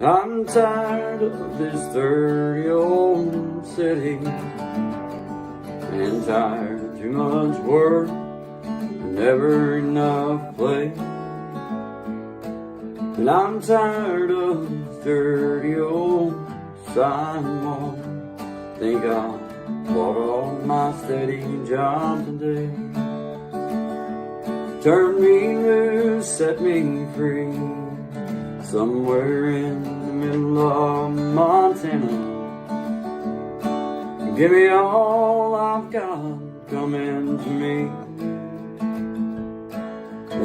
I'm tired of this dirty old city, and tired of too much work and never enough play. And I'm tired of this dirty old sidewalk. Think I'll walk off my steady job today. Turn me loose, set me free, somewhere in the middle of Montana. Give me all I've got coming to me,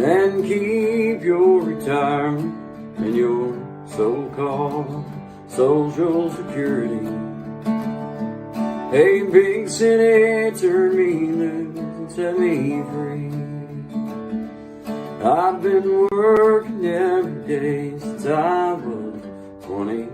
and keep your retirement and your so-called Social Security. Hey, big city, turn me loose and set me free. I've been working every day since I was 20.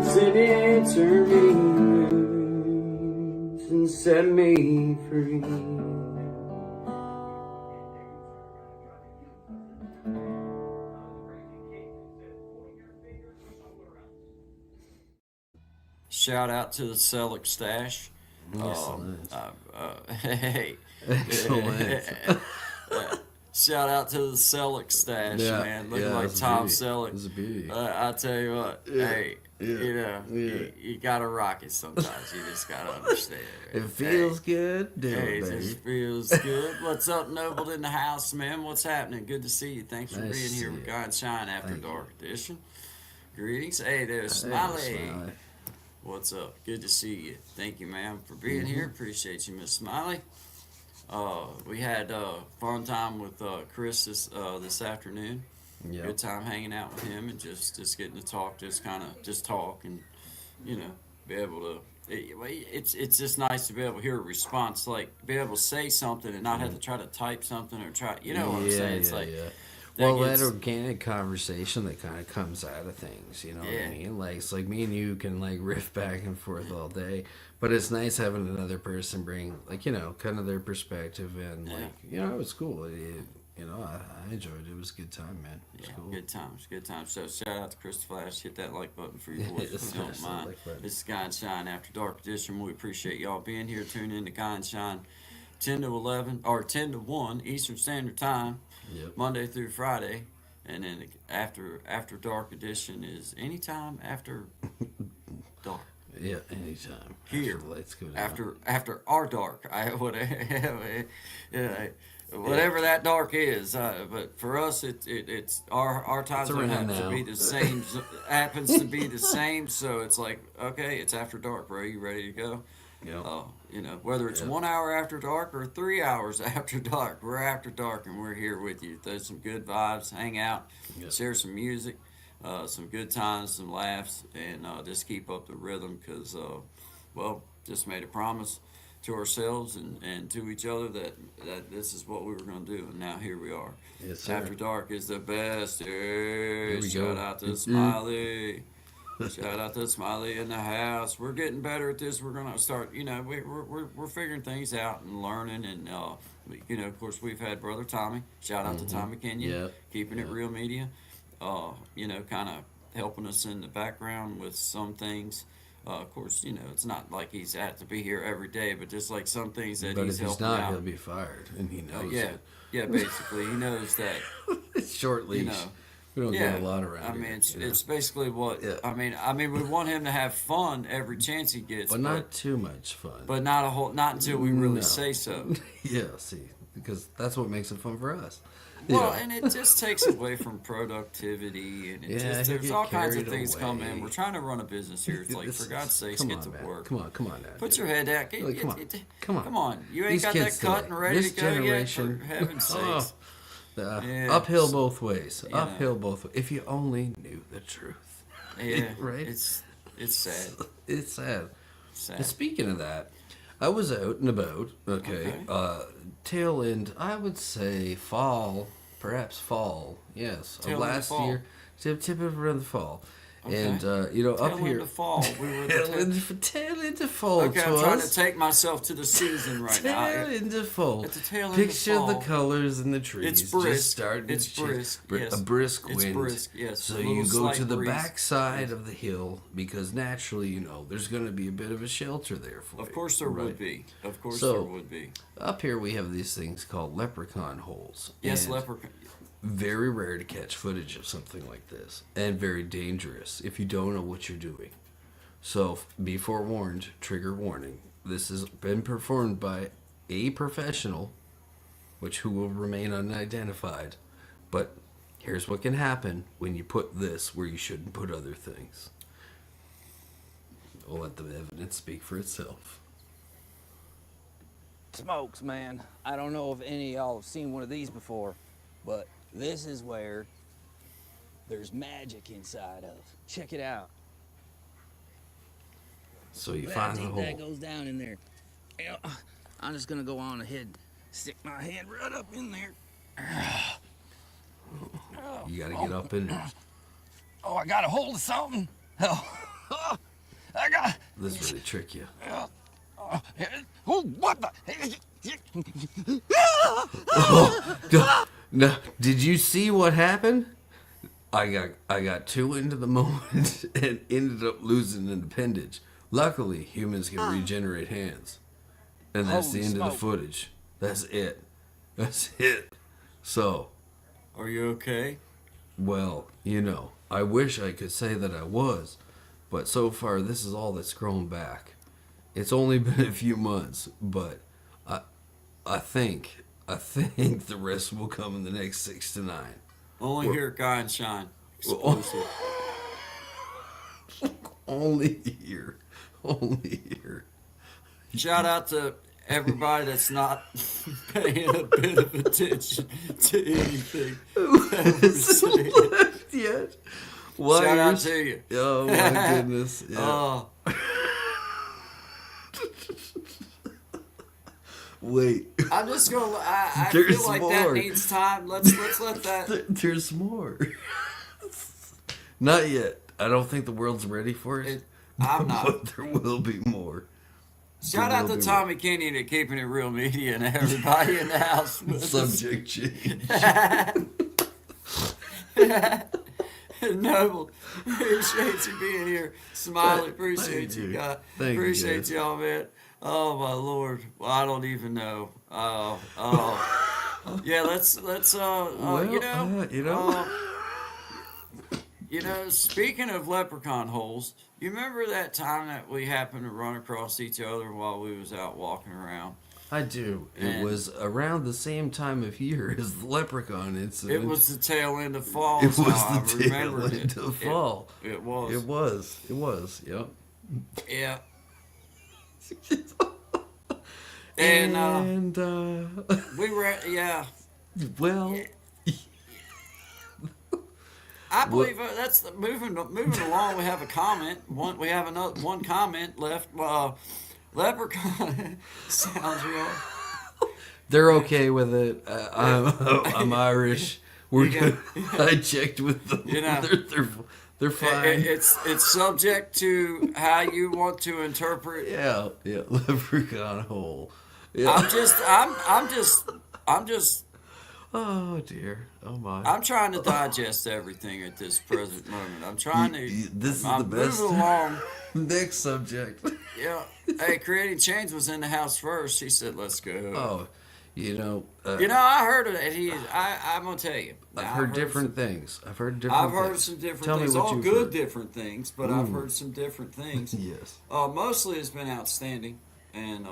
City, turn me loose and set me free. Shout out to the Selleck Stash. Excellent. Hey. Excellent. Shout out to the Selleck Stash, Yeah, man. Looking yeah, like it's a Tom beauty. Selleck. It's a beauty. I tell you what, Yeah, hey, yeah, you know, yeah. you gotta rock it sometimes. You just gotta understand. It feels good, do Hey, it, it baby. just feels good. What's up, Noble in the house, man? What's happening? Good to see you. Thanks for Nice being to here see with you. God Shine After Thank you. Dark Edition. Greetings. Hey, there's Hey, Smiley. Smiley. What's up? Good to see you. Thank you, ma'am, for being here. Appreciate you, Miss Smiley. We had fun time with Chris this afternoon. Yep. Good time hanging out with him and just getting to talk, just kind of just talk and be able to. It's just nice to be able to hear a response, like be able to say something and not have to try to type something or try. You know what I'm saying? It's like yeah. that Well, gets, that organic conversation that kind of comes out of things, you know what Yeah. I mean? Like, it's like me and you can like riff back and forth all day, but it's nice having another person bring like kind of their perspective and Yeah. like it was cool. I enjoyed it. It was a good time, man. It was Yeah, cool. good times, good times. So shout out to Chris Flash. Hit that like button for your boys if you Smash don't that mind. like button. This is Guy and Shine After Dark Edition. We appreciate y'all being here. Tune in to Guy and Shine 10 to 11 or 10 to 1 Eastern Standard Time, Yep. Monday through Friday. And then after Dark Edition is anytime after dark. Yeah, anytime. Here, After the lights go down. after our dark, whatever that dark is. But for us, it's our time zone around happens to now. be the same. Happens to be the same. So it's like, okay, it's after dark, bro. You ready to go? Yep. Whether it's Yep. 1 hour after dark or 3 hours after dark, we're after dark and we're here with you. Throw some good vibes, hang out, Yep. share some music, some good times, some laughs, and just keep up the rhythm because, just made a promise to ourselves and to each other that this is what we were going to do, and now here we are. Yes, sir. After Dark is the best. Hey, we shout go. out to Smiley. Shout out to Smiley in the house. We're getting better at this. We're gonna start. We're figuring things out and learning, and of course, we've had Brother Tommy. Shout out to Tommy Kenyon, Yep. keeping it Yep. real media. Kind of helping us in the background with some things. Of course, it's not like he's had to be here every day, but just like some things that But he's if he's helping not, out. he'll be fired, and he knows Yeah, yeah. Basically, he knows that. it. Short You leash. know, We don't yeah. get a lot around I mean, here. it's basically what Yeah. I mean, we want him to have fun every chance he gets, But not too much fun. but not a whole, not until we really No. say so. Yeah, see, because that's what makes it fun for us. Well, Yeah. and it just takes away from productivity, and Yeah, there's he'll get all kinds of carried things come in. away. We're trying to run a business here. It's like, This for God's is- sakes, come get on, to man. work. Come on now. Put dude. your head out. Like, come on. Come on. Come on. You ain't These got that kids cut today, and ready this to go generation, yet, for heaven's oh, sakes. Yeah. uphill both ways. You know. Uphill both ways. If you only knew the truth. Yeah, Right? It's sad. It's sad. And Sad. speaking of that, I was out and about, Okay. tail end, I would say perhaps fall, yes, Tail of end of last fall. year, tip of around the fall. Okay. And, up Tail here, end of fall. We were at the tail into fall, Okay, I'm trying to Twas. take myself to the season right now. Tail into fall. At the tail end of Picture fall. the colors in the trees. It's brisk. Just starting It's to change. brisk, yes. A brisk It's wind. brisk, yes. So A little you go slight to the breeze. backside of the hill because naturally, there's going to be a bit of a shelter there for you. Of course there right? would be. Of course So- there would be. Up here we have these things called leprechaun holes. Yes, And leprechaun. very rare to catch footage of something like this, and very dangerous if you don't know what you're doing. So be forewarned, trigger warning. This has been performed by a professional, who will remain unidentified. But here's what can happen when you put this where you shouldn't put other things. I'll let the evidence speak for itself. Smokes, man. I don't know if any of y'all have seen one of these before, but this is where there's magic inside of. Check it out. So you I find the think hole. that goes down in there. Yeah, I'm just gonna go on ahead, stick my hand right up in there. You gotta get up in there. Oh, I got a hold of something. Oh, I got. This really trick you. Oh, what the? No, did you see what happened? I got too into the moment and ended up losing an appendage. Luckily, humans can regenerate hands, and that's Holy the end of the smoke. footage. That's it. That's it. So, Are you okay? well, I wish I could say that I was, but so far this is all that's grown back. It's only been a few months, but I think the rest will come in the next 6 to 9. Only here at Guy and Shine. Exclusive. Only here. Shout out to everybody that's not paying a bit of attention to anything that we're saying. Left yet? Why Shout out you're- to you. Oh my goodness! Yeah. Oh, Wait, I'm just gonna. I There's feel like more. that needs time. Let's let that. there's more. Not yet. I don't think the world's ready for it. I'm not. But there will be more. Shout out to be Tommy Kenyon at Keeping It Real Media and everybody in the house. with us. Subject change. Noble, appreciate you being here. Smiley, appreciate Thank you, you. guys. Thank you, Appreciate guys. y'all, man. Oh my Lord, well, I don't even know. Yeah. Let's Speaking of leprechaun holes, you remember that time that we happened to run across each other while we was out walking around? I do. It And- was around the same time of year as the leprechaun incident. It was the tail end of fall. It is how was I the tail remembered end it. of fall. It was. It was. It was. Yep. Yeah. And we were yeah. well, I believe that's the, moving along. We have a comment. We have another one comment left. Leprechaun sounds real. they're okay with it. I'm Irish. We're good. I checked with them. They're fine. It's subject to how you want to interpret. yeah, leprechaun hole. Yeah. I'm just Oh dear. Oh my. I'm trying to digest everything at this present moment. I'm trying to. This is I'm the best. moving along. Next subject. Yeah. Hey, creating change was in the house first. He said, "Let's go." Oh, you know. I heard of that. I'm gonna tell you. I've Now, heard different things. I've heard different. I've heard things. some different Tell things. me what All you've good heard. different things, but I've heard some different things. Yes. Mostly it's been outstanding, and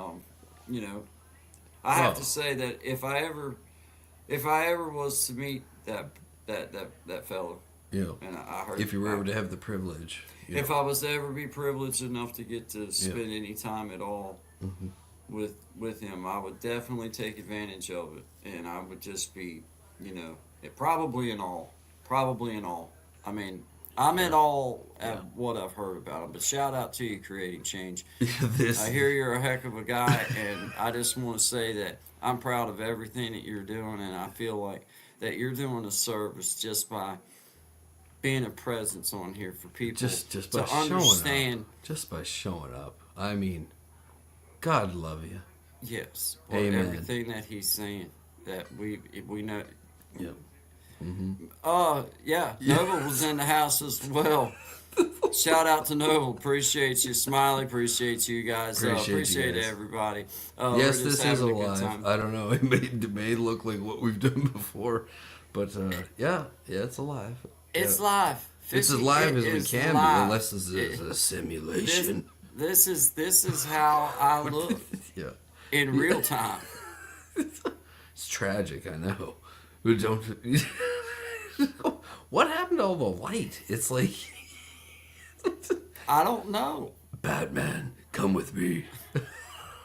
I have Oh. to say that if I ever was to meet that fella, You know, and I heard if you were able to have the privilege. if I was to ever be privileged enough to get to spend any time at all with him, I would definitely take advantage of it, and I would just be, probably in all. I mean, I'm in all at what I've heard about him, but shout out to you, creating change. This. I hear you're a heck of a guy, and I just want to say that I'm proud of everything that you're doing, and I feel like that you're doing a service just by being a presence on here for people Just by to showing understand. up. Just by showing up. I mean, God love you. Yes, Amen. everything that he's saying that we know. Yep. Yeah, Noble was in the house as well. Shout out to Noble. Appreciate you. Smiley, appreciate you guys. Appreciate you guys. Everybody. Yes, We're just this is having a good alive. time. I don't know. It may look like what we've done before, but yeah, it's alive. It's Yeah. live. It's as 50 live as it we is can live. be, unless this is a simulation. This is how I look Yeah, in real time. it's tragic. I know. But don't. What happened to all the light? It's like I don't know. Batman, come with me.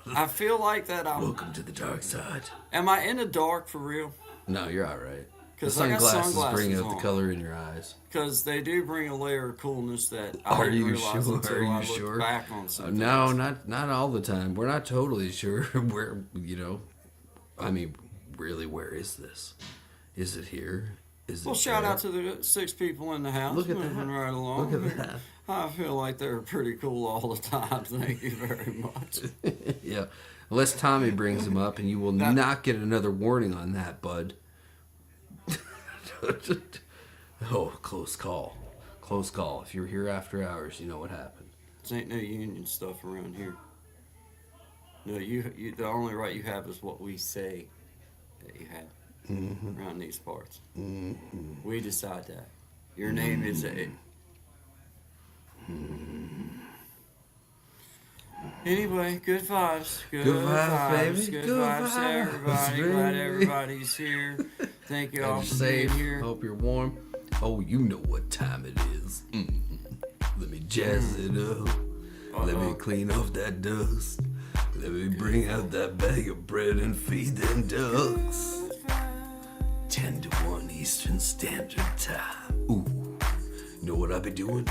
I feel like that Welcome to the dark side. am I in the dark for real? No, you're all right. The 'Cause I got sunglasses bring sunglasses out the on. color in your eyes. Because they do bring a layer of coolness that I Are didn't you realize sure? until Are you I looked sure? back on something. No, not all the time. We're not totally sure where. I mean, really, where is this? Is it here? Is it? Well, shout there? out to the 6 people in the house. Look at moving that. right along. Look at that. I feel like they're pretty cool all the time. Thank you very much. Yeah. Unless Tommy brings them up, and you will not get another warning on that, bud. Oh, close call. Close call. If you're here after hours, you know what happened. There ain't no union stuff around here. No, you the only right you have is what we say that you have around these parts. We decide that. Your name is a. Anyway, good vibes. Good vibes, baby. Good Good vibes to vibes, everybody. Glad baby. everybody's here. Thank you all You're for safe. being here. Hope you're warm. Oh, you know what time it is. Let me jazz it up. Let me clean off that dust. Let me bring out that bag of bread and feed them ducks. 10 to 1 Eastern Standard Time. Ooh, know what I be doing?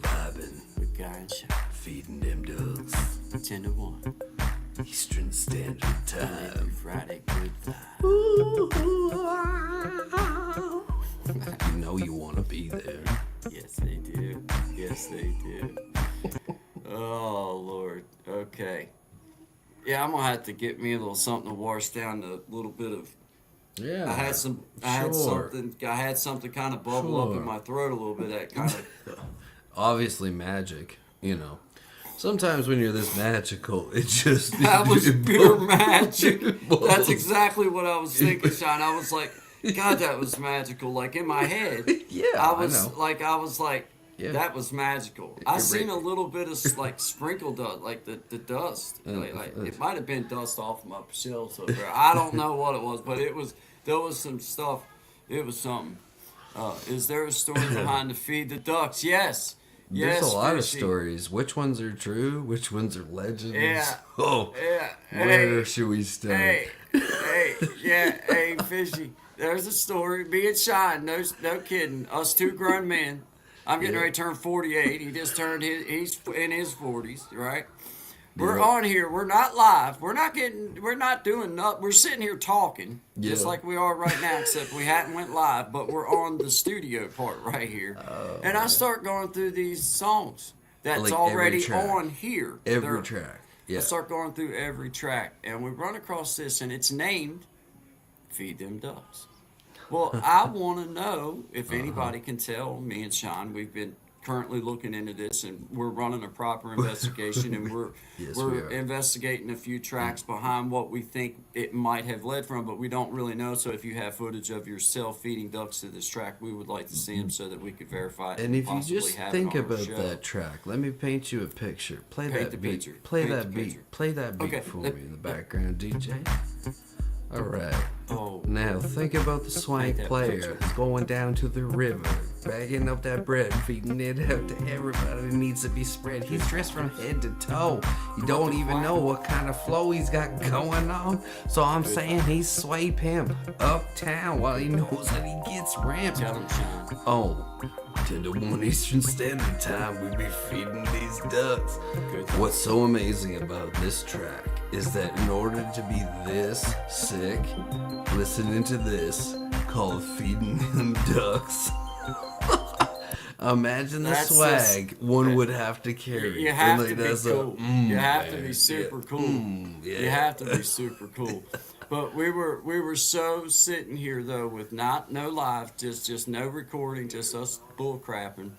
Vibing, Good guy and shot. feeding them ducks. 10 to 1. Eastern Standard Every Time. Friday, good vibe. You know you want to be there. Yes, they do. Yes, they do. Oh, Lord. Okay. Yeah, I'm going to have to get me a little something to wash down the little bit of. Yeah. I had something kind of bubble up in my throat a little bit. That kind of. Obviously magic, Sometimes when you're this magical, it just That was it pure bubbles. magic. It bubbles. That's exactly what I was thinking, Sean. I was like, God, that was magical. Like in my head, Yeah, I I was know. like, Yeah. that was magical. I You're seen right. a little bit of like sprinkled dust, like the dust. Like it might have been dust off my shelves up there. I don't know what it was, but there was some stuff. It was something. Is there a story behind the feed the ducks? Yes. There's Yes, a lot of Fishy. stories. Which ones are true? Which ones are legends? Yeah. Oh, Yeah. where Hey. should we start? Hey, Fishy. There's a story. Me and Shine, no kidding. Us 2 grown men. I'm getting Yeah. ready to turn 48. He just turned he's in his 40s, right? We're Yeah. on here. We're not live. We're not doing nothing. We're sitting here talking, just Yeah. like we are right now, except we hadn't went live, but we're on the studio part right here. And I start going through these songs that's Like every already track. on here. Every They're- track. Yeah. I start going through every track, and we run across this, and it's named feed them ducks. Well, I want to know if anybody can tell me and Sean. We've been currently looking into this, and we're running a proper investigation, and Yes, we we're are. investigating a few tracks behind what we think it might have led from, but we don't really know. So if you have footage of yourself feeding ducks to this track, we would like to see them so that we could verify it. And if you possibly just have think it on our about show. that track, let me paint you a picture. Play Paint that the beat. picture. Play Paint that the beat. picture. Play that beat Okay, for let- me in the background, DJ. All right. Oh, Now think about the swank that player picture. going down to the river, bagging up that bread, feeding it out to everybody that needs to be spread. He's dressed from head to toe. You don't even know what kind of flow he's got going on. So I'm saying he's sway pimp uptown while he knows that he gets ramped. tell them, Sean. Oh, 10 to 1 Eastern Standard Time, we be feeding these ducks. Good. What's so amazing about this track is that in order to be this sick, listening to this called Feeding Them Ducks. Imagine the That's swag just- one would have to carry. You have And to like, be that's a, cool. You have to man, be super yeah, cool. yeah. You have to be super cool. But we were so sitting here though with no live, just no recording, just us bull crapping.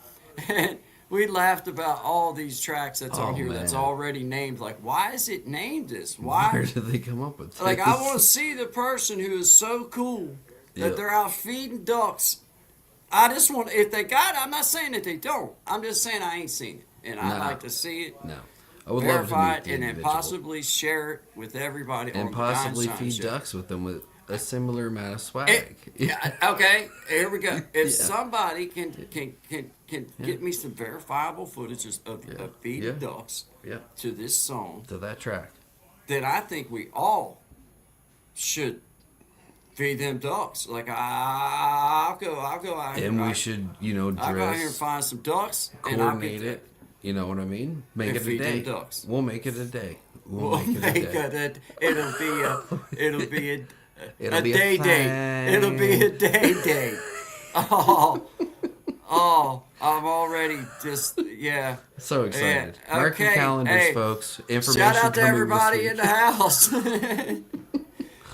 And we laughed about all these tracks that's on Oh, here that's man. already named. Like, why is it named this? Where Why? did they come up with this? Like, I want to see the person who is so cool that Yep. they're out feeding ducks. I just want, if they got it, I'm not saying that they don't. I'm just saying I ain't seen it. And I'd Nah. like to see it, No. I would love to verify meet it, the and then individual. possibly share it with everybody on And the possibly Guy and Shine feed Show. ducks with them with a similar amount of swag. Yeah, okay, here we go. If Yeah. somebody can get me some verifiable footages of feeding Yeah. ducks Yeah, to this song, to that track. then I think we all should feed them ducks. Like I'll go out here. And we I- should, I'll go out here and dress, find some ducks and I'll coordinate get it. You know what I mean? Make And it a feed them day. ducks. We'll make it a day. We'll We'll make it a day. it'll be a It'll a be a day day. It'll be a day day. Oh, I'm already just yeah. So excited. Yeah, Mark your okay, calendars, hey, folks. Information Shout out to coming everybody this in week. the house.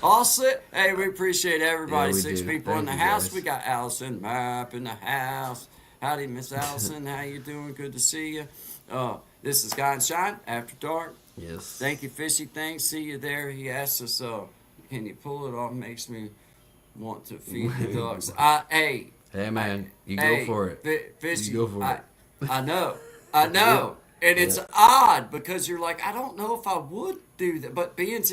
All sit. Hey, we appreciate everybody. Yeah, we 6 do. people in Thank the you, house. guys. We got Allison Map in the house. Howdy, Miss Allison. How you doing? Good to see you. This is Guy and Shine After Dark. Yes. Thank you, Fishy Thing. See you there. He asked us, can you pull it off? Makes me want to feed the dogs. Hey, Hey, man. You hey, go for it. Fishy, You go for it. I know. I know. And it's Yeah. odd because you're like, I don't know if I would do that. But being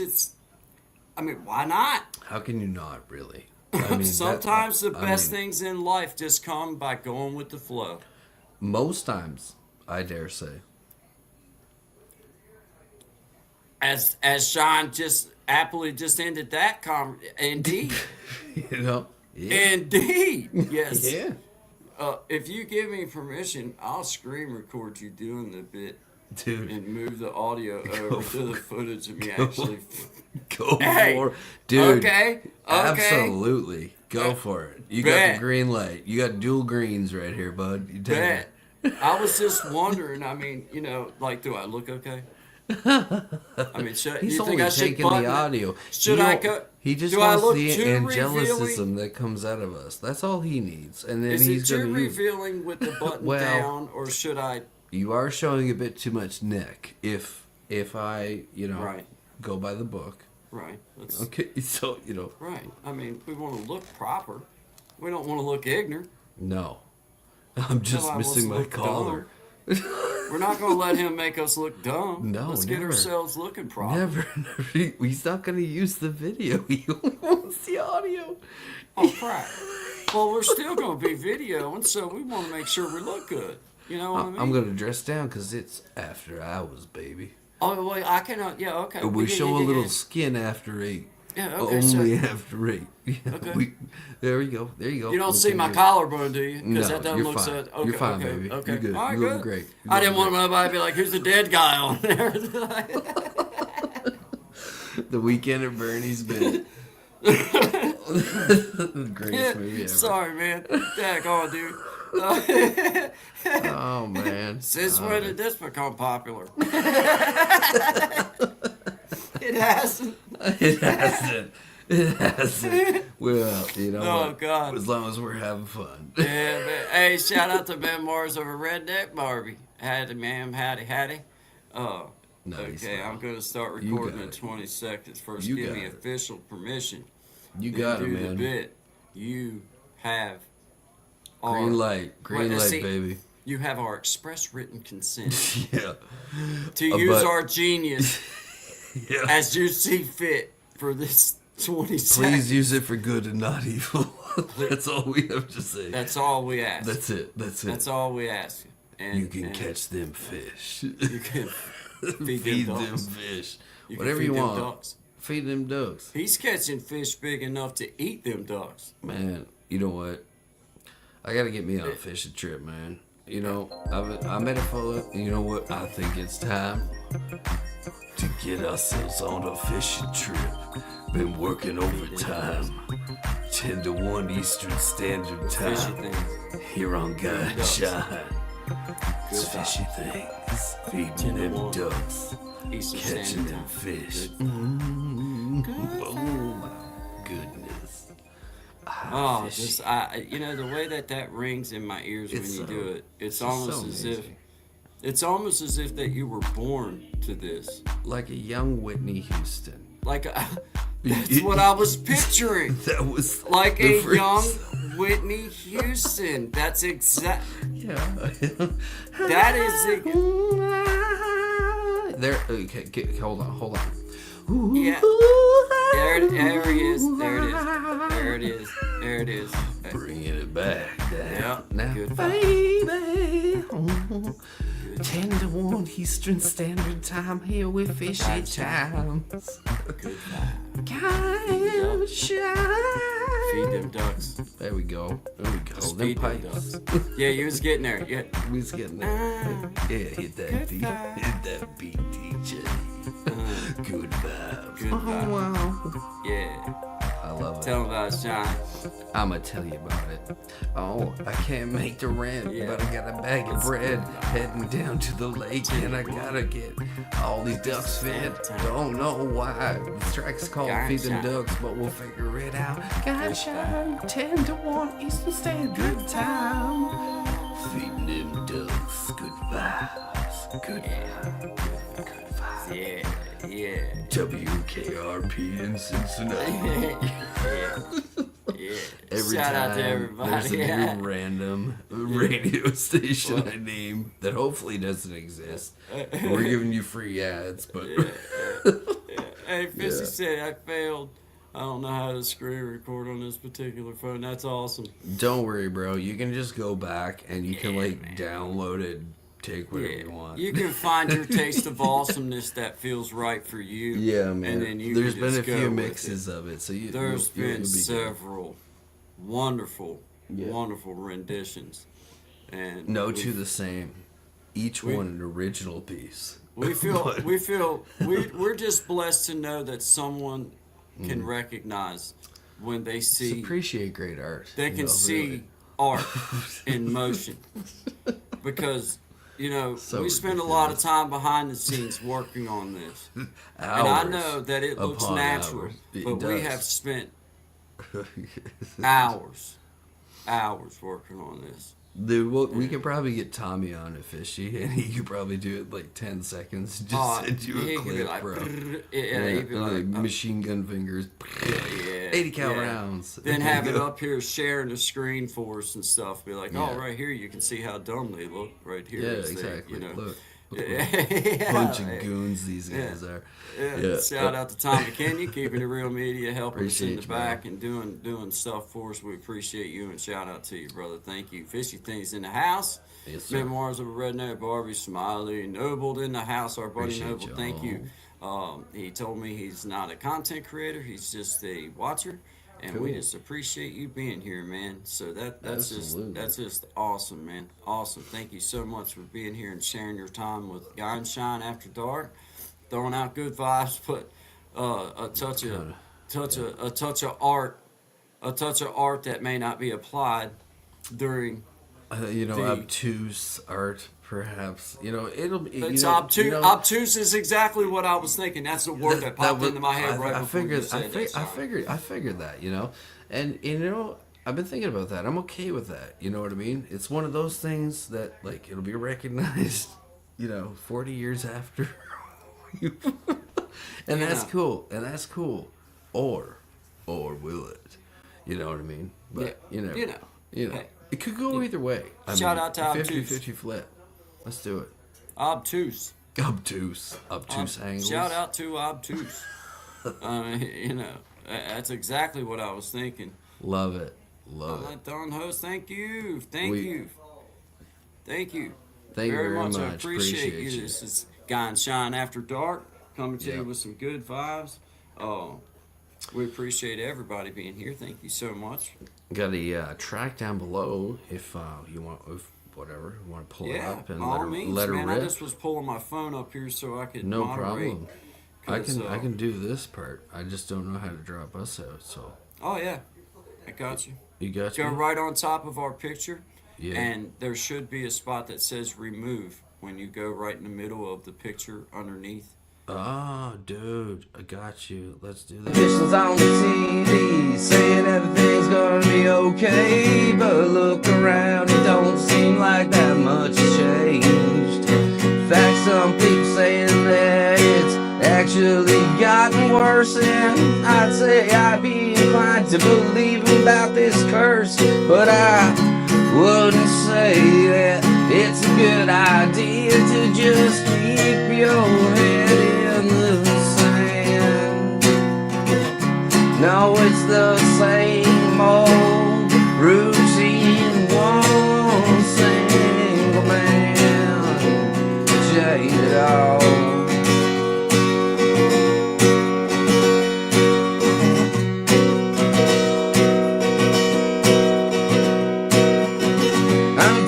why not? How can you not, really? I mean, Sometimes the I best mean, things in life just come by going with the flow. Most times, I dare say. As Sean just aptly just ended that indeed. You know? Yeah. Indeed. Yes. Yeah. If you give me permission, I'll screen record you doing the bit Dude. and move the audio over to the footage of me actually. Go Hey, for it. Dude. Okay. Absolutely. Go for it. You got Bet. the green light. You got dual greens right here, bud. You take Bet. it. I was just wondering. I mean, do I look okay? I mean, He's you think only I should taking button the it? audio. Should You I don't- go? He just do I wants look the too angelicism that comes out of us. That's all he needs. And then Is he's it too going to use it. revealing with the button Well- down, or should I? You are showing a bit too much neck. If I, Right. go by the book. Right. Let's, Okay, so, Right. I mean, we want to look proper. We don't want to look ignorant. no. I'm just Nobody wants missing to my look collar. We're not going to let him make us look dumb. No, Let's get never. ourselves looking proper. Never. He's not going to use the video. He only wants the audio. Oh, crap. Well, we're still going to be videoing, so we want to make sure we look good. You know what I mean? I'm going to dress down because it's after hours, baby. Oh, wait, I cannot. Yeah, okay. We Yeah, show yeah, a yeah, little yeah. skin after 8. Yeah, okay, Only so- after 8. Yeah, Okay. there we go. There you go. You don't We'll see take my it. collarbone, do you? Because No, that doesn't you're look fine. so. Okay, You're fine, okay, baby. Okay. You're good. All right, You're looking good. great. You're I didn't looking want nobody to be like, "Who's the dead guy on there?" The Weekend at Bernie's been the greatest movie ever. Sorry, man. Dag on, dude. Oh man. Since Oh, when did this become popular? It hasn't. It hasn't. It hasn't. Well, you know Oh, what? God. As long as we're having fun. Yeah, man. Hey, shout out to Memoirs of a Redneck Barbie. Howdy, ma'am. Howdy. Uh, Nice, okay, bro. I'm going to start You recording got in it. 20 seconds. First, You give got me it. official permission. You Then got it, do the man. bit. You have our... Green light, Well, see, baby. You have our express written consent Yeah. to use but- our genius Yeah. as you see fit for this 20 seconds. Please use it for good and not evil. That's all we have to say. That's all we ask. That's it. That's all we ask. And, You can and catch them fish. You can Feed them them ducks. fish. You can Whatever feed you them want. ducks. Feed them ducks. He's catching fish big enough to eat them ducks. Man, you know what? I gotta get me on a fishing trip, man. You know, I met a fella, and you know what? I think it's time to get ourselves on a fishing trip. Been working overtime. 10 to 1 Eastern Standard Fishy Time. things. Here on God ducks. Shine. It's Good fishy things. 10 Feeding to them 1. ducks. Eastern Catching Standard them Time. fish. Good. Oh my goodness. Oh, Fishy. just you know the way that rings in my ears when It's you so- do it. It's just almost so as amazing. it's almost as if that you were born to this. Like a young Whitney Houston. Like that's what I was picturing. That was Like the a phrase. young Whitney Houston. That's exact. Yeah. That is There. Okay. Hold on. Yeah. There he is. There it is. Bringing it back down. Yeah, Now, good. baby. 10 to 1 Eastern Standard Time here with Fishy Gotcha. Times. Good vibe. God shine. Feed them ducks. There we go. Them Feed them pipes. ducks. Yeah, you was getting there. Yeah. We was getting there. Yeah, hit that beat. vibe. Hit that beat, DJ. Good vibes. Good vibe. Wow. Yeah. I love it. Tell them about Sean. I'ma tell you about it. Oh, I can't make the rent, Yeah. but I got a bag of bread heading down to the lake, and I gotta get all these ducks fed. Don't know why. The track's called Feed Them Ducks, but we'll figure it out. God shine, 10 to 1 Eastern Standard Time. Feeding them ducks, good vibes, good vibes, good vibes. Yeah. WKRP in Cincinnati. Yeah. Every Shout time out to everybody. there's a Yeah. new random radio station I name that hopefully doesn't exist. We're giving you free ads, but Hey, Fishy Yeah. said I failed. I don't know how to screen record on this particular phone. That's awesome. don't worry, bro. You can just go back and you can download it, take whatever you want. You can find your taste of awesomeness that feels right for you. Yeah, man. And then you There's can been a just go few with mixes of it, so There's you'll been be good. several wonderful, Yeah. wonderful renditions. And No we- two the same. Each one an original piece. we're But- just blessed to know that someone can recognize when they Just see appreciate great art. they you can know, see really. art in motion because So we spend a lot of time behind the scenes working on this, and I know that it looks upon natural, hours. It but we does. have spent hours working on this. Dude, we could probably get Tommy on a Fishy, and he could probably do it like 10 seconds. Just send you he a could be clip, like, bro. yeah, he'd be like like, machine gun fingers. 80 cal rounds. Then have it up here sharing the screen for us and stuff. Be like, Yeah. oh, right here you can see how dumb they look. Right here, Yeah, is they, exactly. You know, Look. Yeah. Bunch of goons these guys are. Yeah. Shout out to Tommy Kenyon, keeping it real media, helping us in Appreciate the you, back and doing stuff for us. We appreciate you and shout out to you, brother. Thank you. Fishy Things in the house. Yes, sir. Memoirs of a Redneck Barbie, Smiley, Noble in the house. Our buddy Appreciate Noble, thank you. y'all. He told me he's not a content creator, he's just a watcher. And we Cool. just appreciate you being here, man. So that's Absolutely. just awesome, man. Awesome. Thank you so much for being here and sharing your time with Guy and Shine After Dark, throwing out good vibes, but a touch of art that may not be applied during The- obtuse art, perhaps. It'll be. It's obtuse. Obtuse is exactly what I was thinking. That's the word that popped into my head right before you said that. I figured that. And I've been thinking about that. I'm okay with that. You know what I mean? It's one of those things that like it'll be recognized. 40 years after. And that's cool. Or will it? You know what I mean? But Hey, it could go either way. Shout out to Obtuse. 50-50 flip. Let's do it. obtuse. Obtuse angles. Shout out to obtuse. That's exactly what I was thinking. Love it. Don Host, thank you. Thank you very much. I appreciate you. This is Guy and Shine After Dark, coming to you with some good vibes. We appreciate everybody being here. Thank you so much. Got a track down below if you want, whatever you want to pull it up and let her rip. I just was pulling my phone up here so I could No moderate. problem. I can do this part. I just don't know how to drop us out. So. Oh yeah, I got you. You got Go you. right on top of our picture. Yeah. And there should be a spot that says remove when you go right in the middle of the picture underneath. Oh, dude, I got you. Let's do this. Officials on the TV saying everything's gonna be okay, but look around, it don't seem like that much has changed. In fact, some people saying that it's actually gotten worse, and I'd say I'd be inclined to believe about this curse, but I wouldn't say that it's a good idea to just keep your head in the sand. No, it's the same old routine, one single man, jaded all.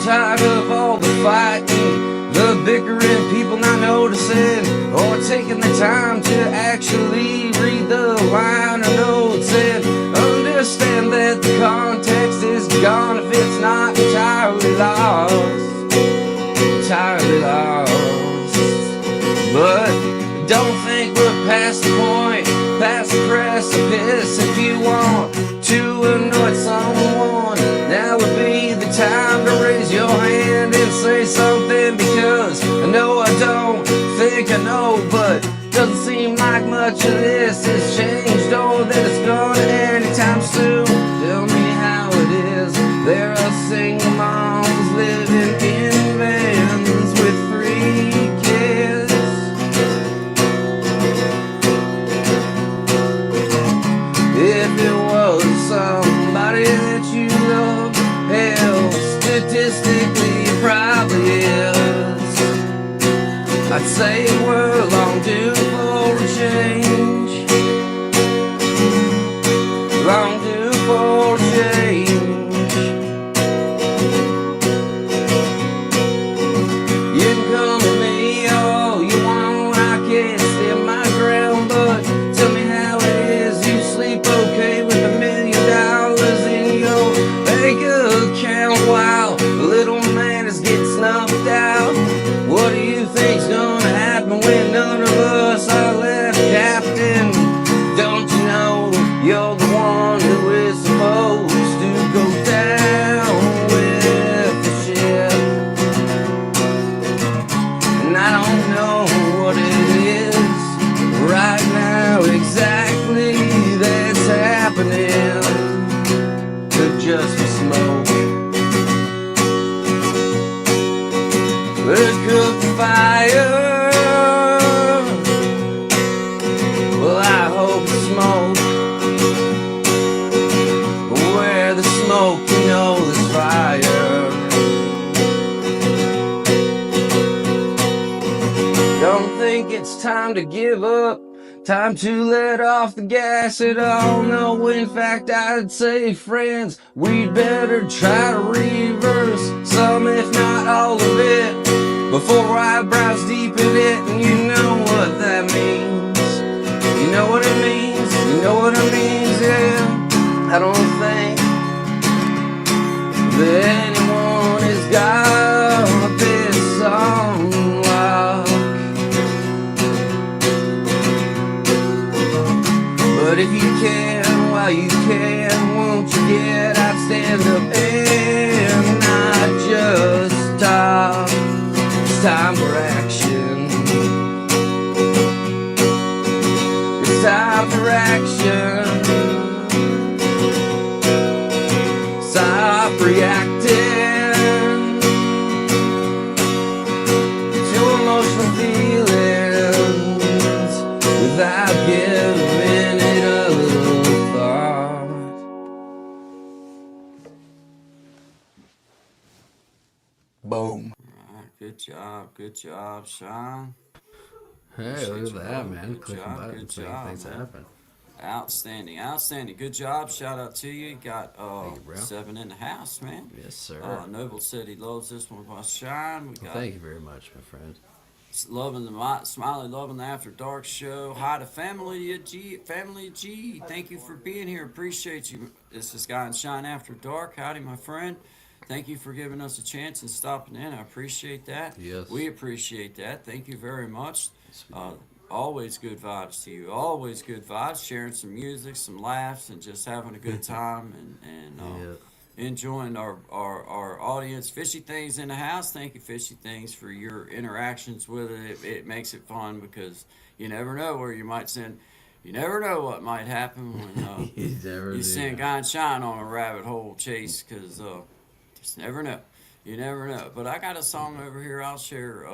Tired of all the fighting, the bickering, people not noticing or taking the time to actually read the liner notes and understand that the context is gone if it's not entirely lost. But don't think we're past the point, past the precipice. If you want to annoy someone, now would be the time to raise your hand and say something, because I know I don't think I know, but doesn't seem like much of this has changed or that it's gonna anytime soon. Tell me how it is, there are single moms living in vans with 3 kids. If it was somebody that you love, hell, statistically it probably is. I'd say we're long due for a change. Long due for a change. You can come to me all you want, I can't stand my ground, but tell me how it is you sleep okay with $1 million in your bank account while the little man is getting snuffed out. What do you think's gonna happen when none of us are left, Captain? Don't you know you're the one who is supposed to go down with the ship? And I don't know what it is right now exactly that's happening. Could just be smoke. It could be fire. Well, I hope it's smoke. Where the smoke, you know there's fire. Don't think it's time to give up, time to let off the gas at all. No, in fact, I'd say, friends, we'd better try to reverse some, if not all of it, before I browse deep in it. And you know what that means. You know what it means. You know what it means, yeah. I don't think that anyone is time for action. It's time for action. Stop reacting to emotional feelings without giving it a little thought. Boom. Good job, Sean. Hey, look at you, that, bro. man. Good Clicking job, buttons, good making job, things man. happen. Outstanding. Good job. Shout out to you. Got Thank you, bro. 7 in the house, man. Yes, sir. Noble said he loves this one by Sean. We Well, got thank you very much, my friend. loving the After Dark show. Hi to Family G. Thank you for being here. Appreciate you. This is Guy and Shine After Dark. Howdy, my friend. Thank you for giving us a chance and stopping in. I appreciate that. Yes. We appreciate that. Thank you very much. Always good vibes to you. Always good vibes. Sharing some music, some laughs, and just having a good time and enjoying our audience. Fishy Things in the house. Thank you, Fishy Things, for your interactions with it. It makes it fun because you never know where you might send. You never know what might happen when you send Guy and Shine on a rabbit hole chase because just never know. You never know. But I got a song over here I'll share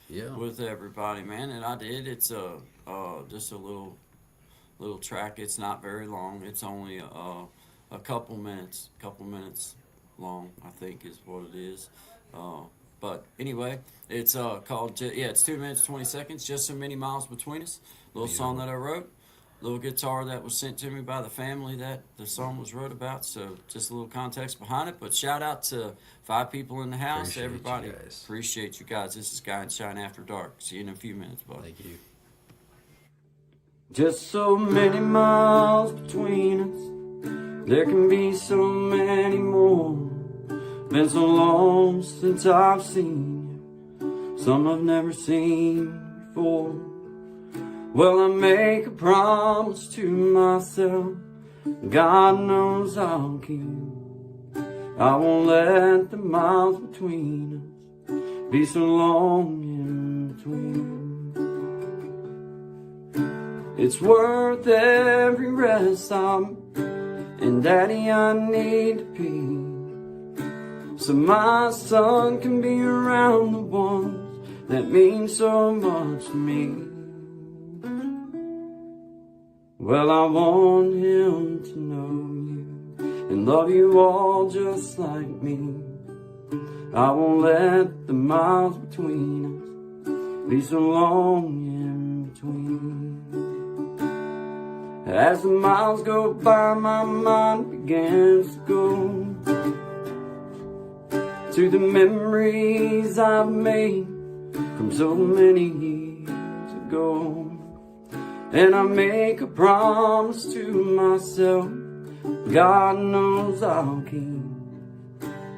with everybody, man. And I did. It's just a little track. It's not very long. It's only a couple minutes long, I think is what it is. But anyway, it's called, it's 2 minutes, 20 seconds, Just So Many Miles Between Us. Little song that I wrote. Little guitar that was sent to me by the family that the song was wrote about. So just a little context behind it. But shout out to 5 people in the house. Appreciate everybody. you guys. Appreciate you guys. This is Guy and Shine After Dark. See you in a few minutes, bud. Thank you. Just so many miles between us. There can be so many more. Been so long since I've seen you. Some I've never seen before. Well, I make a promise to myself. God knows I'll keep. I won't let the miles between us be so long in between. It's worth every rest stop. And Daddy, I need to pee, so my son can be around the ones that mean so much to me. Well, I want him to know you and love you all just like me. I won't let the miles between us be so long in between. As the miles go by, my mind begins to go to the memories I've made from so many years ago. And I make a promise to myself, God knows I'll keep.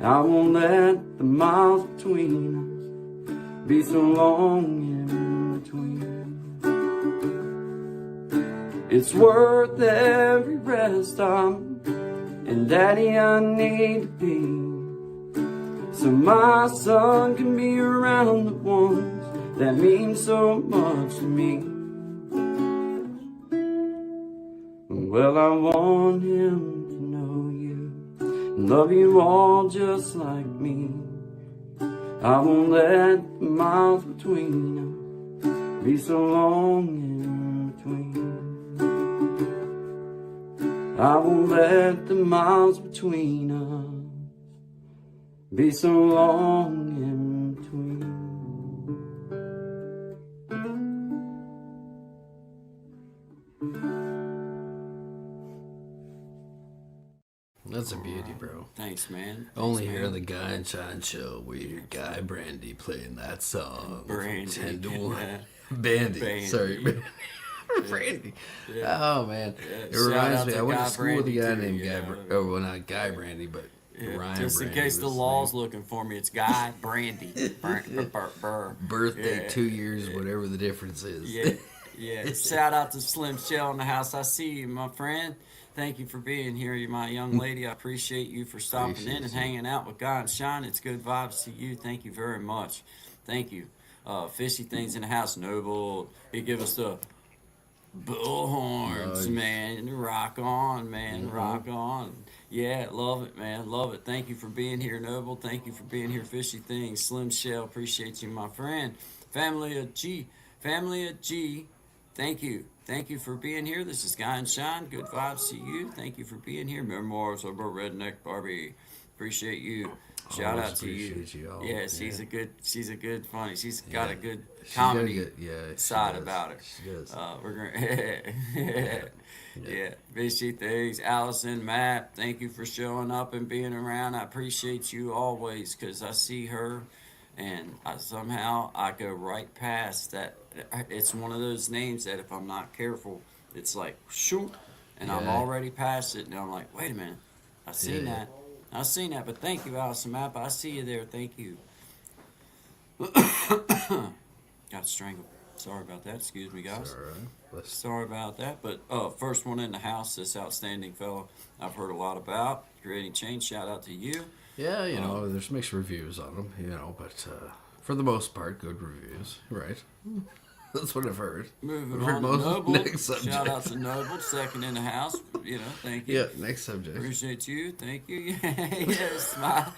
I won't let the miles between us be so long in between. It's worth every rest stop, and Daddy, I need to be, so my son can be around the ones that mean so much to me. Well, I want him to know you and love you all just like me. I won't let the miles between us be so long in between. I won't let the miles between us be so long in between. That's a beauty, bro. Thanks, man. Only here on the Guy and Shine show, we hear Guy Brandy playing that song. Brandy. 10 to 1. Yeah. Bandy. Bandy. Sorry. Brandy. Yeah. Oh, man. Yeah. It Shout reminds out me, to I went Guy to school with a guy Brandy, named too, Guy yeah. well, not Guy Brandy, but Yeah, Ryan just in Brandy case the was his law's name. looking for me, it's Guy Brandy. Birthday, Yeah. 2 years, whatever the difference is. Yeah, yeah. Shout out to Slim Shell in the house. I see you, my friend. Thank you for being here. You're my young lady. I appreciate you for stopping in Appreciate and you. hanging out with Guy and Shine. It's good vibes to you. Thank you very much. Thank you. Fishy Things in the House, Noble. He give us the bullhorns, Nice. man. Rock on, man. Rock on. Yeah, love it, man. Love it. Thank you for being here, Noble. Thank you for being here, Fishy Things. Slim Shell, appreciate you, my friend. Family of G. Family of G. Thank you. Thank you for being here. This is Guy and Shine. Good vibes to you. Thank you for being here. Memoirs of a Redneck Barbie. Appreciate you. Shout Always out to you. appreciate you all. Yeah, she's a good funny. She's got a good She's got a comedy good- yeah, she side does. about her. She does. We're gonna yeah. Fishy Things. Allison, Matt, thank you for showing up and being around. I appreciate you always because I see her and somehow I go right past that. It's one of those names that if I'm not careful, it's like shoot, and I'm Yeah. already past it, and I'm like, wait a minute, I seen Yeah. that. I seen that, but thank you, Allison Map. I see you there. Thank you. Got strangled. Sorry about that. Excuse me, guys. All right. Let's Sorry about that. But first one in the house, this outstanding fellow I've heard a lot about. Creating change. Shout out to you. Yeah, you know, there's mixed reviews on them, you know, but for the most part, good reviews, right? That's what I've heard. Moving For on to most- Noble. next subject. Shout out to Noble, second in the house. You know, thank you. Yeah, next subject. Appreciate you. Thank you. Yeah, smile.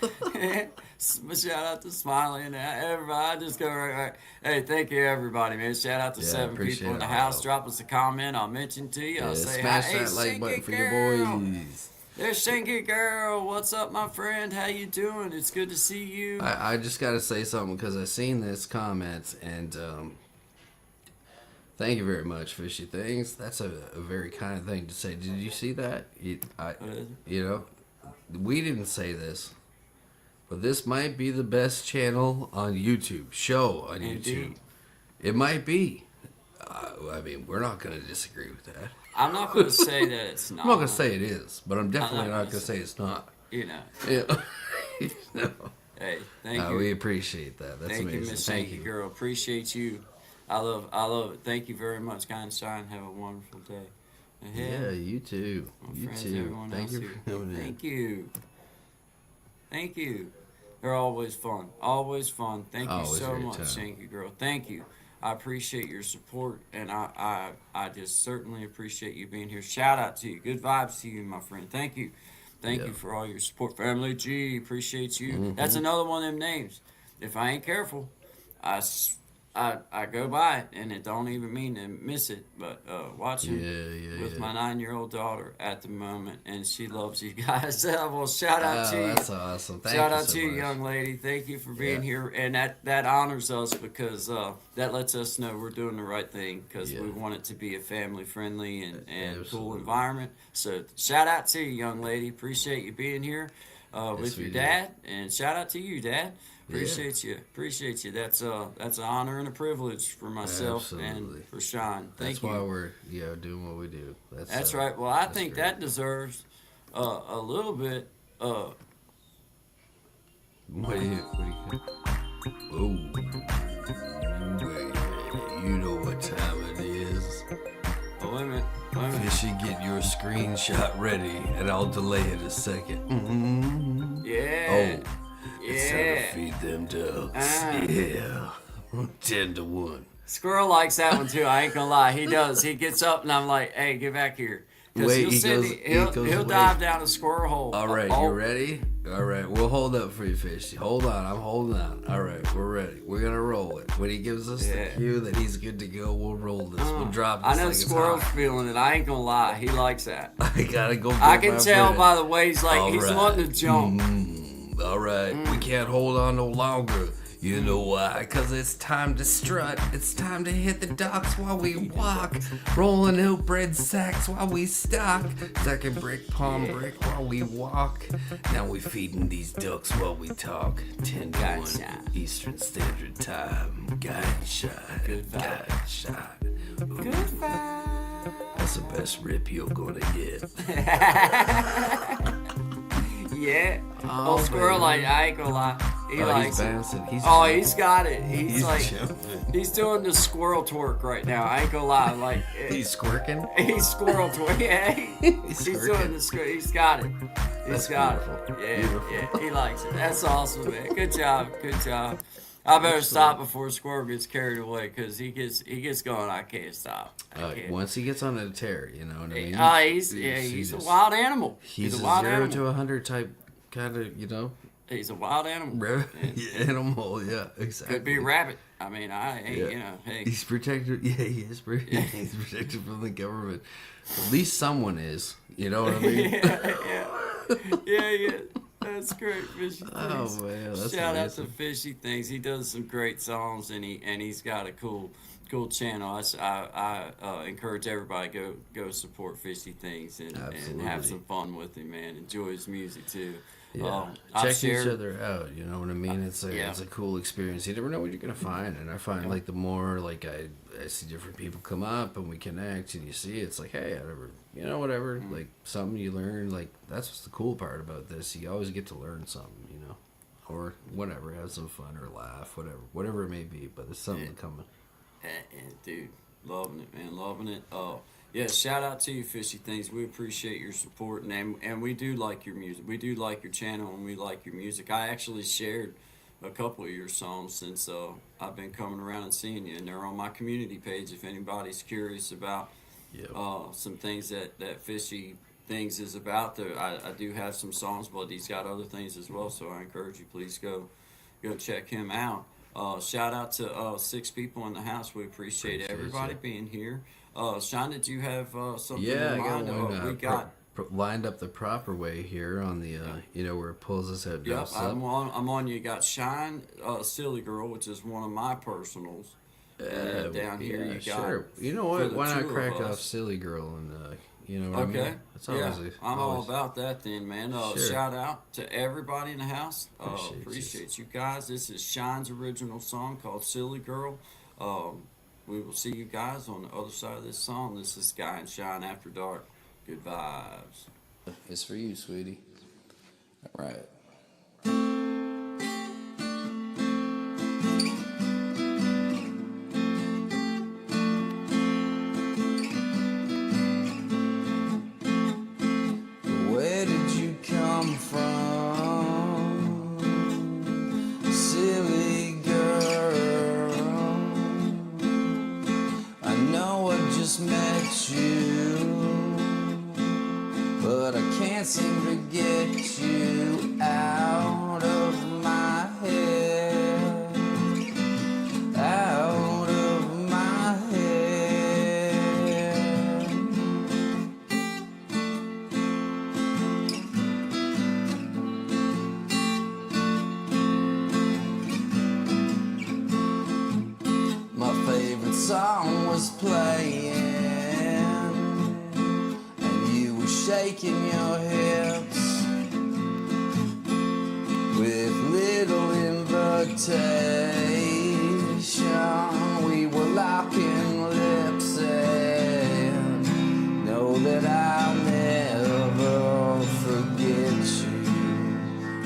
Shout out to Smiley and everybody. I just go right. Hey, thank you, everybody, man. Shout out to Yeah, 7 appreciate people in the it. house. Drop us a comment. I'll mention to you. I'll Yeah, say smash hi. Hey, that like sing button it, for girl. your boys. There's Shinky Girl. What's up, my friend? How you doing? It's good to see you. I just got to say something because I seen this comment and thank you very much, Fishy Things. That's a very kind thing to say. Did you see that? You know, we didn't say this, but this might be the best channel on YouTube, show on YouTube. Indeed. It might be. I mean, we're not going to disagree with that. I'm not going to say that it's not. I'm not going to say it is, but I'm definitely not not gonna going to say it's not. You know. Yeah. No. Hey, thank No, you. we appreciate that. That's Thank amazing. you, Miss Thank Shanky you. Girl. Appreciate you. I love it. Thank you very much, Kind Shine. Have a wonderful day. Yeah, you too. My You friends, too. everyone Thank else you here. for coming in. Thank you. Thank you. They're always fun. Always fun. Thank you Always so great much, time. Shanky Girl. Thank you. I appreciate your support, and I just certainly appreciate you being here. Shout out to you. Good vibes to you, my friend. Thank you. Thank Yeah. you for all your support. Family G, appreciate you. Mm-hmm. That's another one of them names. If I ain't careful, I go by it, and it don't even mean to miss it. But watching with my 9-year-old daughter at the moment, and she loves you guys. Well, shout out to you. That's awesome. Thank Shout you out so to you, much. young lady. Thank you for being Yeah. here, and that honors us because that lets us know we're doing the right thing because Yeah. we want it to be a family friendly and cool Absolutely. environment. So shout out to you, young lady. Appreciate you being here with we your do. dad, and shout out to you, Dad. Yeah. Appreciate you. That's an honor and a privilege for myself Absolutely. and for Sean. Thank That's you. why we're doing what we do. That's right. Well, I that's think great. that deserves a little bit. What do you? Oh, you know what time it is. Wait a minute. Wait a minute. Fishy, get your screenshot ready, and I'll delay it a second. Mm-hmm. Yeah. Oh, it's time to Yeah. feed them ducks. Ah. Yeah, 10-1. Squirrel likes that one too. I ain't gonna lie. He does. He gets up and I'm like, hey, get back here. 'Cause Wait, he'll he sit- goes- he he'll, goes he'll away. dive down a squirrel hole. All right, Oh, you ready? All right, we'll hold up for you, Fishy. Hold on, I'm holding on. All right, we're ready. We're gonna roll it. When he gives us Yeah. the cue that he's good to go, we'll roll this. We'll drop this I know like it's Squirrel's hot. feeling it. I ain't gonna lie. He likes that. I gotta go. I get can my tell friend. by the way he's like, All he's right. wanting to jump. All right, we can't hold on no longer. You know why? 'Cause it's time to strut. It's time to hit the docks while we walk. Rolling out bread sacks while we stock. Second brick, palm brick while we walk. Now we feeding these ducks while we talk. 10-1 Gotcha. Eastern Standard Time. Gunshot. Good vibe. Gunshot. Ooh, Good vibe. that's the best rip you're gonna get. Yeah. Oh, Squirrel, baby. like, I ain't gonna lie. He Oh, likes he's it. bouncing. He's got it. He's like, jumping. he's doing the squirrel twerk right now. I ain't gonna lie. Like, He's squirking. he's squirrel twerk. Yeah, he's doing squirking. the squirrel. He's got it. He's That's got beautiful. it. Yeah, Beautiful. yeah. He likes it. That's awesome, man. Good job. Good job. I better stop before Squirrel gets carried away because he gets going. I can't stop. I can't. Once he gets on a tear, you know what I mean? He's a wild animal. He's a a wild 0 animal. to 100 type kind of, you know, He's a wild animal. animal. Yeah, exactly. Could be a rabbit. I mean, Yeah. you know, hey. He's protected. Yeah, he is. He's protected from the government. At least someone is. You know what I mean? Yeah. That's great, Fishy Things. Oh man, that's Shout out amazing. to Fishy Things. He does some great songs, and he's got a cool channel. I encourage everybody go support Fishy Things and have Absolutely. some fun with him, man. Enjoy his music too. Yeah, I've check each shared- other out. You know what I mean? It's a cool experience. You never know what you're gonna find, and I find like the more like I see different people come up and we connect, and you see it's like, hey, I never, you know, whatever, like something you learn. Like that's what's the cool part about this. You always get to learn something, you know, or whatever, have some fun or laugh, whatever it may be. But there's something coming. And dude, loving it, man, loving it. Yeah, shout out to you, Fishy Things. We appreciate your support, and we do like your music. We do like your channel, and we like your music. I actually shared a couple of your songs since I've been coming around and seeing you, and they're on my community page. If anybody's curious about Yep. some things that Fishy Things is about, I do have some songs, but he's got other things as well. So I encourage you, please go check him out. Shout out to 6 people in the house. We appreciate everybody you. being here. Sean, did you have something Yeah, in I got mind? one. We got. Lined up the proper way here on the you know, where it pulls us out. Yep, I'm on. You got Shine, Silly Girl, which is one of my personals. And down here you got. Sure. You know For what? the Why not two of crack us. off Silly Girl and you know what I Okay. mean? It's always I'm all about that then, man. Sure. Shout out to everybody in the house. Appreciate Appreciate you guys. This is Shine's original song called Silly Girl. We will see you guys on the other side of this song. This is Sky and Shine After Dark. Good vibes. It's for you, sweetie. All right. Where did you come from, silly girl? I know I just met you, but I can't seem to get you out of my head, out of my head. My favorite song was playing, and you were shaking your hips with little invitation. We were locking lips, and know that I'll never forget you,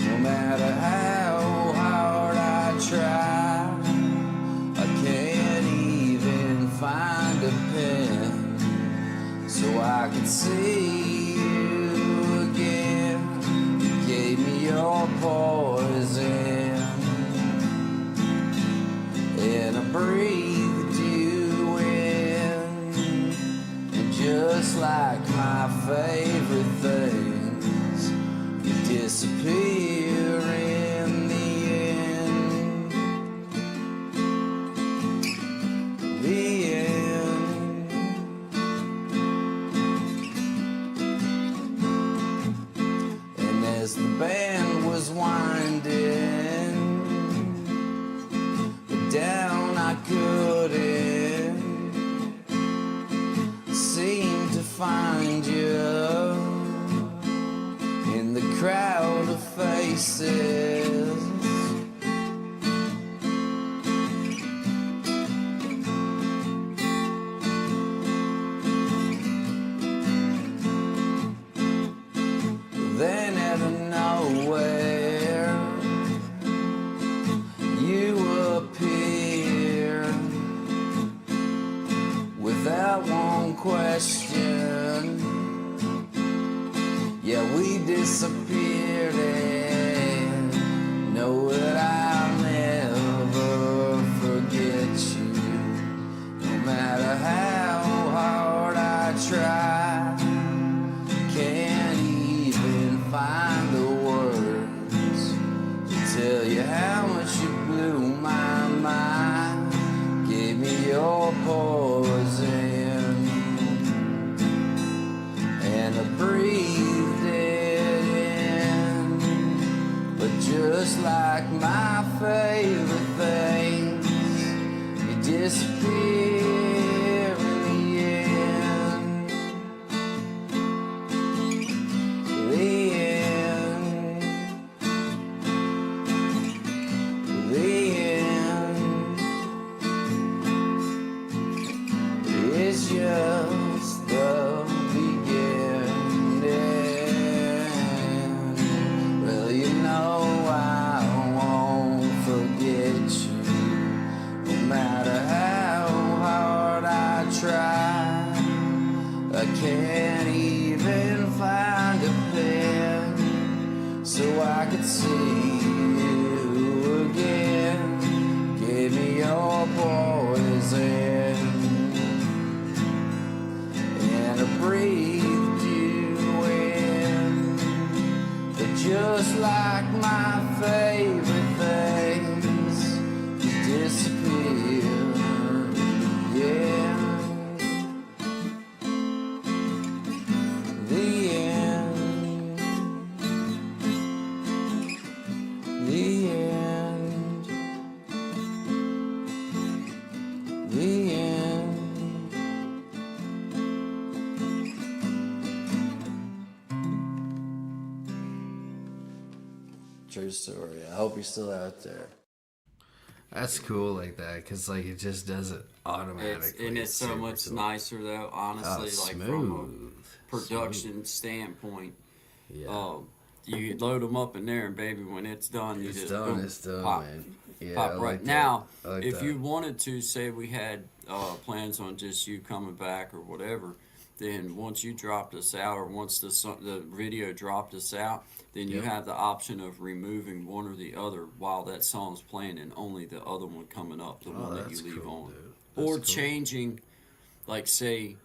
no matter how hard I try. I can't even find a pen so I can see you again. You gave me your poison, and I breathed you in. And just like my favorite things, you disappear in the end. The end. And as the band was winding down, I couldn't seem to find you in the crowd of faces. Then out of nowhere, you appear without one question. Yeah, we disappeared, and know that I'll never disappear in the end. The end. The end is just the beginning. Well, you know I won't forget you, no matter how hard I try. I can't even find a pen so I could see you again. Give me your poison, and I breathed you in. But just like my favorite things, you disappear. Yeah. The end. The end. The end. True story. I hope you're still out there. That's cool like that, because like it just does it automatically. And it's so super much cool. nicer though, honestly, Oh, like smooth. from a production standpoint. Yeah. You load them up in there, and baby, when it's done, you It's just done, boom, it's done, pop, man. Yeah, pop I right like that. now. I like If that. you wanted to, say we had plans on just you coming back or whatever, then once you dropped us out, or once the video dropped us out, then you Yep. have the option of removing one or the other while that song's playing, and only the other one coming up, the one that that's you leave cool, on, dude. or That's cool. changing, like say.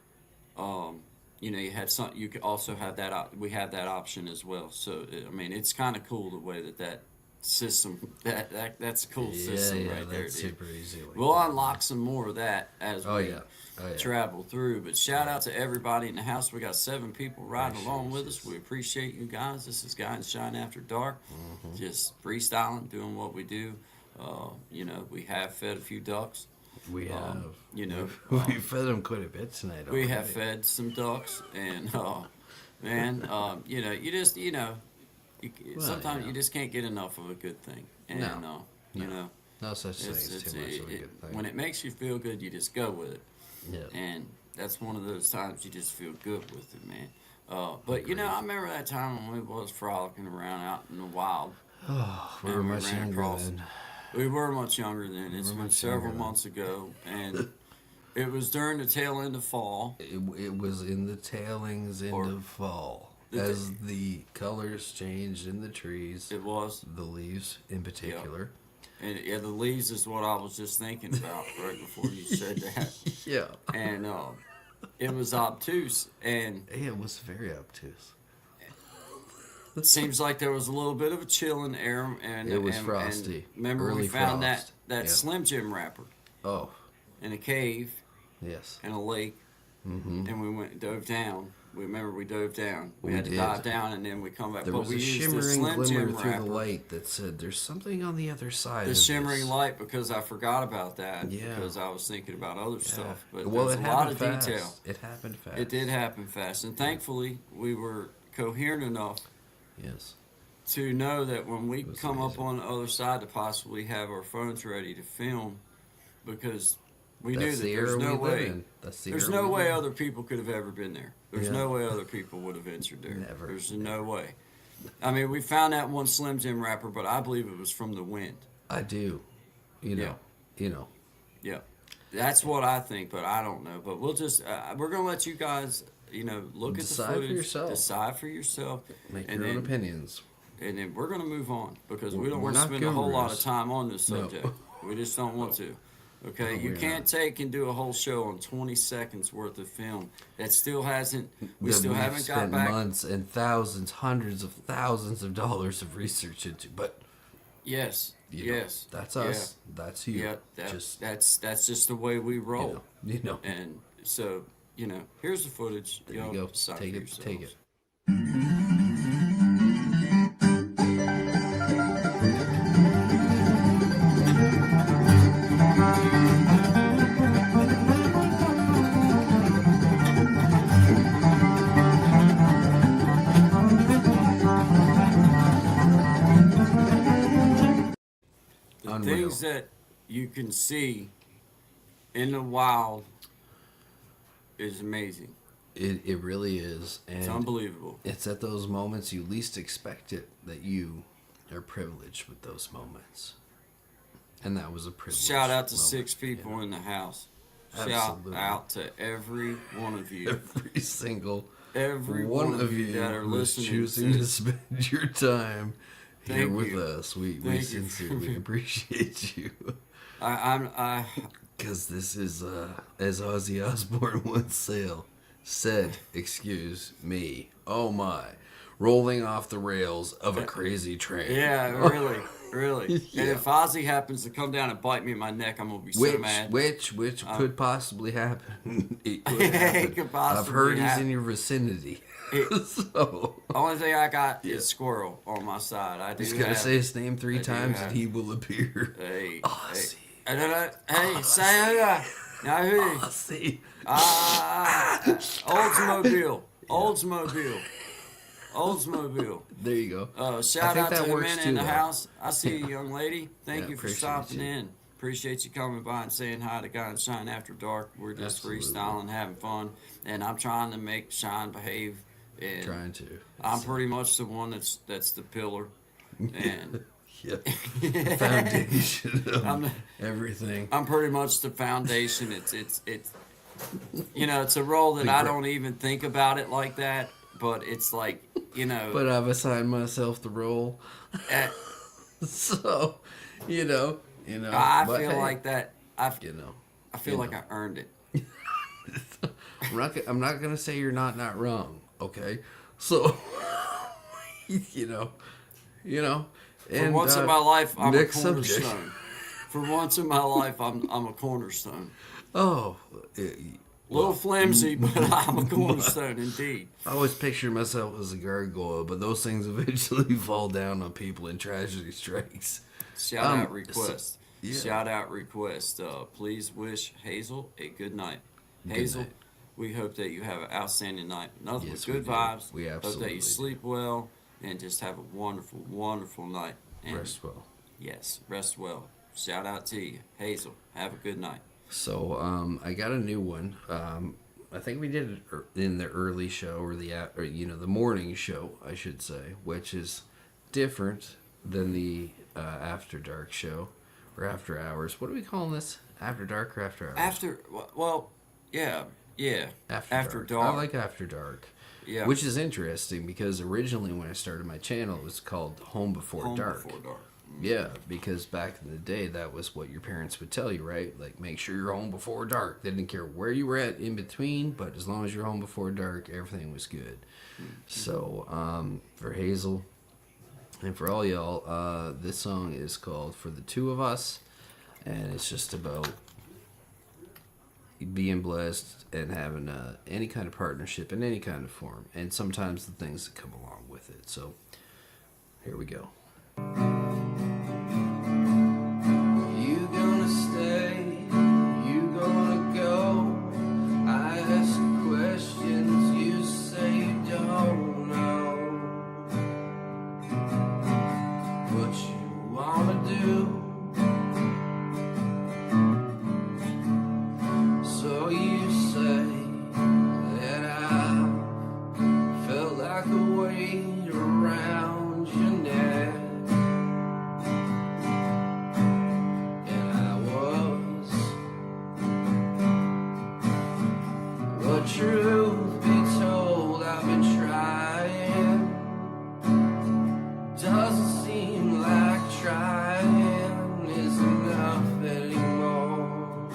You know, you had some. You could also have that. We have that option as well. So I mean, it's kind of cool the way that system. That's a cool system right there, that's dude. super easy. Like We'll that. unlock some more of that as Oh we yeah. Oh yeah. travel through. But shout out to everybody in the house. We got 7 people riding along with us. We appreciate you guys. This is Guy and Shine After Dark. Just freestyling, doing what we do. You know, we have fed a few ducks. We have. You know, we fed them quite a bit tonight. we already. have fed some ducks, and man, you know, you just, you know, sometimes yeah. you just can't get enough of a good thing, and No. you know, No such thing it's, as too much of a good thing. when it makes you feel good, you just go with it, Yeah. and that's one of those times you just feel good with it, man. But you know, I remember that time when we was frolicking around out in the wild. Oh, we and were we much ran younger across- then. We were much younger then. It's were been much several younger then. months ago, and it was during the tail end of fall. It was in the tailings end Or- of fall. The- As the colors changed in the trees, It was. the leaves in particular. And yeah, the leaves is what I was just thinking about right before you said that. Yeah. And it was obtuse, and It was very obtuse. it seems like there was a little bit of a chill in the air. And It was and frosty. remember, we Early found frost. that Yeah. Slim Jim wrapper Oh, in a cave yes. in a lake, and we went dove down. We remember we dove down. We We had to did. dive down, and then we come back. There but was we a used the shimmering Slim glimmer Jim through wrapper. the light that said, "There's something on the other side." The of shimmering this. light, because I forgot about that. Yeah. Because I was thinking about other stuff. But Well, there's it a lot happened of fast. detail. It happened fast. It did happen fast, and thankfully we were coherent enough Yes. to know that when we was come up amazing. on the other side to possibly have our phones ready to film, because we That's knew that the there's era no we live way. in. That's the There's era no we way live in. other people could have ever been there. There's Yeah. no way other people would have ventured there. Never. There's no way. I mean, we found that one Slim Jim wrapper, but I believe it was from the wind. I do. You know. Yeah. You know. Yeah, that's what I think, but I don't know. But we'll just we're gonna let you guys, you know, look Decide at for the footage, yourself. decide for yourself, Make and your own then opinions. and then we're gonna move on because we don't We're want to not spend a whole lot of gurus. time on this No. subject. We just don't want to. Okay, No, you we're can't not. take and do a whole show on 20 seconds worth of film. That still hasn't. We That still we've haven't got spent back. months and thousands, hundreds of thousands of dollars of research into. But Yes, you know, yes, that's yeah, us. That's you. Yeah, that's just the way we roll. You know. And so, you know, here's the footage. There you Y'all go. decide Take for it. Take yourselves. it. that you can see in the wild is amazing. It really is, It's and unbelievable. it's at those moments you least expect it that you are privileged with those moments. And that was a privilege. Shout out to moment. 6 people in the house. Absolutely. Shout out to every one of you. Every single Every one of you that are who is listening choosing to to this. spend your time here Thank with you. us. We Thank you. sincerely appreciate you. I Because this is, as Ozzy Osbourne once said, excuse me, oh my, rolling off the rails of a crazy train. yeah, really, really. Yeah. And if Ozzy happens to come down and bite me in my neck, I'm gonna be so mad. Which could possibly happen. It could It happen. could I've possibly heard he's happen. in your vicinity. It- So Only thing I got is Squirrel on my side. I do just gotta have- say his name 3 do times have- and he will appear. Hey, Ozzy. hey, say who that? Now who? Ozzy. Oldsmobile. Oldsmobile. Oldsmobile. There you go. Shout think out to that the works men too, in the though. house. I see you, young lady. Thank Yeah, you for appreciate stopping you. in. Appreciate you coming by and saying hi to Guy and Shine After Dark. We're just Absolutely. freestyling, having fun, and I'm trying to make Shine behave. And Trying to. I'm pretty much the one that's the pillar, and Yeah. Foundation of I'm- everything. I'm pretty much the foundation. It's it's a role that I don't even think about it like that, but it's like But I've assigned myself the role. eh, So, you know. I but feel hey, like that. I feel you like know. I earned it. I'm not gonna say you're not wrong, okay? So, For once in my life, I'm a next subject. cornerstone. For once in my life, I'm a cornerstone. Oh, Little flimsy, but I'm a cornerstone indeed. I always pictured myself as a gargoyle, but those things eventually fall down on people and tragedy strikes. Shout out request. yeah. Shout out request. Please wish Hazel a good night. Hazel, night. we hope that you have an outstanding night. Nothing Yes, but good we do. vibes. We hope that absolutely you do. sleep well and just have a wonderful, wonderful night. And Rest well. yes, rest well. Shout out to you, Hazel. Have a good night. So, I got a new one. I think we did it in the early show or the morning show, I should say, which is different than the after dark show or after hours. What are we calling this? After dark or after hours? Yeah. After dark. I like after dark. Yeah. Which is interesting because originally when I started my channel, it was called Home Before Home Dark. Before Dark. Yeah, because back in the day, that was what your parents would tell you, right? Like, make sure you're home before dark. They didn't care where you were at in between, but as long as you're home before dark, everything was good. So, for Hazel and for all y'all, this song is called For the Two of Us, and it's just about being blessed and having any kind of partnership in any kind of form, and sometimes the things that come along with it. So, here we go. You gonna stay? You gonna go? I ask questions, you say you don't know what you wanna do. So you say that I felt like a weight around your neck. Truth be told, I've been trying. Doesn't seem like trying is enough anymore.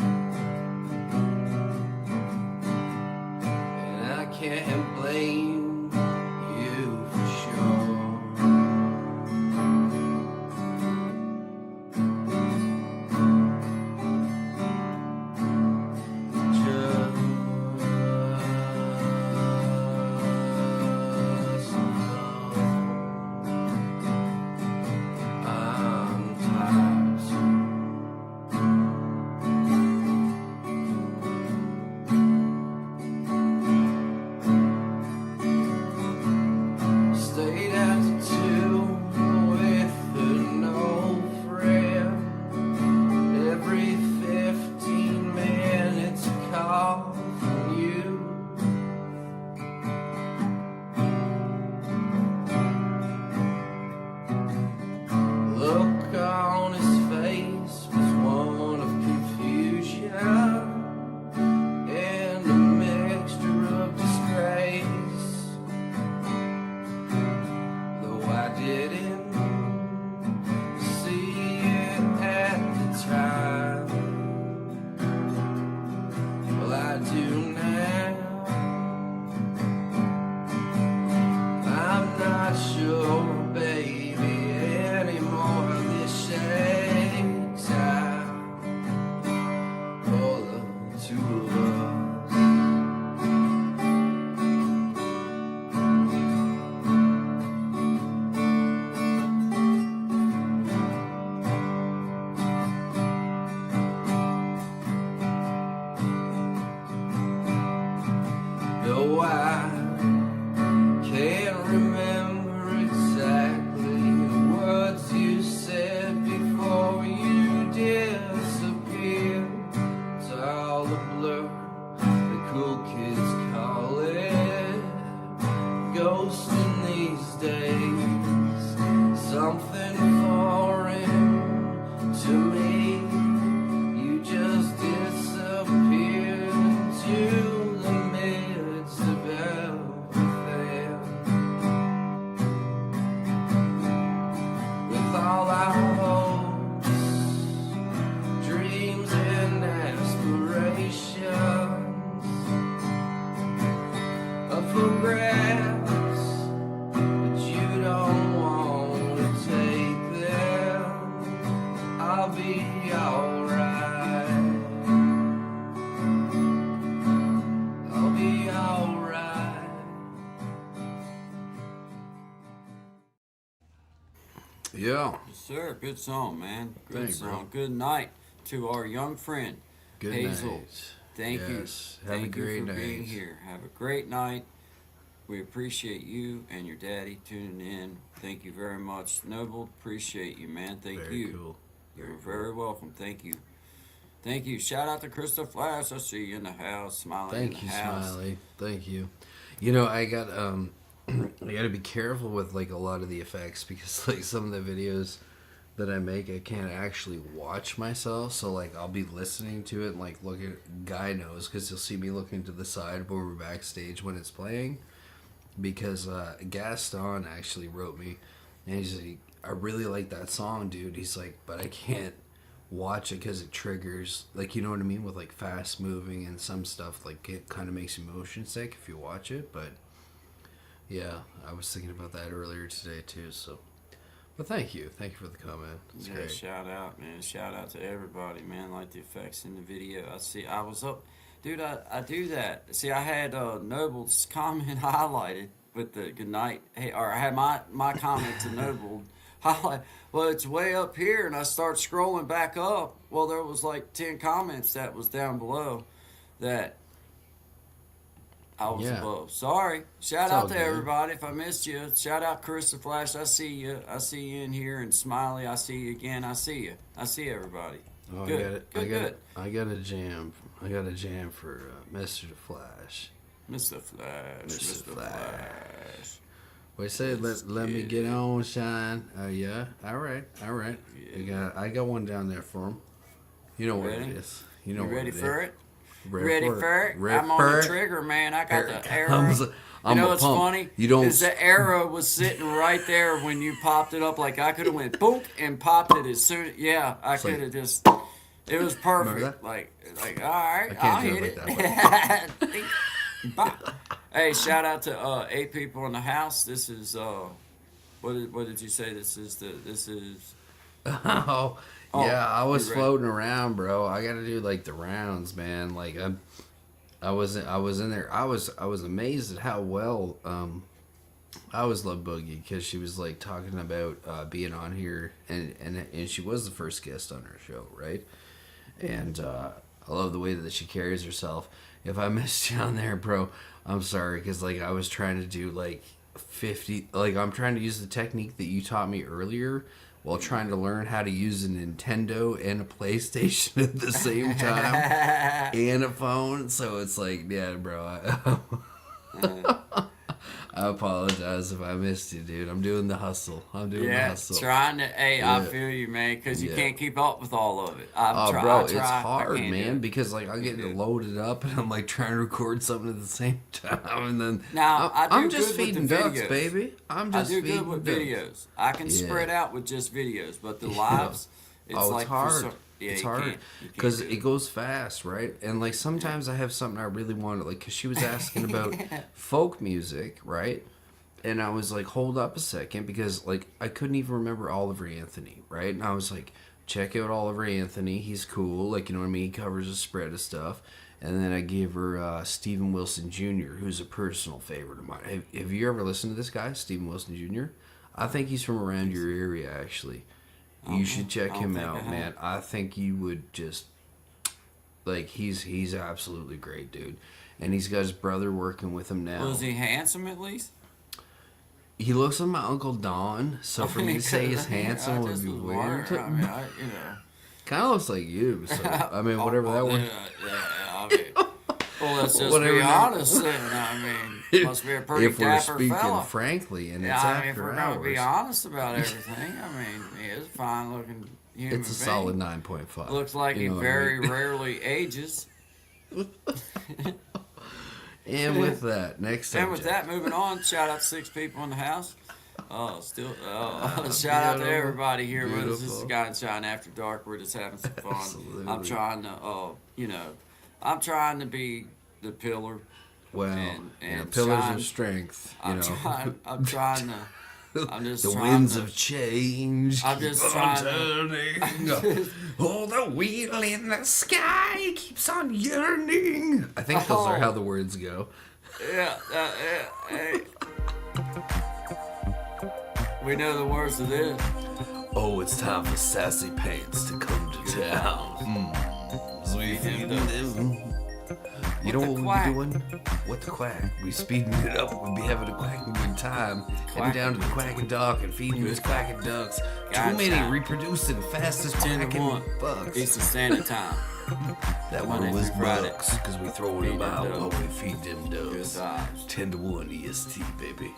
And I can't blame you for sure. Just go. Yes, sir. Good song, man. Good Thanks, song. bro. Good night to our young friend, Good Hazel. night. Thank Yes. you. Have a Thank great you for night. being here. Have a great night. We appreciate you and your daddy tuning in. Thank you very much. Noble, appreciate you, man. Thank Very you. cool. You're very welcome. Thank you. Thank you. Shout out to Krista Flash. I see you in the house. Smiley in Thank the you, house. Smiley. Thank you. You know, I got I got to be careful with like a lot of the effects because like some of the videos that I make, I can't actually watch myself. So like I'll be listening to it and like look at Guy knows because you'll see me looking to the side when we're backstage when it's playing. Because Gaston actually wrote me and he's like, I really like that song, dude. He's like, but I can't watch it because it triggers, like, you know what I mean, with like fast moving and some stuff, like it kind of makes you motion sick if you watch it. But yeah, I was thinking about that earlier today too. So, but thank you for the comment. It's Yeah, great. shout out, man. Shout out to everybody, man. Like the effects in the video. I was up, dude. I do that. See, I had Noble's comment highlighted with the good night. Hey, or I had my comment to Noble highlight. Well, it's way up here, and I start scrolling back up. Well, there was like 10 comments that was down below that I was Yeah. above. Sorry. Shout It's all out to good. everybody if I missed you. Shout out Chris the Flash. I see you. I see you in here. And Smiley, I see you again. I see you. I see everybody. Oh, Good. Good. I got a jam. I got a jam for Mr. Flash. Mr. Flash. Mr. Mr. Flash. Flash. We said let me get on, shine. Yeah. All right. Yeah. I got one down there for him. You know what Ready? it is. You know You what ready it is. for it? Ready for it? Ready I'm on for the it. trigger, man. I Here got it the arrow. comes. You I'm know a what's pump. funny? You don't. Is the arrow was sitting right there when you popped it up. Like I could have went boom and popped it as soon. Yeah, I It's like- could have just. It was Remember perfect. that? Like all right, I can't I'll do hit it it. like Bop. Hey, shout out to 8 people in the house. This is what did you say? This is. Oh, Oh, yeah, I was you ready? floating around, bro. I got to do like the rounds, man. Like I was in there. I was amazed at how well I always loved Boogie because she was like talking about being on here, and she was the first guest on her show, right? And I love the way that she carries herself. If I missed you on there, bro, I'm sorry because like I was trying to do like 50, like I'm trying to use the technique that you taught me earlier while trying to learn how to use a Nintendo and a PlayStation at the same time and a phone. So it's like, yeah, bro, I apologize if I missed you, dude. I'm doing the hustle. The Yeah, hustle. trying to. Hey, I Yeah. feel you, man, because you Yeah. can't keep up with all of it. Oh, I bro, it's try, I hard, can't do man, it. because like I get to load it up and I'm like trying to record something at the same time, and then Now, I do I'm just good with feeding the ducks, videos. baby. I'm I just do feeding good with ducks. videos. I can Yeah. spread out with just videos, but the lives, it's Oh, like it's hard. yeah, It's you hard can't- you can't because do it goes fast, right? And like sometimes I have something I really wanted, like because she was asking about folk music, right? And I was like, hold up a second, because like I couldn't even remember Oliver Anthony, right? And I was like, check out Oliver Anthony, he's cool, like, you know what I mean? He covers a spread of stuff. And then I gave her Stephen Wilson Jr., who's a personal favorite of mine. Have you ever listened to this guy, Stephen Wilson Jr.? I think he's from around your area, actually. You should check I don't him think I out, have. man. I think you would just like he's absolutely great, dude. And he's got his brother working with him now. Was he handsome at least? He looks like my Uncle Don, so for me to say he's handsome I would just be was weird. wondering. I mean, you know. Kind of looks like you, so I mean, whatever that would. Yeah, I mean, well, let's just Whatever be that- honest then. I mean, must be a pretty If we're dapper speaking fella. frankly, and it's Yeah, I mean, if after we're gonna hours, be honest about everything, I mean, he is a fine-looking human it's a being. solid 9.5. Looks like You he know what I very mean? rarely ages. And with that, next And subject. with that, moving on. Shout out to 6 people in the house. Shout out to Beautiful. everybody here with us. This is Beautiful. Guy and Shine After Dark. We're just having some fun. Absolutely. I'm trying to, I'm trying to be the pillar. Well, and you know, and pillars shine. of strength. You I'm know, I'm trying to. I'm just the trying winds to, of change. I'm just keep trying on turning. Oh, the wheel in the sky keeps on yearning. I think those are Oh. how the words go. Hey. We know the words of this. Oh, it's time for Sassy Pants to come to town. Sweet Feed them them. You know the what we'd quack. be doing? What the quack? We speeding it up. We'd be having a quacking good time. Heading Quack. down to the quacking dock and feeding those quacking ducks. Gotcha. Too many reproducing fastest 10 to quacking 1. bucks. Eastern Standard Time. That Monday one was through Friday. bucks because we throwing Feed them them out doves. while we feed them Good doves. times. 10 to 1 EST, baby.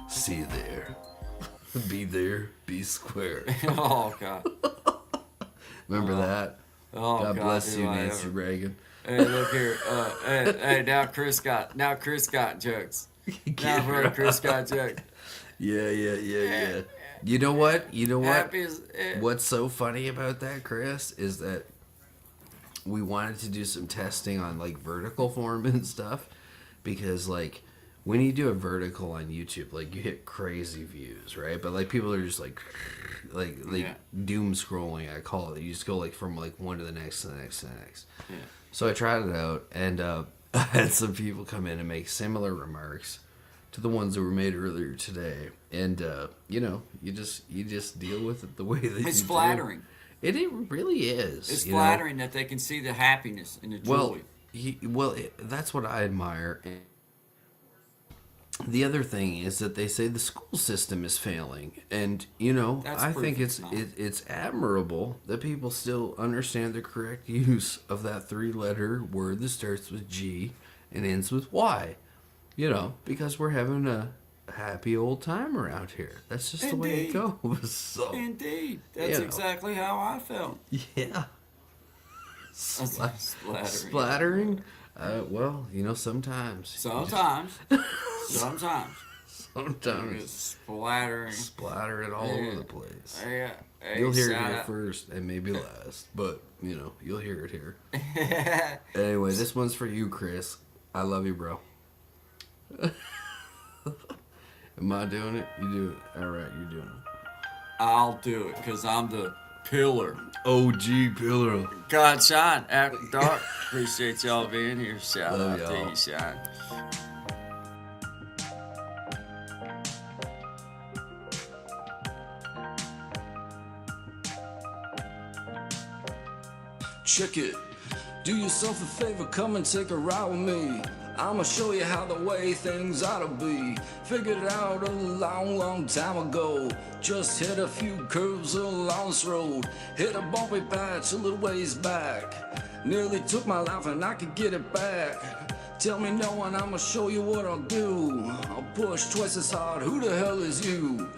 See you there. Be there, be square. Oh, God. Remember that? Oh, God bless do you, I Nancy ever. Reagan. Hey, look here. Hey, now Chris got jokes. Now, bro, Chris got jokes. Yeah. You know what? Happy as, What's so funny about that, Chris, is that we wanted to do some testing on like vertical form and stuff because like when you do a vertical on YouTube, like you hit crazy views, right? But like people are just like Yeah. doom scrolling, I call it. You just go like from like one to the next to the next to the next. Yeah. So I tried it out, and I had some people come in and make similar remarks to the ones that were made earlier today. And you just deal with it the way that It's you flattering. do. It really is. It's you know? flattering that they can see the happiness and the joy. Well, that's what I admire. The other thing is that they say the school system is failing, and That's I proof think it's it's not. it's admirable that people still understand the correct use of that 3-letter word that starts with G and ends with Y. Because we're having a happy old time around here. That's just the way it Indeed. goes. So Indeed. That's know. exactly how I felt. yeah, That's splattering. splattering. Well, sometimes. Sometimes. Sometimes. Sometimes It's splattering. splatter it all over the place. Hey, You'll hear it shout here out. first and maybe last, but you'll hear it here. Anyway, this one's for you, Chris. I love you, bro. Am I doing it? You do it. All right, you're doing it. I'll do it because I'm the pillar. OG pillar. God, Shine, after dark. Appreciate y'all being here. Shout Love out to y'all. you, Shine. Check it. Do yourself a favor, come and take a ride with me. I'ma show you how the way things ought to be. Figured it out a long time ago. Just hit a few curves along this road. Hit a bumpy patch a little ways back. Nearly took my life and I could get it back. Tell me no and I'ma show you what I'll do. I'll push twice as hard, who the hell is you?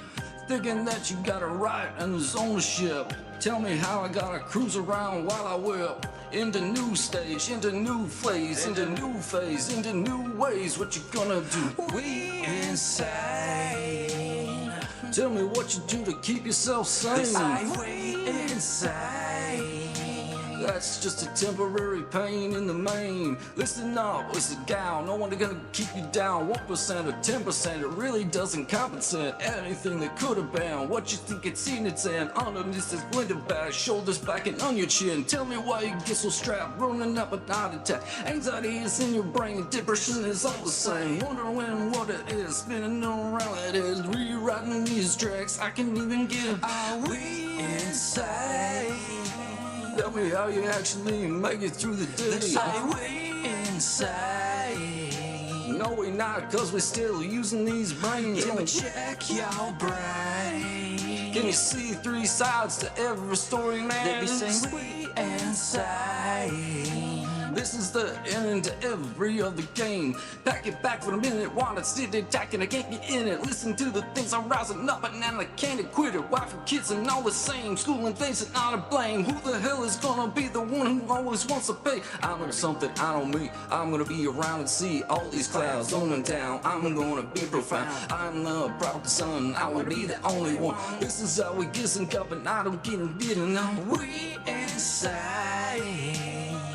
Thinking that you got a right and there's ownership. Tell me how I gotta cruise around while I whip. Into new stage, into new phase, into new phase, into new ways. What you gonna do? We insane. Tell me what you do to keep yourself sane. We insane. That's just a temporary pain in the main. Listen up, listen down. No one gonna keep you down. 1% or 10%, it really doesn't compensate anything that could have been. What you think it's seen its end. Underneath this blended bag, shoulders back and on your chin. Tell me why you get so strapped, running up a heart attack. Anxiety is in your brain, depression is all the same. Wondering what it is, spinning around it is. Rewriting these tracks, I can even get. Are we insane? Tell me how you actually make it through the day. Are we insane? No, we're not, cause we're still using these brains. Yeah, but check your brain. Can you see 3 sides to every story, man? They be saying we insane. This is the end to every other game. Pack it back for a minute, wanna sit attacking, I can't get in it. Listen to the things I'm rising up and I can't quit it. Wife and kids and all the same, school and things that not to blame. Who the hell is gonna be the one who always wants to pay? I know something I don't mean. I'm gonna be around and see all these clouds on and down. I'm gonna be profound. I'm the proud son, I wanna be the only one. This is how we get some cup and I don't get it beaten. We insane.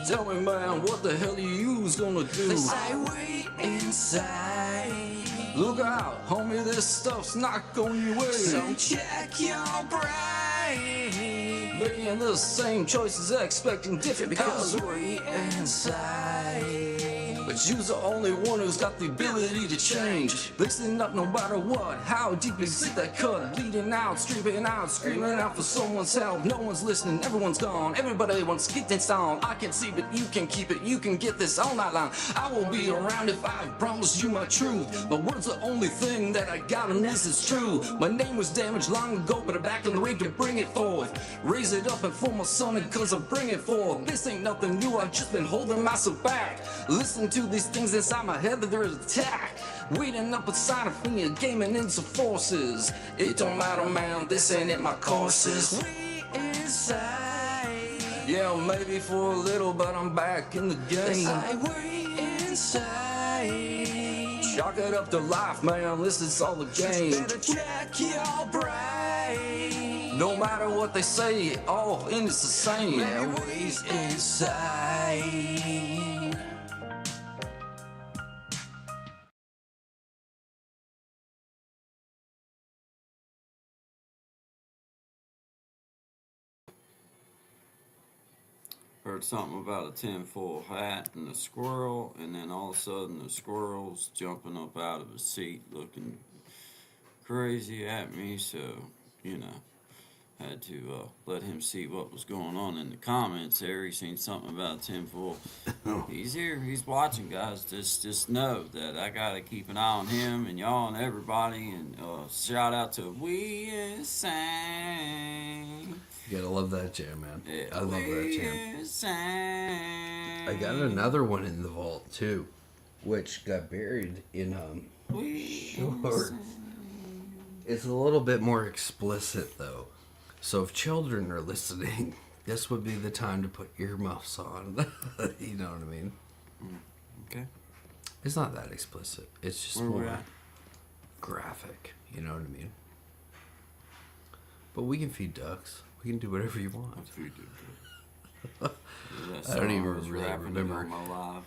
Tell me, man, what the hell you's gonna do? They say we insane. Look out, homie, this stuff's not going your way. So check your brain. Making the same choices, expecting different because we insane. But you's the only one who's got the ability to change. Listen up no matter what, how deep is it that cut? Bleeding out, streaming out, screaming out for someone's help. No one's listening, everyone's gone, everybody wants to get this down. I can see but you can keep it, you can get this all night long. I will be around if I promise you my truth. My word's the only thing that I got and this is true. My name was damaged long ago, but I'm back in the ring to bring it forth. Raise it up and for my son and cause I bring it forth. This ain't nothing new, I've just been holding myself back. Listen to these things inside my head that there is attack. Waiting up inside of me, gaming into forces. It don't matter, man, this ain't it, my courses. We inside. Yeah, maybe for a little, but I'm back in the game. We inside. Chalk it up to life, man, this is all the game. Just better check your brain. No matter what they say, all in it's the same. Yeah, we inside. Heard something about a tinfoil hat and a squirrel, and then all of a sudden the squirrel's jumping up out of his seat looking crazy at me, so, you know, had to let him see what was going on in the comments there. He seen something about a tinfoil. He's here, he's watching, guys. Just know that I gotta keep an eye on him and y'all and everybody, and shout out to We Insane. You gotta love that jam, man. Yeah, I love that jam. Insane. I got another one in the vault too, which got buried in shorts. It's a little bit more explicit though, so if children are listening, this would be the time to put earmuffs on. You know what I mean? Okay. It's not that explicit. It's just Where we more at? graphic. You know what I mean? But we can feed ducks. We can do whatever you want. I don't even really remember. On my live.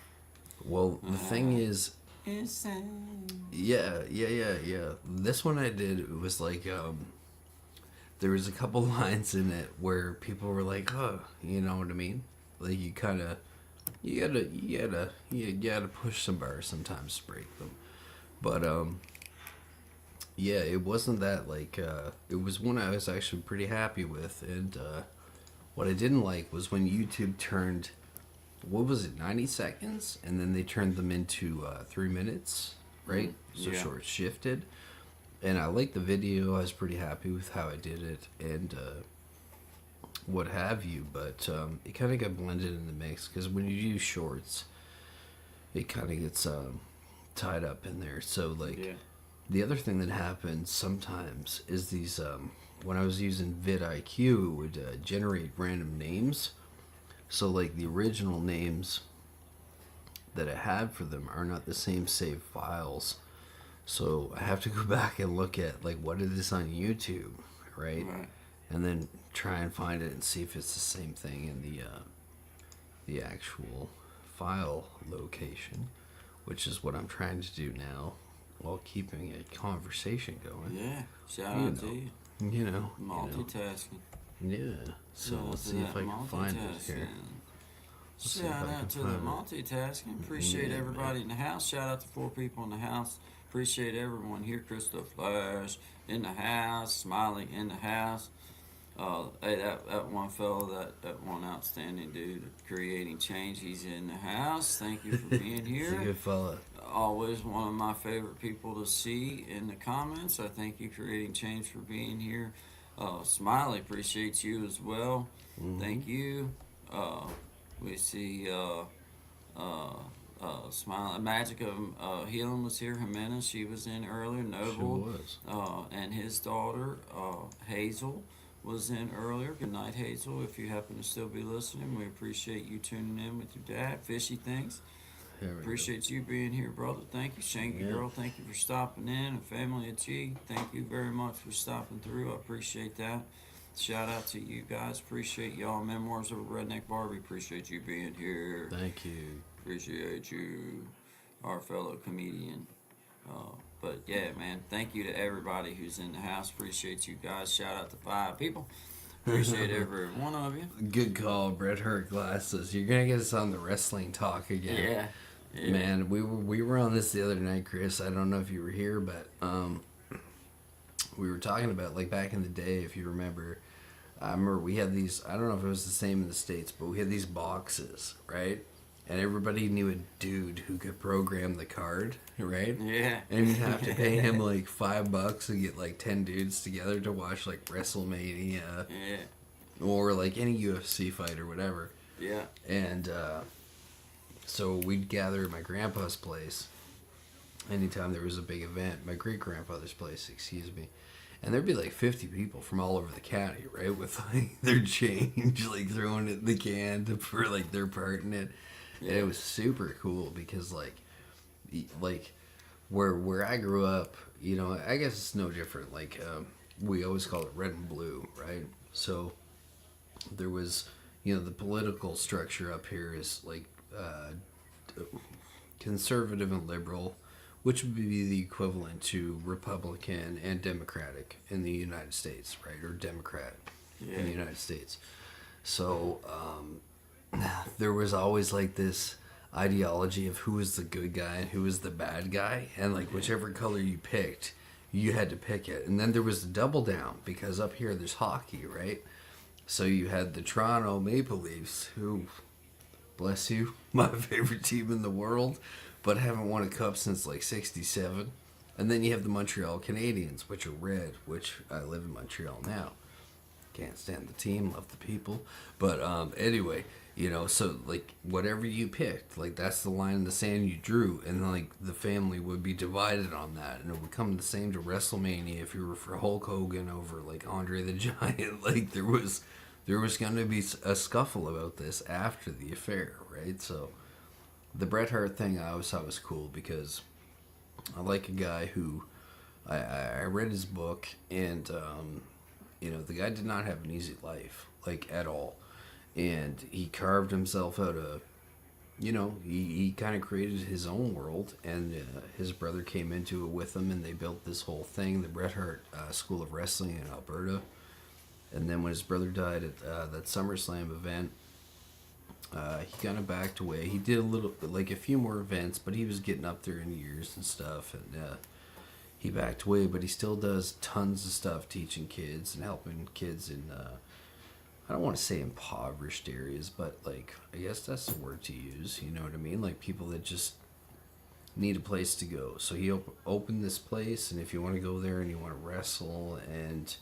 Well, the thing is, Insane. yeah. This one I did, it was like, there was a couple lines in it where people were like, oh, you know what I mean? Like you gotta push some bars sometimes to break them. But, yeah, it wasn't that, like, it was one I was actually pretty happy with, and, what I didn't like was when YouTube turned, 90 seconds? And then they turned them into, 3 minutes, right? So Yeah. short shifted. And I liked the video, I was pretty happy with how I did it, and, what have you, but, it kind of got blended in the mix, because when you do shorts, it kind of gets, tied up in there, so, like... Yeah. The other thing that happens sometimes is these, when I was using vidIQ, it would generate random names. So, like, the original names that I had for them are not the same saved files. So, I have to go back and look at, like, what it is on YouTube, right? And then try and find it and see if it's the same thing in the actual file location, which is what I'm trying to do now, while keeping a conversation going. Yeah. Shout out to you. You know. Multitasking. Yeah. So Shout out let's to see if that I can find it here. multitasking. Shout out to the multitasking. Appreciate Yeah, everybody in the house. Shout out to 4 people in the house. Appreciate everyone here. Krista Flash in the house. Smiley in the house. Hey, that one fellow, that one outstanding dude, creating change. He's in the house. Thank you for being He's a here. good fella. Always one of my favorite people to see in the comments. I thank you, creating change, for being here. Smiley appreciates you as well. Thank you. We see Smiley. Magic of Healing was here. Jimenez, she was in earlier. Noble was. and his daughter Hazel was in earlier. Good night, Hazel. If you happen to still be listening, we appreciate you tuning in with your dad. Fishy, thanks. There we Appreciate you being here, brother. Thank you, Shanky Yeah. Girl. Thank you for stopping in. And family at G, thank you very much for stopping through. I appreciate that. Shout out to you guys. Appreciate y'all. Memoirs of a Redneck Barbie. Appreciate you being here. go. Thank you. Appreciate you, our fellow comedian. But yeah, man, thank you to everybody who's in the house. Appreciate you guys. Shout out to 5 people. Appreciate every one of you. Good call, Bret Hurt Glasses. You're gonna get us on the wrestling talk again. Yeah. Yeah. Man, we were on this the other night, Chris. I don't know if you were here, but we were talking about like back in the day, if you remember. I remember we had these. I don't know if it was the same in the States, but we had these boxes, right? And everybody knew a dude who could program the card, right? Yeah. And you'd have to pay him like $5 to get like 10 dudes together to watch like WrestleMania Yeah. or like any UFC fight or whatever. Yeah. And so we'd gather at my grandpa's place anytime there was a big event. My great grandfather's place, excuse me. And there'd be like 50 people from all over the county, right? With like their change, like throwing it in the can for like their part in it. Yeah. And it was super cool because like where I grew up, you know, I guess it's no different. Like we always call it red and blue, right? So there was, you know, the political structure up here is like conservative and liberal, which would be the equivalent to Republican and Democratic in the United States, right? Or Democrat in the United States. So there was always like this ideology of who was the good guy and who was the bad guy, and like whichever color you picked, you had to pick it. And then there was the double down because up here there's hockey, right? So you had the Toronto Maple Leafs, who, bless you, my favorite team in the world, but haven't won a cup since like '67. And then you have the Montreal Canadiens, which are red, which I live in Montreal now. Can't stand the team, love the people. But anyway, you know, so like whatever you picked, like that's the line in the sand you drew, and like the family would be divided on that, and it would come the same to WrestleMania if you were for Hulk Hogan over like Andre the Giant. Like there was going to be a scuffle about this after the affair, right? So the Bret Hart thing I always thought was cool because I like a guy who I read his book, and you know, the guy did not have an easy life, like at all. And he carved himself out of, you know, he kind of created his own world, and his brother came into it with him, and they built this whole thing, the Bret Hart School of Wrestling in Alberta. And then when his brother died at that SummerSlam event, he kind of backed away. He did a few more events, but he was getting up there in years and stuff, and he backed away, but he still does tons of stuff teaching kids and helping kids in, I don't want to say impoverished areas, but like, I guess that's the word to use, you know what I mean? Like people that just need a place to go. So he opened this place, and if you want to go there and you want to wrestle and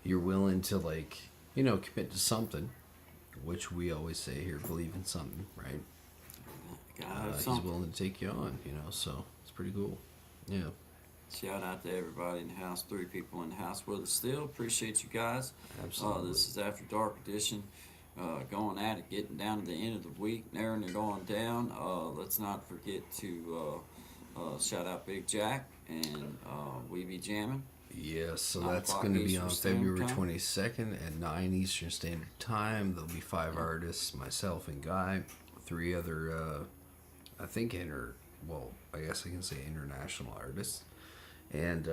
you're willing to like, you know, commit to something, which we always say here, believe in something, right? He's willing to take you on, you know, so it's pretty cool. Yeah. Shout out to everybody in the house, 3 people in the house with us still. Appreciate you guys. Absolutely. This is After Dark Edition. Going at it, getting down to the end of the week, narrowing it on down. Let's not forget to shout out Big Jack and We Be Jamming. Yes, so 9 that's o'clock going to be Eastern on Standard February Time. 22nd at 9 Eastern Standard Time. There'll be 5 artists, myself and Guy, 3 other, I think, I guess I can say international artists. And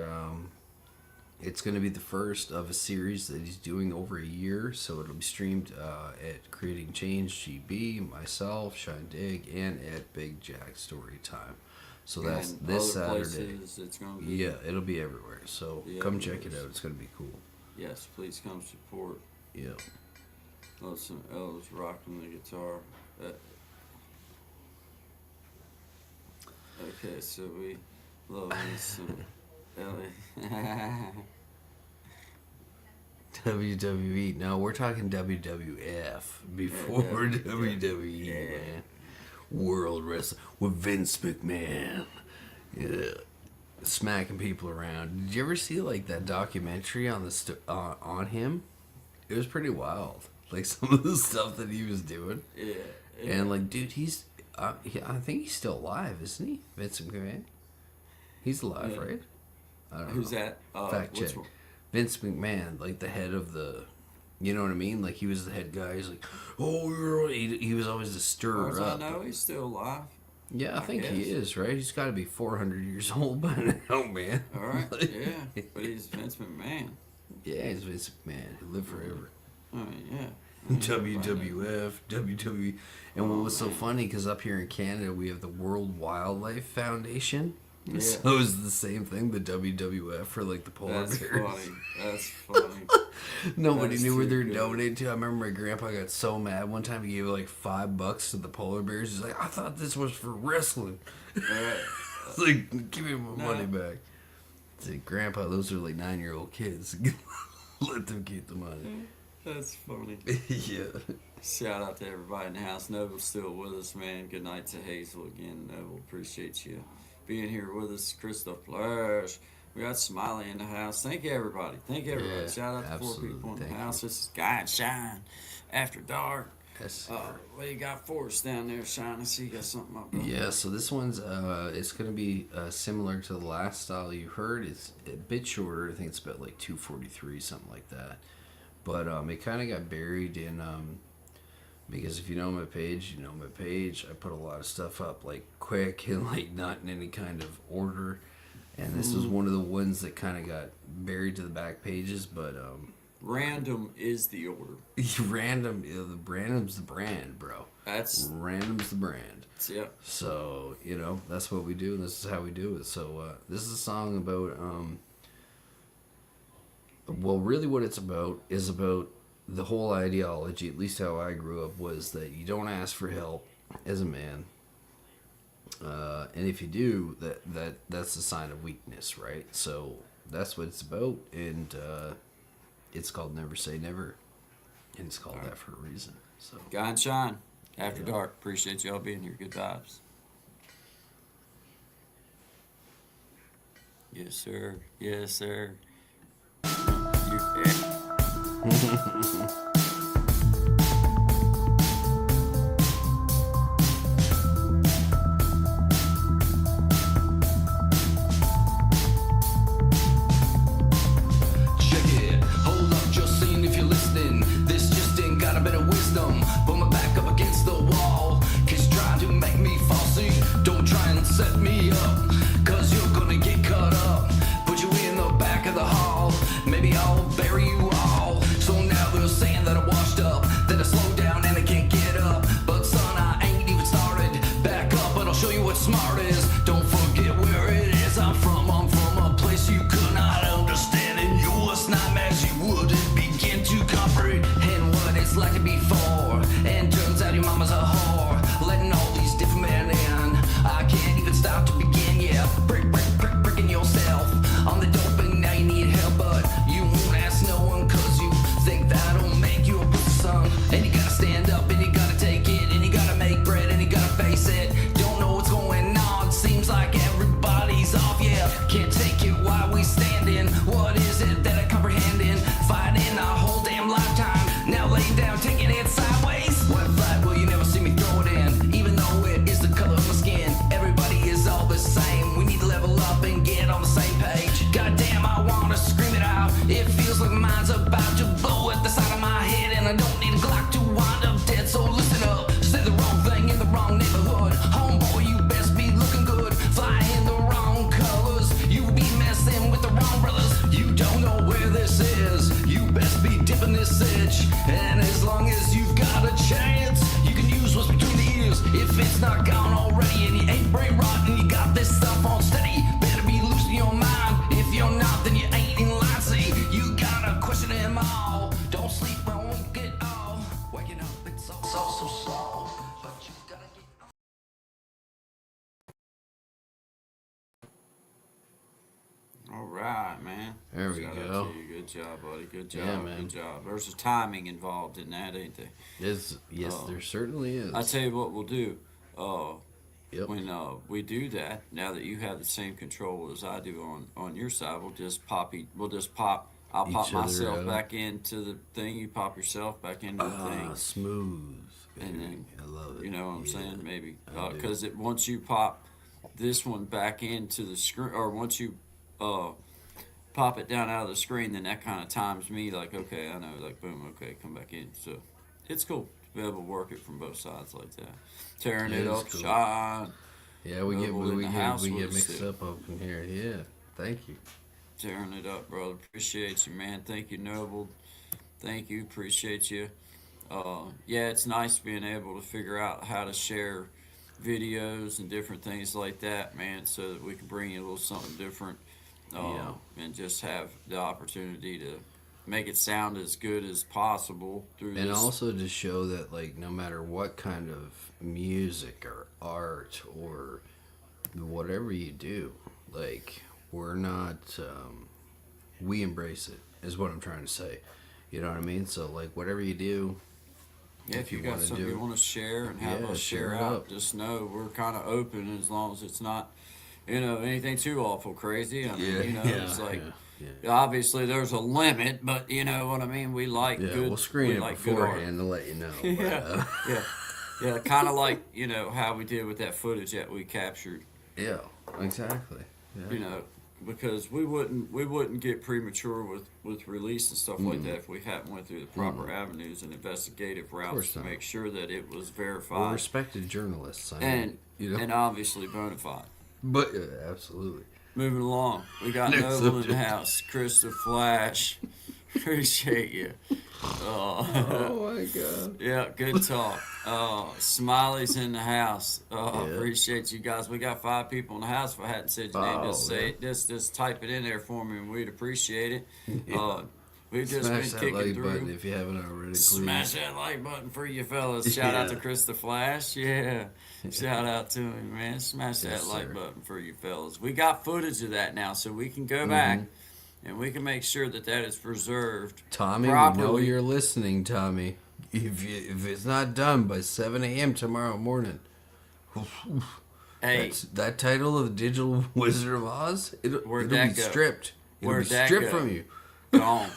it's going to be the first of a series that he's doing over a year. So it'll be streamed at Creating Change GB, myself, Shine Dig, and at Big Jack Storytime. So that's And this other Saturday. places it's going to be. Yeah, it'll be everywhere. So Yeah, come it check it is. out. It's going to be cool. Yes, please come support. Yeah. Love some Elvis rocking the guitar. Okay, so we love some WWE. No, we're talking WWF before Yeah, WWE, yeah. man. World Wrestling with Vince McMahon. Yeah. Smacking people around. Did you ever see like that documentary on the on him? It was pretty wild. Like some of the stuff that he was doing. Yeah. And like, dude, I think he's still alive, isn't he? Vince McMahon. He's alive, Yeah. right? I don't Who's know. that? Fact which check. one? Vince McMahon, like the head of the, you know what I mean? Like he was the head guy. He's like, oh, he was always the As stirrer far as I up. know, he's still alive. Yeah, I think he guess. is, right? He's got to be 400 years old by now, man. All right. Like, Yeah. But he's Vince McMahon. yeah, he's Vince McMahon. He lived forever. I mean, yeah. WWF, WWE. And what was so funny, because up here in Canada, we have the World Wildlife Foundation. Yeah. So it's the same thing, the WWF for like the polar That's bears. funny. That's funny. Nobody That's knew where too they're good. donating to. I remember my grandpa got so mad one time he gave like $5 to the polar bears. He's like, I thought this was for wrestling. Right. It's like, give me my No. money back. I said, Grandpa, those are like 9-year-old kids. Let them keep the money. That's funny. Yeah. Shout out to everybody in the house. Noble's still with us, man. Good night to Hazel again. Noble, appreciate you being here with us. Krista Flash. We got Smiley in the house. Thank you, everybody. Thank you, everybody. Yeah, Shout out to 4 absolutely. people in the Thank house. This is Guy and Shine After Dark. Yes, What you got for us down there, Shine? I see you got something up. Bro. yeah, so this one's it's gonna be similar to the last style you heard. It's a bit shorter. I think it's about like 2:43, something like that. But it kind of got buried in because if you know my page, you know my page. I put a lot of stuff up like quick and like not in any kind of order. And this was one of the ones that kind of got buried to the back pages, but Random is the order. random's the brand, bro. That's Random's the brand. yep. So, that's what we do, and this is how we do it. So, this is a song about, well, really what it's about is about the whole ideology, at least how I grew up, was that you don't ask for help as a man. And if you do, that's a sign of weakness, right? So, that's what it's about, and it's called Never Say Never, and it's called that for a reason. So, Guy and Shine After Dark. Appreciate y'all being here. Good vibes. Yes, sir. Yes, sir. Check it, hold up, just seeing if you're listening. This just ain't got a bit of wisdom. Put my back up against the wall, cause trying to make me fall. See, don't try and set me up, cause you're gonna get cut up. Put you in the back of the hall, maybe I'll bury you all. So now they're saying that I washed up, that I slowed down and I can't get up. But son, I ain't even started. Back up and I'll show you what smart is. Don't forget where it is I'm from a place you could not understand. And your worst nightmares you wouldn't begin to comprehend what it's like to be four. And turns out your mama's a whore, letting all these different men in. I can't even stop to begin, yeah. Bricking yourself on the dope, and now you need help, but you won't ask no one, cause you think that'll make you a pussy son. And you gotta stand up, and you gotta take it, and you gotta make bread, and you gotta face it. Don't know what's going on, seems like everybody's off, yeah. Can't take it while we standing. What is it that I comprehending? Fighting a whole damn lifetime, now laying down, taking it sideways. What flag will you never see me throw it in? Even though it is the color of my skin, everybody is all the same. We need to level up and get on the same page. Goddamn, I wanna scream it out. It feels like mine's about to blow at the side of my head, and I don't need a Glock to wind up dead. So listen up, say the wrong thing in the wrong neighborhood. Homeboy, you best be looking good. Fly in the wrong colors, you be messing with the wrong brothers. You don't know where this is, you best be dipping this itch. And as long as you've got a chance, you can use what's between the ears. If it's not gone already and you ain't brain rot and you got this stuff on steady, better be losing your mind. If you're not, then you ain't in line. See, you gotta question them all. Don't sleep when we get all. Waking up, it's so slow. But you gotta get All right, man. There we Shout go. out to you. Good job, buddy. Good job. Yeah, man. Good job. There's a timing involved in that, ain't there? yes, there certainly is. I tell you what we'll do. Yep. When we do that, now that you have the same control as I do on your side, we'll just pop. I'll pop Each other myself out. back into the thing. You pop yourself back into the thing. Smooth. And baby. then, I love it. You know what I'm Yeah, saying? Maybe I do. because once you pop this one back into the screen, or once you pop it down out of the screen, then that kind of times me. Like, okay, I know. Like, boom, okay, come back in. So it's cool to be able to work it from both sides like that. Tearing it Yeah, up, it's cool. Shine. Yeah, we get Noble in the house we with get us mixed too. up in here. Yeah, thank you. Tearing it up, brother. Appreciate you, man. Thank you, Noble. Thank you. Appreciate you. yeah, it's nice being able to figure out how to share videos and different things like that, man, so that we can bring you a little something different, Yeah. and just have the opportunity to make it sound as good as possible through And this. also to show that, like, no matter what kind of music or art or whatever you do, like, we're not, we embrace it, is what I'm trying to say. You know what I mean? So, like, whatever you do, Yeah, if you got wanna something do you it, want to share and have yeah, us share share it out, up. just know we're kind of open as long as it's not, anything too awful crazy. I mean, it's like, obviously there's a limit, but you know what I mean? We like Yeah, good, we'll screen we it like good art. beforehand to let you know. But, Yeah, yeah, yeah, kind of like, how we did with that footage that we captured, yeah, exactly. Yeah. because we wouldn't get premature with release and stuff like that if we hadn't went through the proper avenues and investigative routes course to not. make sure that it was We're verified respected journalists. I mean, and you know. and obviously bona fide. But, yeah, absolutely. Moving along, we got Next Noble in the subject. house. Chris the Flash, appreciate you. Oh, my God. Yeah, good talk. Smiley's in the house. Yeah. Appreciate you guys. We got 5 people in the house. If I hadn't said your name, just Oh, say yeah. it. Just type it in there for me, and we'd appreciate it. We've just Smash been that kicking like through. button if you haven't already, please. Smash that like button for you fellas. Shout out to Yeah. Chris the Flash. Yeah. Shout out to him, man. Smash Yes, that like sir. button for you fellas. We got footage of that now, so we can go back and we can make sure that is preserved Tommy, we properly. know you're listening, Tommy. If it's not done by 7 a.m. tomorrow morning, Hey, that title of Digital Wizard of Oz, it'll Where'd be that go? stripped. It'll Where'd be that stripped go? from you. gone.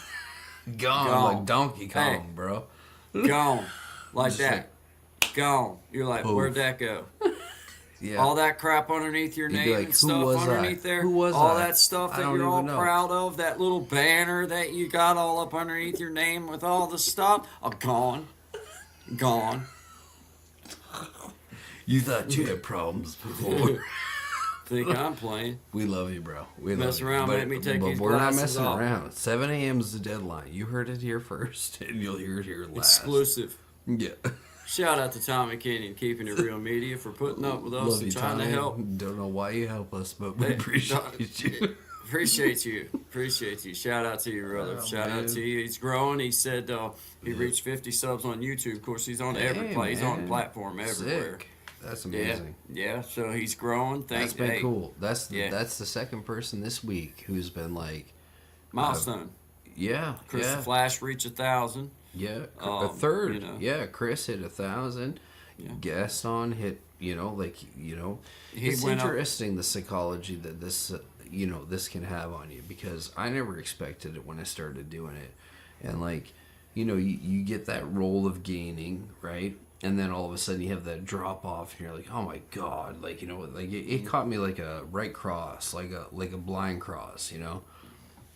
Gone like Donkey Kong, Hey. bro. Gone. Like Just that. Gone. You're like, Poof. where'd that go? Yeah. All that crap underneath your You'd be name like, and "Who stuff was I? underneath there. Who was all I? that stuff I that don't you're all even know." proud of, that little banner that you got all up underneath your name with all the stuff, gone. Gone. You thought you had problems before. Think I'm playing. We love you, bro. We Mess love you. around, But- make me take but these we're not glasses messing off. around. 7 a.m. is the deadline. You heard it here first, and you'll hear it here last. Exclusive. Yeah. Shout out to Tommy Kenny and Keeping It Real Media for putting up with us Love and you, trying Tommy. to help. Don't know why you help us, but we Hey, appreciate you. Appreciate you. Appreciate you. Shout out to you, brother. Oh, Shout out man. to you. He's growing. He said he reached 50 subs on YouTube. Of course, he's on every Hey, play. He's on man. a platform everywhere. Sick. That's Yeah, amazing. yeah. So he's growing. That's Thank been hey, cool. That's Yeah. that's the second person this week who's been like, Milestone. yeah, Chris yeah, the Flash reached 1,000. yeah. A um, third, you know. yeah. Chris hit 1,000. Yeah. Gaston hit, He it's went up- interesting the psychology that this, this can have on you, because I never expected it when I started doing it, and you get that roll of gaining, right? And then all of a sudden you have that drop off, and you're like, oh my god, it caught me like a right cross, like a blind cross,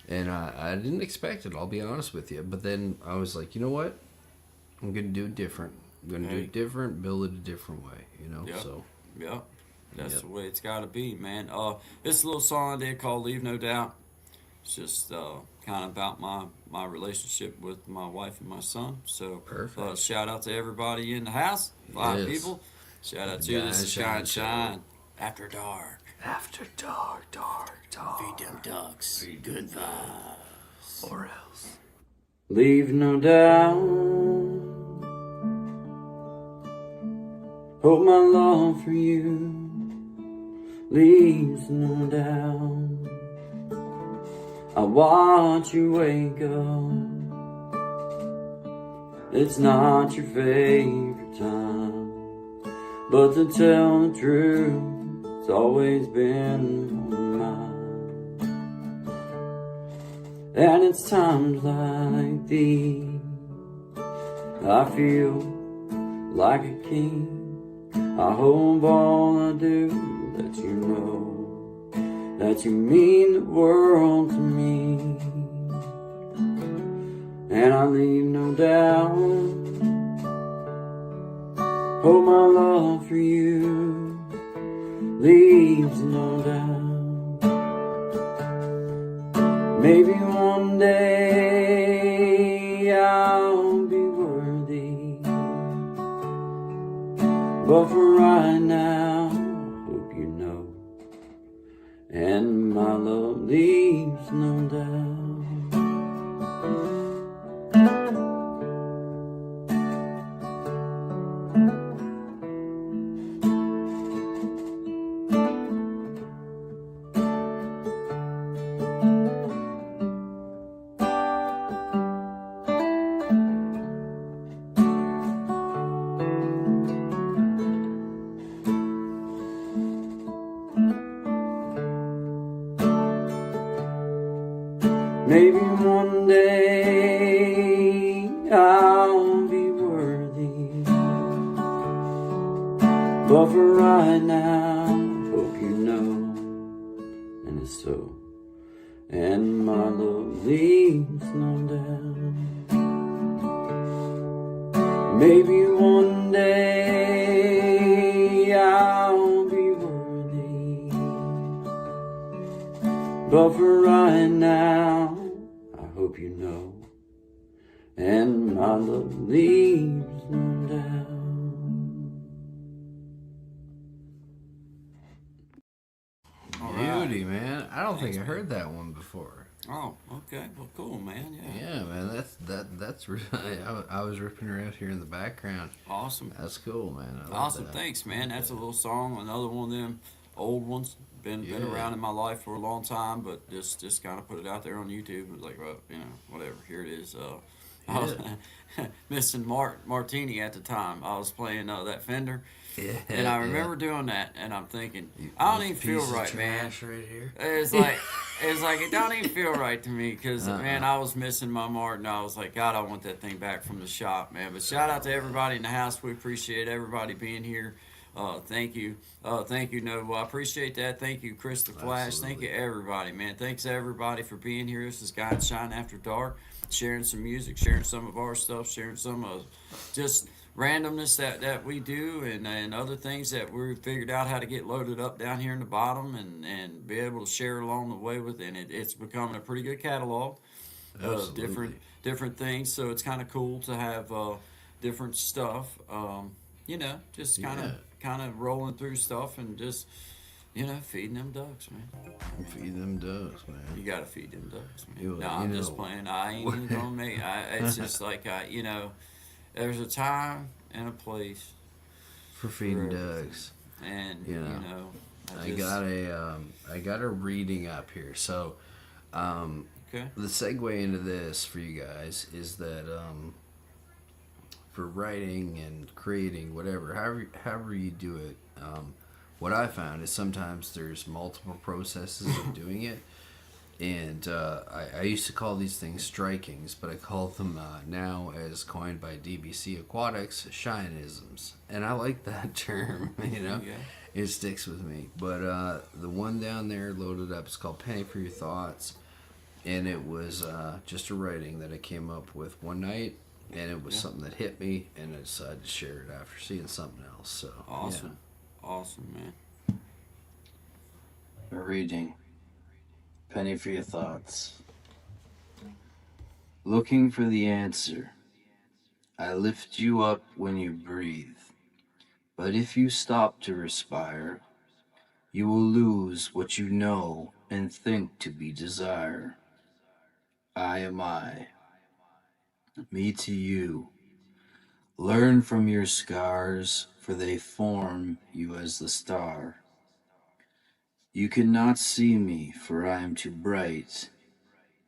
and I didn't expect it. I'll be honest with you, but then I was like, you know what? I'm gonna do it different. I'm gonna do Hey. it different, build it a different way, Yep. So Yep. That's Yep. the way it's got to be, man. This little song I did called "Leave No Doubt." It's just kind of about my relationship with my wife and my son. So, Perfect. shout out to everybody in the house, 5 Yes. people. Shout out to you. This is Shine, Shine shine. Shine After Dark. after dark, Feed them ducks. Good vibes. or else. Leave no doubt. Hope my love for you leaves no doubt. I watch you wake up. It's not your favorite time, but to tell the truth, it's always been on mine. And it's times like these I feel like a king. I hope all I do that you know that you mean the world to me. And I leave no doubt. Hope my love for you leaves no doubt. Maybe one day I'll be worthy But for right now, hope you know, and my love leaves no doubt. Maybe one day I'll be worthy, but for right now, hope you know, and it's so, and my love leaves no doubt. Maybe one day I'll be worthy, but for right now, I hope you know, and my love leaves no doubt. All right. Beauty, man. I don't Thanks, think I man. heard that one before. Oh, okay. Well, cool, man. Yeah. Yeah, man. That's really. I was ripping her out here in the background. Awesome. That's cool, man. I love Awesome. that. Thanks, man. That's a little song. Another one of them old ones. Been Yeah. around in my life for a long time, but just kind of put it out there on YouTube. It was like, well, whatever. Here it is. I was missing Martini at the time. I was playing that Fender, Yeah, and I yeah. remember doing that, and I'm thinking, I don't even This feel piece of right, man. trash right here. It's like it don't even feel right to me because man, I was missing my Martin. I was like, God, I want that thing back from the shop, man. But shout out to everybody in the house. We appreciate everybody being here. Thank you, Nova. I appreciate that. Thank you, Chris the Flash. Thank you, everybody, man. Thanks everybody for being here. This is God Shine After Dark, sharing some music, sharing some of our stuff, sharing some of just randomness that we do and other things that we figured out how to get loaded up down here in the bottom and be able to share along the way with it. And it's becoming a pretty good catalog of Absolutely. different things. So it's kind of cool to have different stuff. Just kind of rolling through stuff and just feeding them ducks, man. Feed them ducks, You man. gotta feed them ducks, man. You- No, you I'm just know. playing. I ain't even gonna make. It's just like there's a time and a place, For feeding For everything. ducks. and Yeah. I I just, got a reading up here. So, okay. the segue into this for you guys is that for writing and creating whatever, however you do it, what I found is sometimes there's multiple processes of doing it. And I used to call these things strikings, but I call them now, as coined by DBC Aquatics, shineisms. And I like that term, Yeah. It sticks with me. But the one down there loaded up is called Penny for Your Thoughts. And it was just a writing that I came up with one night. And it was something that hit me, and I decided to share it after seeing something else. So Awesome, awesome, man. A reading. Penny for your thoughts. Looking for the answer. I lift you up when you breathe. But if you stop to respire, you will lose what you know and think to be desire. I am I. Me to you. Learn from your scars, for they form you as the star. You cannot see me, for I am too bright,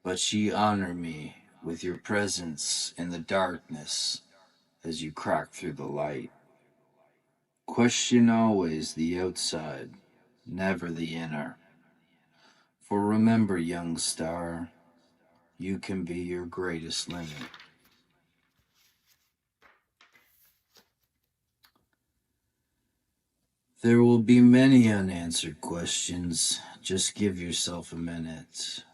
but ye honor me with your presence in the darkness as you crack through the light. Question always the outside, never the inner. For remember, young star, you can be your greatest limit. There will be many unanswered questions. Just give yourself a minute.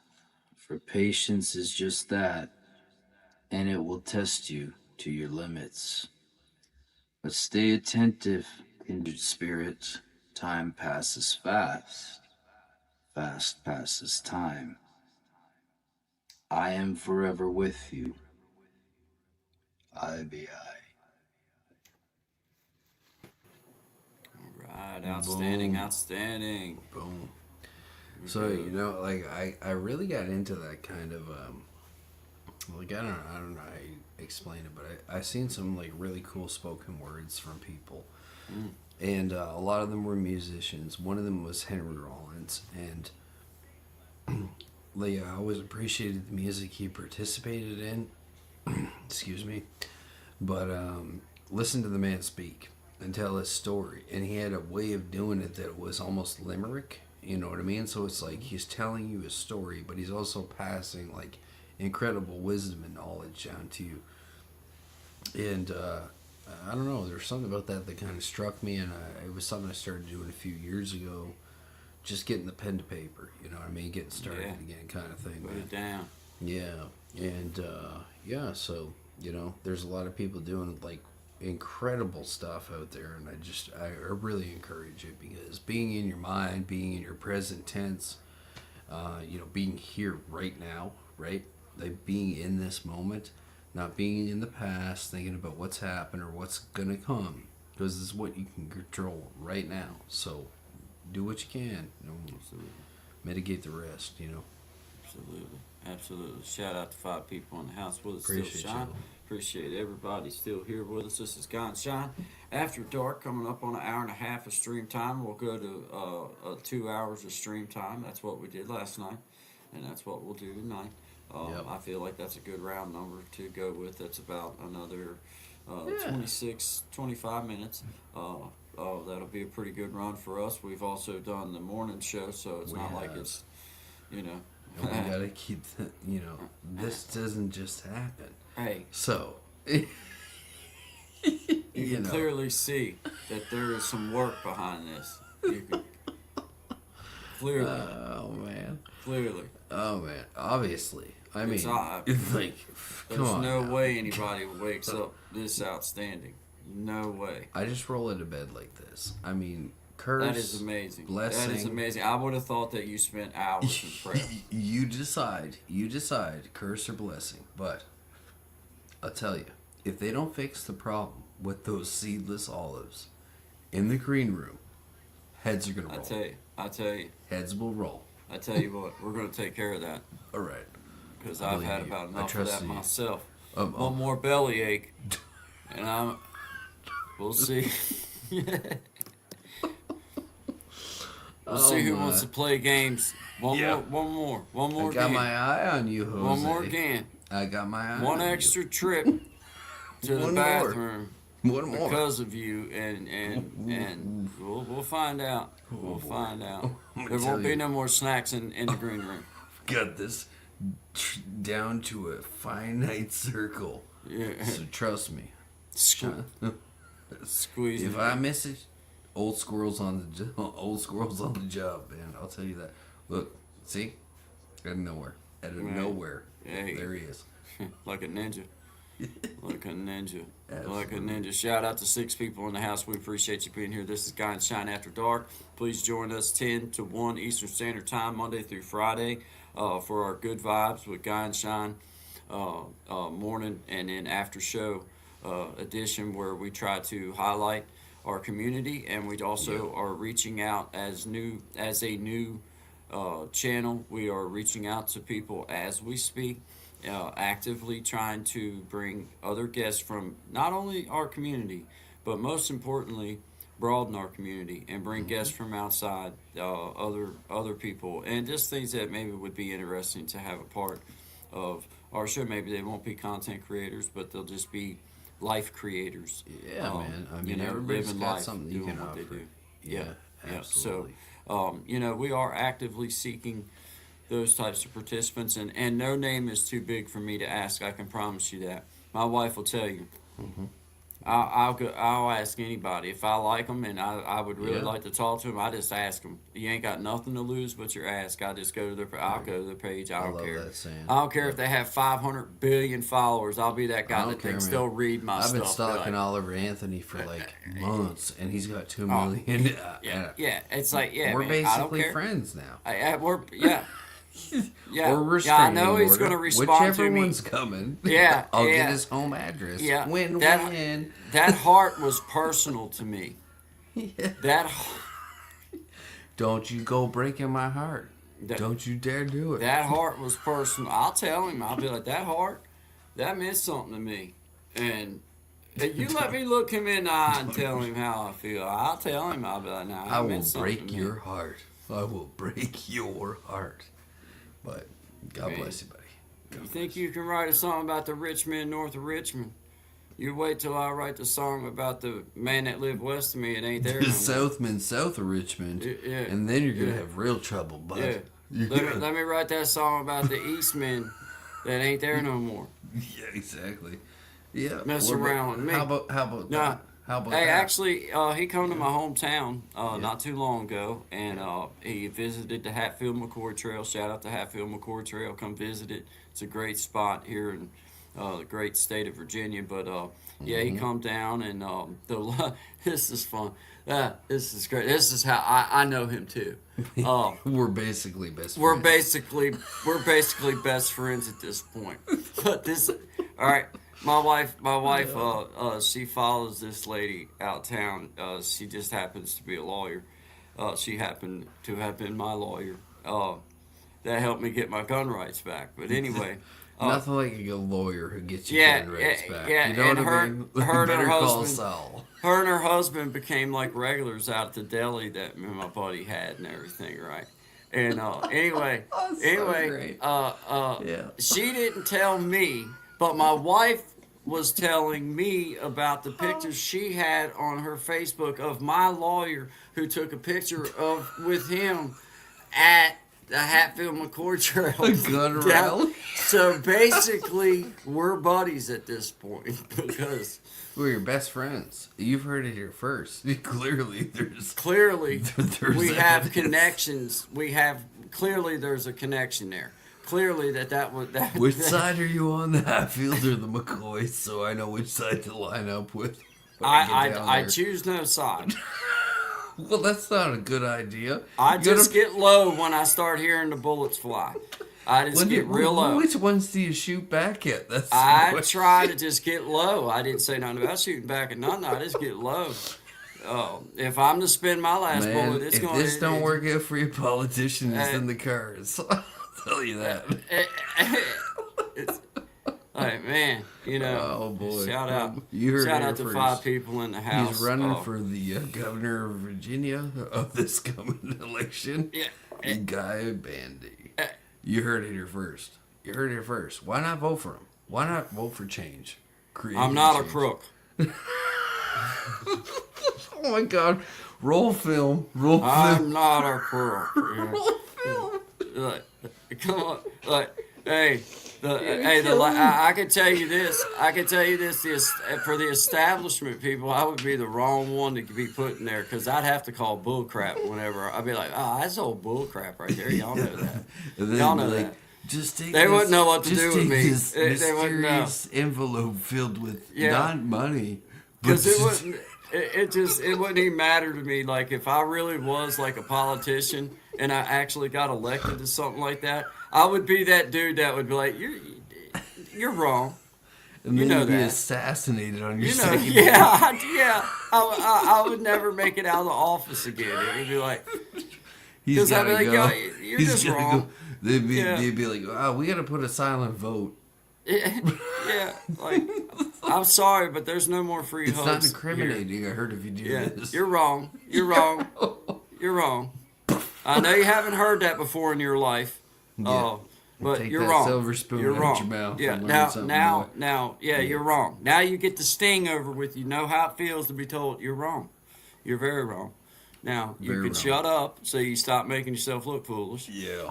For patience is just that, and it will test you to your limits. But stay attentive, kindred spirit. Time passes fast. Fast passes time. I am forever with you. I be I. Outstanding. Boom. Outstanding. Boom. So, you know, like, I really got into that kind of, like, I don't know how you explain it, but I seen some, like, really cool spoken words from people. Mm. And a lot of them were musicians. One of them was Henry Rollins. And like, I always appreciated the music he participated in. Excuse me. But listen to the man speak and tell his story. And he had a way of doing it that was almost limerick. You know what I mean? So it's like he's telling you his story, but he's also passing, like, incredible wisdom and knowledge down to you. And I don't know, there's something about that that kind of struck me, and it was something I started doing a few years ago. Just getting the pen to paper, you know what I mean? Getting started again, kind of thing. Put it down. Yeah, and yeah, so, you know, there's a lot of people doing, like, incredible stuff out there, and I really encourage it, because being in your mind, being in your present tense, you know, being here right now, right? Like, being in this moment, not being in the past, thinking about what's happened or what's gonna come, because this is what you can control right now. So do what you can, you know, Absolutely. mitigate the rest, you know. Absolutely. Absolutely. Shout out to 5 people in the house with us. Appreciate Still Shine. you. Appreciate everybody still here with us. This is Guy and Shine. After dark, coming up on an hour and a half of stream time. We'll go to 2 hours of stream time. That's what we did last night, and that's what we'll do tonight. Yep. I feel like that's a good round number to go with. That's about another 26, 25 minutes. That'll be a pretty good run for us. We've also done the morning show, so it's We not like have. it's, you know. And we gotta keep, you know, this doesn't just happen. Hey, So, you you can know. clearly see that there is some work behind this. You can clearly, Oh man. clearly. Oh man. Obviously. I It's mean, odd. it's like, come There's on. no now. way anybody wakes up this outstanding. No way. I just roll into bed like this. I mean, curse. That is amazing. Blessing. That is amazing. I would have thought that you spent hours in prayer. You decide. You decide, curse or blessing. But I'll tell you, if they don't fix the problem with those seedless olives in the green room, heads are gonna roll. I tell you, Heads will roll. I tell you what, we're going to take care of that, All right. because I I've believe had you. about I enough of trust that you. myself. Um, One more bellyache, and we'll see. We'll see who wants to play games. One Yeah. more I got game. my eye on you, Jose. One more game. I got my eye One on extra trip to the One more. bathroom you. One more. because of you, and we'll find out. We'll find out. I'm gonna There tell won't be you. no more snacks in the green room. Got this down to a finite circle. Yeah. So trust me. Squeeze If it. I miss it, old squirrels on the job, man. I'll tell you that. Look, see, out of nowhere, Right. nowhere, Hey. there he is. Like a ninja. Like a ninja. Like a Absolutely. ninja. Shout out to 6 people in the house. We appreciate you being here. This is Guy and Shine After Dark. Please join us 10 to 1 Eastern Standard Time, Monday through Friday, for our Good Vibes with Guy and Shine morning and then after show edition, where we try to highlight our community, and we also are reaching out as a new channel. We are reaching out to people as we speak, actively trying to bring other guests from not only our community, but most importantly, broaden our community and bring guests from outside, other people, and just things that maybe would be interesting to have a part of our show. Maybe they won't be content creators, but they'll just be life creators. Yeah, man. I you mean, know, everybody's living got life, something you doing can what they offer. do. Yeah, Yeah. absolutely. So, you know, we are actively seeking those types of participants, and no name is too big for me to ask. I can promise you that. My wife will tell you. Mm-hmm. I'll ask anybody if I like them, and I would really Yeah. like to talk to them. I just ask them. You ain't got nothing to lose but your ask. I just go to their. I'll go to their page. I don't love care. that saying. I don't care if they have 500 billion followers. I'll be that I guy don't that care, thinks man. they'll read my I've stuff. been Be stalking like, Oliver Anthony for like months, and he's got 2 million. yeah. It's like, yeah, We're man, I don't basically care. friends now. We're yeah. Or we're I know he's order. going to respond Whichever to me. one's coming. Yeah, I'll yeah. get his home address. Yeah, Win. that heart was personal to me. Yeah. That Don't you go breaking my heart. Don't you dare do it. That heart was personal. I'll tell him. I'll be like, that heart, that meant something to me. And you let me look him in the eye and tell him how I feel. I'll tell him. I'll be like, nah, I it will meant something break to me. your heart. I will break your heart. But God Man. bless you, buddy. God You think you can write a song about the rich man north of Richmond? You wait till I write the song about the man that lived west of me. It ain't there. The No more. Southman south of Richmond. Yeah. And then you're going to Yeah. have real trouble, bud. Yeah. Let me write that song about the Eastmen that ain't there no more. Yeah, exactly. Yeah. Mess what about- around with me. How about Nah. that? How about Hey, that? actually, he come to my hometown not too long ago, and he visited the Hatfield McCoy Trail. Shout out to Hatfield McCoy Trail. Come visit it. It's a great spot here in the great state of Virginia. But yeah, he come down, and this is fun. This is great. This is how I know him too. We're basically best friends. We're basically best friends at this point. But this, all right. My wife, she follows this lady out town. She just happens to be a lawyer. She happened to have been my lawyer. That helped me get my gun rights back. But anyway, Nothing like a lawyer who gets you yeah, gun rights yeah, back. yeah, You know and what her- I mean? her and her Better call husband- Saul. her and her husband became like regulars out at the deli that me and my buddy had and everything, right? And anyway, That's so great. Yeah. she didn't tell me, but my wife was telling me about the pictures she had on her Facebook of my lawyer who took a picture of with him at the Hatfield McCoy Trail. A gun rally? So basically, we're buddies at this point because We're your best friends. You've heard it here first. Clearly, there's clearly there's we have evidence. connections. Clearly there's a connection there. Clearly that was that. Which side are you on, the Hatfield or the McCoys? So I know which side to line up with. when I get down I there. choose no side. Well, that's not a good idea. I You just gotta- get low when I start hearing the bullets fly. I just get real low. Which ones do you shoot back at? That's the I question. try to just get low. I didn't say nothing about shooting back at nothing. I just get low. If I'm to spend my last Man, bullet, it's if going. this don't work out for your politicians, it's in the cards. I'll tell you that. It's like, man, you know. Oh boy! Shout out! You heard Shout it out to first. 5 people in the house. He's running Oh, for the governor of Virginia of this coming election. Yeah. Guy Bandy. You heard it here first. You heard it here first. Why not vote for him? Why not vote for change? Create I'm not a change. crook. Oh my God! Roll film. Roll film. I'm not a crook. Roll film. Like, come on, like, hey, kill me. I can tell you this. I can tell you this. For the establishment people, I would be the wrong one to be put in there because I'd have to call bull crap whenever I'd be like, oh, that's old bull crap right there. Y'all know that. And then Y'all be know like, that. Just take They this, wouldn't know what to just do with take me. This They wouldn't know. mysterious envelope filled with Yeah. not money, but Because it just- wouldn't. It wouldn't even matter to me. Like if I really was like a politician and I actually got elected to something like that, I would be that dude that would be like, you're wrong. and you then know you'd be that. assassinated on your You know, second. yeah. I would never make it out of the office again. It would be like, He's 'cause I'd be gotta like, go. yo, you're He's just gotta wrong. Go. They'd be, Yeah. they'd be like, oh, we gotta put a silent vote. yeah, like I'm sorry, but there's no more free It's hugs. not here. incriminating. I heard if you do Yeah, this. you're wrong. You're wrong. You're wrong. I know you haven't heard that before in your life. Oh, but Take you're that wrong. silver spoon you're out wrong. your mouth Yeah. and learn Now, something now, new. now. Yeah, you're wrong. Now you get the sting over with. You know how it feels to be told you're wrong. You're very wrong. Now you Very can wrong. shut up so you stop making yourself look foolish, Yeah.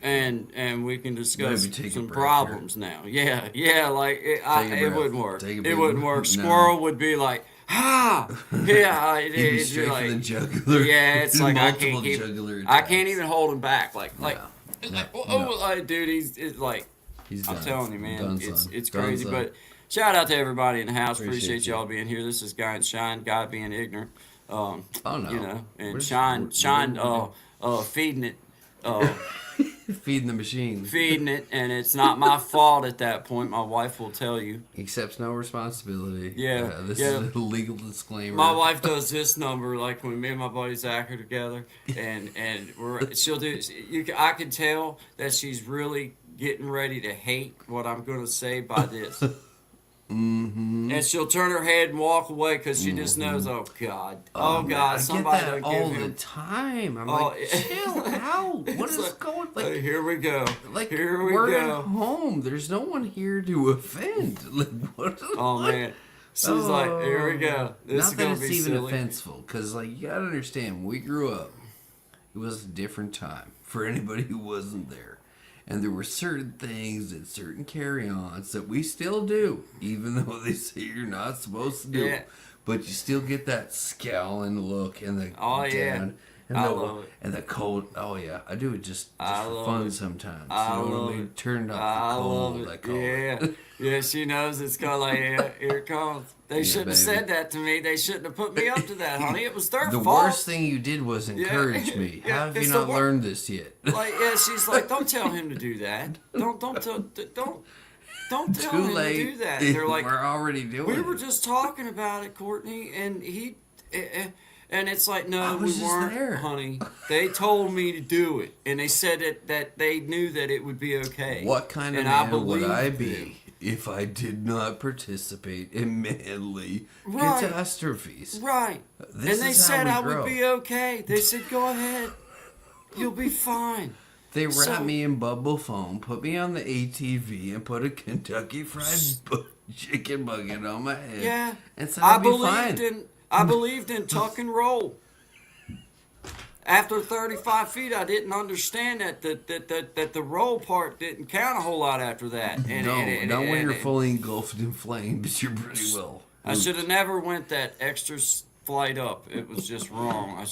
and we can discuss Maybe take a some break problems now. Yeah, like Take a it breath. wouldn't work. Take a It big wouldn't one. work. No. Squirrel would be like, ha, yeah. He'd be It'd straight like, for the jugular. yeah, it's like I Multiple can't keep. jugular I attacks. can't even hold him back. Like, No, no. like, dude, it's like He's I'm done. telling you, man, Done, it's son. it's Done, crazy. son. But shout out to everybody in the house. Appreciate Appreciate you. y'all being here. This is Guy and Shine. Guy being ignorant. Oh no. You know, and We're- Shine, we're- feeding it. Feeding the machine. feeding it, and it's not my fault at that point. My wife will tell you. Accepts no responsibility. Yeah, This yeah. is a legal disclaimer. My wife does this number like when me and my buddy Zach are together, and she'll do. I can tell that she's really getting ready to hate what I'm going to say by this. Mm-hmm. And she'll turn her head and walk away because she just knows, oh God, oh God, I somebody get that don't give all him. the time. I'm Oh, like, chill out. What It's is going? Like, here we go. like Here we we're go. at home. There's no one here to offend. Like, what? Oh man, she's like, here we go. This Not is that gonna it's be even silly. offenseful, because like you gotta understand, when we grew up, it was a different time for anybody who wasn't there. And there were certain things and certain carry-ons that we still do, even though they say you're not supposed to do. Yeah. But you still get that scowling look and the Oh, yeah. down and I the love it. and the cold. Oh yeah, I do it just I for love fun it. sometimes. I You know what love I mean? it. Turned up I the cold. love I it. call Yeah, it. yeah. She knows it's kind of like, yeah, here it comes. They shouldn't have baby. said that to me. They shouldn't have put me up to that, honey. It was their The fault. worst thing you did was encourage me. Yeah, How have it's you the not wor- learned this yet? Like, yeah, she's like, don't tell him to do that. Don't tell Too him late. to do that. They're like, we're already doing we it. were just talking about it, Courtney, and and it's like, I no, we was just weren't, there. honey. They told me to do it, and they said that they knew that it would be okay. What kind of And I man would I believed be them. if I did not participate in manly Right. catastrophes? Right. This and they is how said we I grow. would be okay. They said, go ahead. You'll be fine. They wrapped So- me in bubble foam, put me on the ATV, and put a Kentucky Fried Chicken bucket on my head. Yeah. and said I'd be believed fine. I believed in tuck and roll. After 35 feet, I didn't understand that the roll part didn't count a whole lot after that. And, Not when you're and- fully engulfed in flames. You're pretty well. I should have never went that extra flight up. It was just wrong.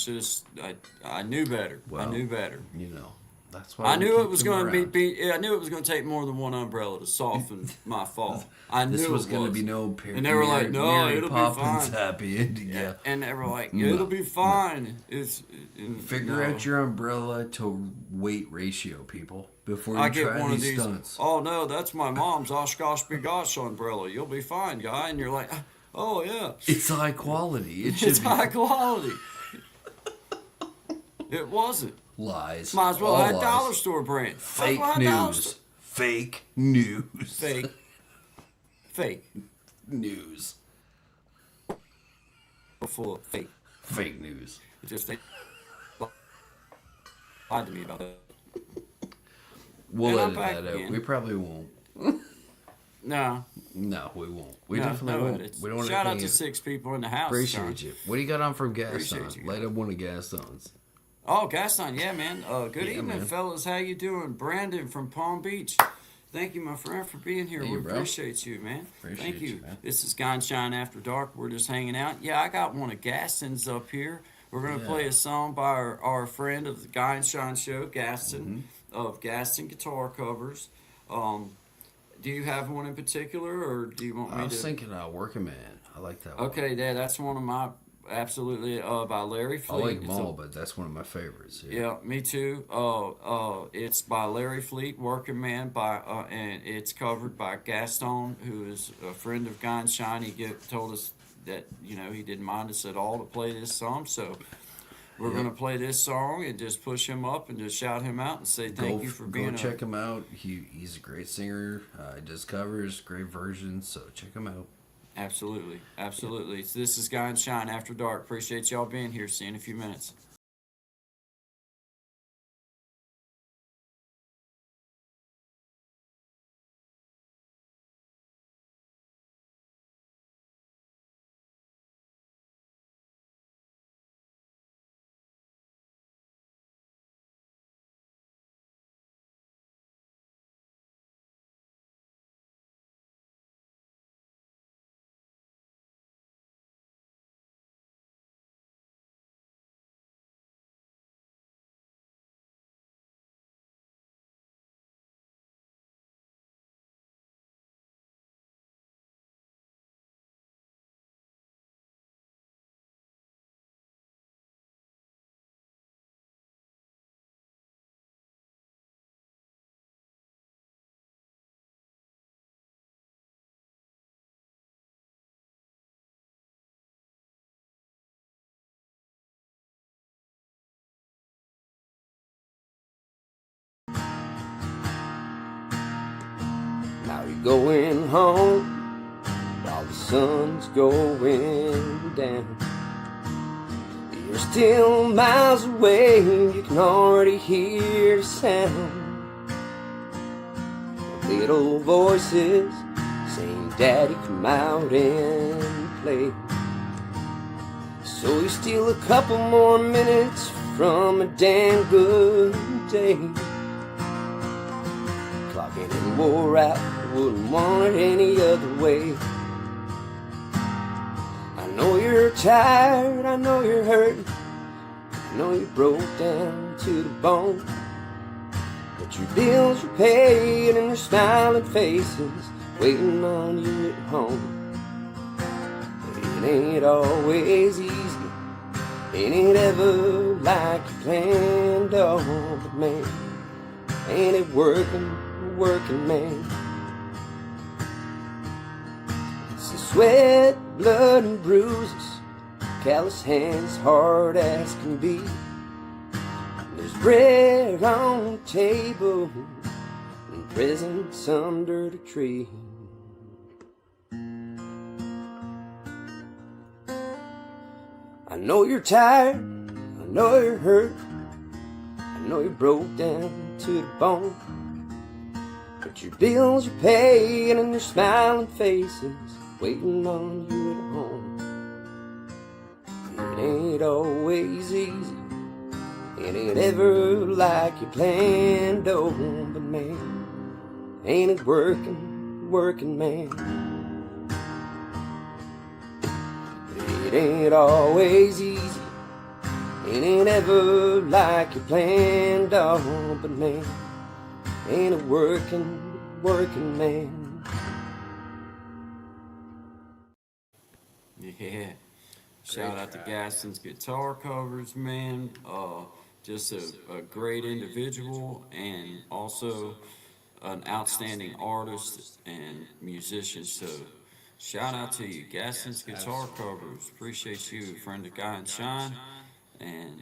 I knew better. I Well, knew better. You know, that's why I we knew keep it was them going to around. be. I knew it was going to take more than one umbrella to soften my fall. I knew This was it going to be no And they were like, "No, Mary it'll be Poppins fine." happy ending. Yeah. And they were like, "It'll be fine." Figure out your umbrella to weight ratio, people, before you I get try one of these these. stunts. Oh no, that's my mom's Oshkosh Bigosh umbrella. You'll be fine, guy. And you're like, "Oh yeah, It's high quality. It should it's be high quality." It wasn't. lies. Might as well All have lies. dollar store brand. Fake Might as well have dollar news. store- Fake news. Fake. Fake. News. Full of fake. Fake news. It just they lied to me about that. We'll And I'm edit back that out. again. We probably won't. No. No, we won't. We No, definitely no, won't. it's- We don't want shout out anything to in- 6 people in the house. Appreciate Sean. you. What do you got on from Appreciate Gaston? you, Light up one of Gaston's. Oh, Gaston, yeah, man. Good Yeah, evening, man. fellas. How you doing? Brandon from Palm Beach. Thank you, my friend, for being here. Hey, We bro. appreciate you, man. Appreciate Thank you. you, man. This is Guy and Shine After Dark. We're just hanging out. Yeah, I got one of Gaston's up here. We're going to Yeah. play a song by our friend of the Guy and Shine Show, Gaston, Mm-hmm. of Gaston Guitar Covers. Do you have one in particular, or do you want me I was to? thinking Working Man. I like that one. Okay, that's one of my, absolutely, by Larry I Fleet. like It's them a- all, but that's one of my favorites. Yeah, me too. It's by Larry Fleet, Working Man, and it's covered by Gaston, who is a friend of Guy and Shine. He told us that he didn't mind us at all to play this song, so we're gonna play this song and just push him up and just shout him out and say thank you for being. Go check him out. He's a great singer. He does covers, great versions. So check him out. Absolutely, absolutely. So this is Guy and Shine After Dark. Appreciate y'all being here. See you in a few minutes. going home while the sun's going down. You're still miles away, you can already hear the sound. Little voices saying, Daddy, come out and play. So you steal a couple more minutes from a damn good day. Clocking and wore out, wouldn't want it any other way. I know you're tired, I know you're hurting, I know you broke down to the bone. But your bills are paid and there's smiling faces waiting on you at home. But it ain't always easy, ain't it ever like you planned? Oh, but man, ain't it working man. It's the sweat, blood and bruises, callous hands, hard as can be. There's bread on the table and presents under the tree. I know you're tired, I know you're hurt, I know you're broke down to the bone. But your bills are paid and there's smiling faces waiting on you at home. It ain't always easy, it ain't ever like you planned, oh, but man, ain't it working man. It ain't always easy, it ain't ever like you planned, oh, but man, ain't it working man. Yeah. Shout out to Gaston's guitar covers, man. Just a great individual and also an outstanding artist and musician. So shout out to you, Gaston's guitar covers. Appreciate you, friend of Guy and Shine, and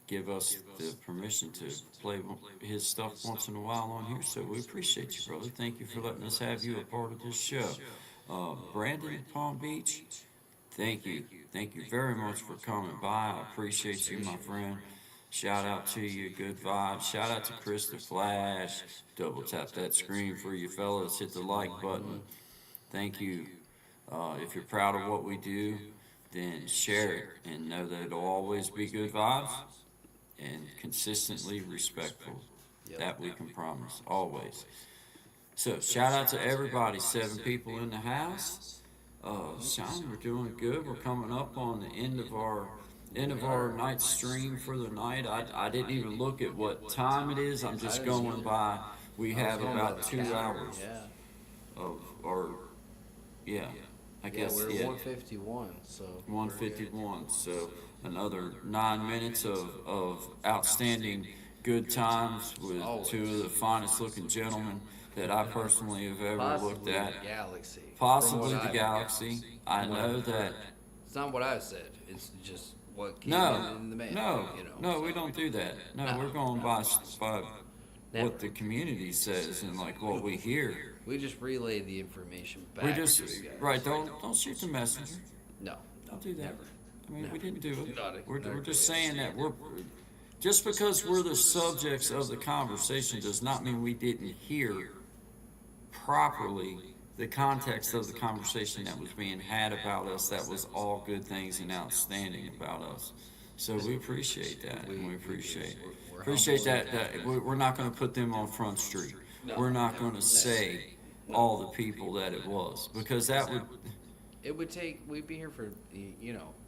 give us the permission to play his stuff once in a while on here. So we appreciate you, brother. Thank you for letting us have you a part of this show. Brandon at Palm Beach, thank you. Thank you very much for coming by. I appreciate you, my friend. Shout out to you. Good vibes. Shout out to Chris the Flash. Double tap that screen for you fellas. Hit the like button. Thank you. If you're proud of what we do, then share it and know that it'll always be good vibes and consistently respectful. That we can promise. Always. So shout out to everybody. 7 people in the house. Sean, we're doing good. We're coming up on the end of our night stream for the night. I didn't even look at what time it is. I'm just going by. We have about 2 hours of our, I guess, we're 151, so 151. So another 9 minutes of outstanding good times with 2 of the finest looking gentlemen that I personally have ever looked at. Galaxy. Possibly the Galaxy. I know that. It's not what I said. It's just what came in the mail. No, we don't do that. No, we're going by what the community says and like what we hear. We just relay the information back. We just to you guys. right. Don't shoot the messenger. No, Don't do that. never. I mean, we didn't do it. We're Not just saying that just because we're the subjects of the conversation does not mean we didn't hear properly the context of the conversation that was being had about us. That was all good things and outstanding about us. So we appreciate that, and we appreciate that we're not going to put them on Front Street. We're not going to say all the people that it was, because that would. It would take. We'd be here for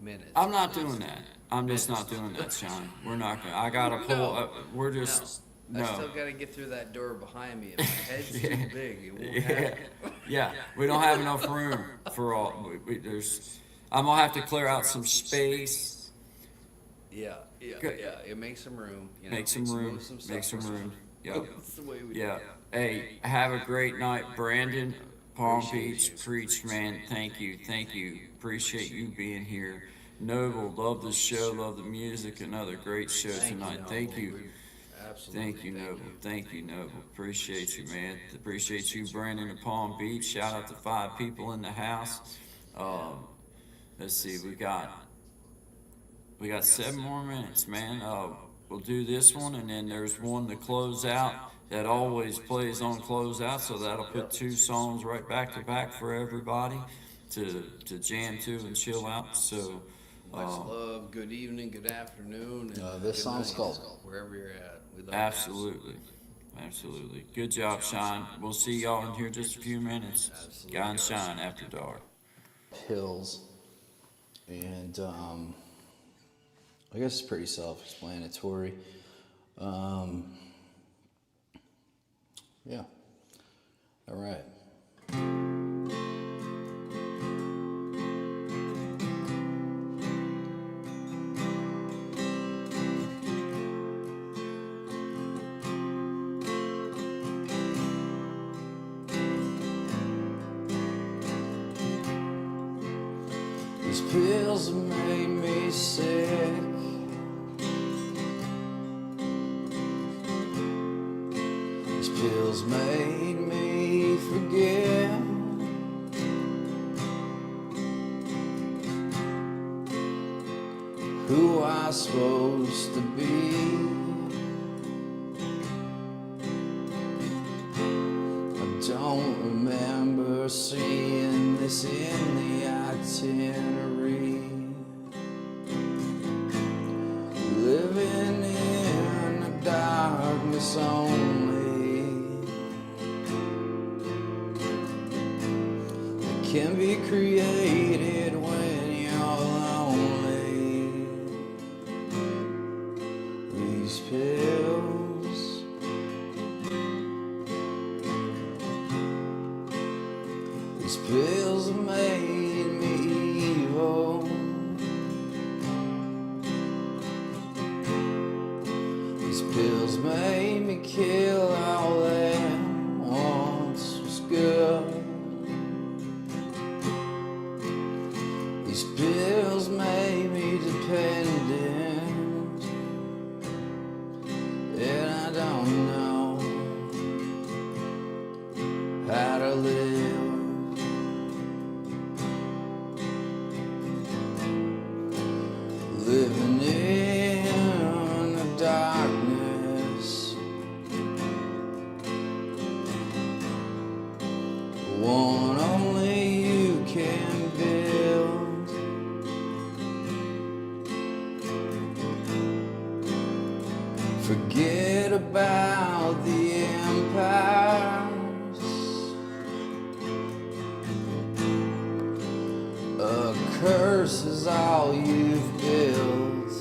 minutes. I'm not doing that. I'm just not doing that, Sean. We're not going to. I got to pull. We're just. No. I still gotta get through that door behind me. And my head's too big. It won't happen. Yeah, we don't have enough room for all. I'm gonna have to clear out some space. Yeah. It makes some room. Make some room. Make some room. Yeah. That's the way we Yeah. Hey, have a great night, Brandon. Palm Beach, preach, man. Thank you. Appreciate you being here. Noble, love the show, love the music. Another great show tonight. Thank you. Absolutely. Thank you, Noble. Thank you, Noble. Appreciate you, man. Appreciate you, Brandon in Palm Beach. Shout out to 5 people in the house. Um, let's see, we got 7 more minutes, man. We'll do this one, and then there's one to close out that always plays on closeout. So that'll put 2 songs right back to back for everybody to jam to and chill out. So. Much love. Good evening. Good afternoon. And This good song's night, called wherever you're at. We love Absolutely. Absolutely. Good job, Shine. We'll see y'all in here just a few minutes. Guy and Shine After Dark. Pills. And I guess it's pretty self-explanatory. Yeah. All right. These pills have made me sick. These pills made me forget who I was supposed to be. I don't remember seeing this in the itinerary. Living in the darkness only. It can be created when you're lonely. These pills, these pills have made me evil. These pills made me kill all that once was good. These pills made me dependent, and I don't know how to live. Living in the darkness, one only you can build. Forget about the empires. A curse is all you've built.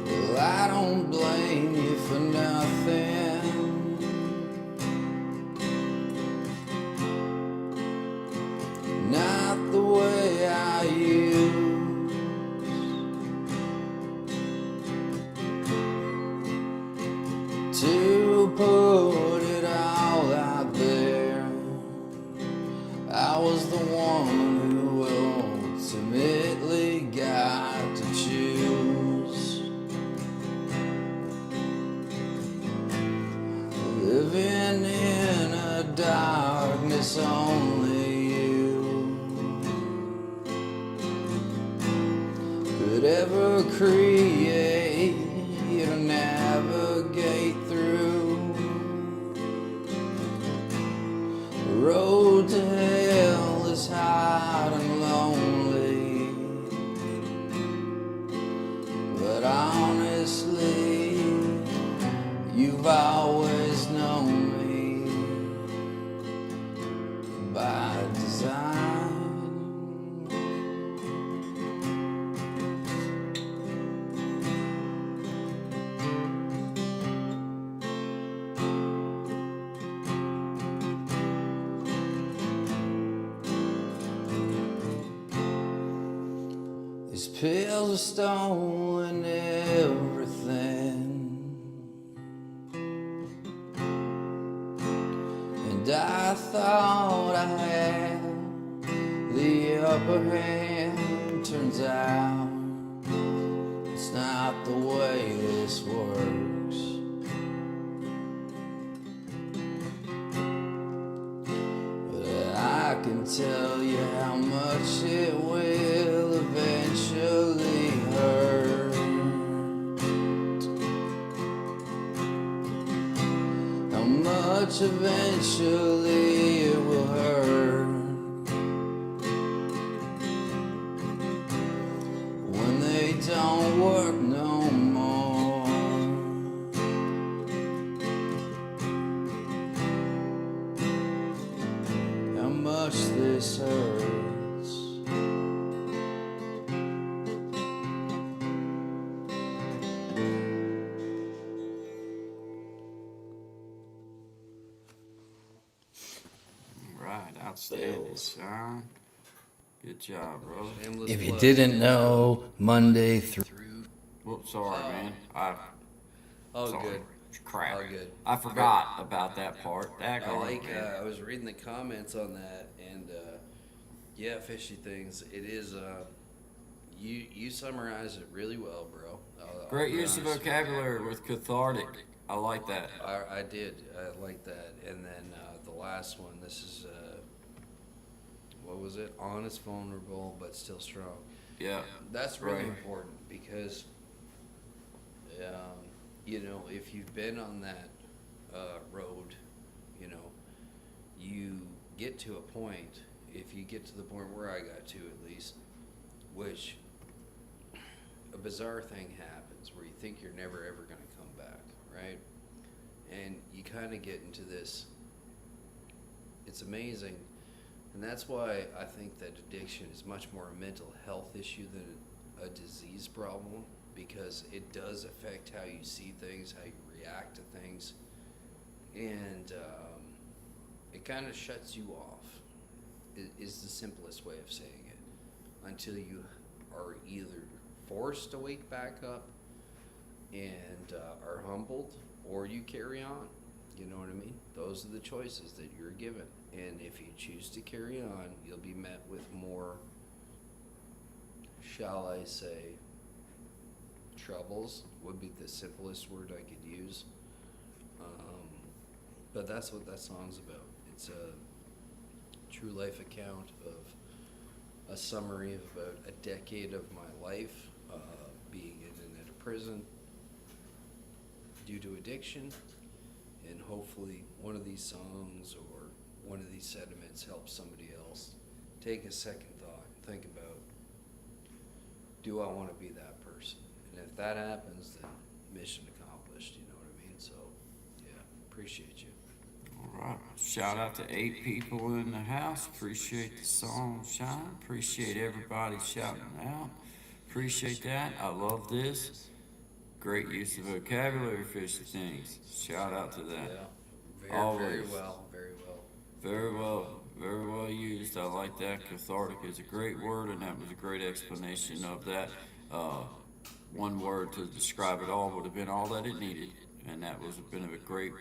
Well, I don't blame you for nothing. Not the way I used. To put it all out there. I was the one who ultimately got to choose. Living in a darkness only you could ever create or navigate through. The road to hell is hard and lonely, but honestly, you've always known me by design. These pills are stolen everything, and I thought I had the upper hand. Turns out it's not the way this works. But I can tell you how much it will eventually hurt. How much eventually it will hurt. When they don't work no more. How much this hurts. Right, outstanding, Sean. Good job, bro. If you didn't know, Monday through. Whoops, sorry, man. Oh, Sorry. good. Crap. All good. I forgot about that part. I was reading the comments on that, and yeah, fishy things. It is. You summarize it really well, bro. Great I'll be use of honest with you. vocabulary with cathartic. I like that. I did. I like that. And then the last one. This is what was it? Honest, vulnerable, but still strong. Yeah. That's really Right. important because, you know, if you've been on that road, you know, you get to a point, if you get to the point where I got to at least, which a bizarre thing happens where you think you're never ever going to come back, right? And you kind of get into this, it's amazing. And that's why I think that addiction is much more a mental health issue than a disease problem, because it does affect how you see things, how you react to things, and it kind of shuts you off, is the simplest way of saying it, until you are either forced to wake back up and are humbled, or you carry on. You know what I mean? Those are the choices that you're given. And if you choose to carry on, you'll be met with more, shall I say, troubles would be the simplest word I could use. But that's what that song's about. It's a true life account of a summary of about a decade of my life, being in and out of prison due to addiction. And hopefully one of these songs or one of these sentiments helps somebody else take a second thought and think about, do I want to be that person? And if that happens, then mission accomplished, you know what I mean? So, yeah, appreciate you. All right. Shout out to 8 people in the house. Appreciate the song, Sean. Appreciate everybody shouting out. Appreciate that. I love this. Great use of vocabulary, fishy things. Shout out to that. Yeah, very Always. well, very well. Very well used. I like that. Cathartic is a great word, and that was a great explanation of that. One word to describe it all would have been all that it needed, and that was been a great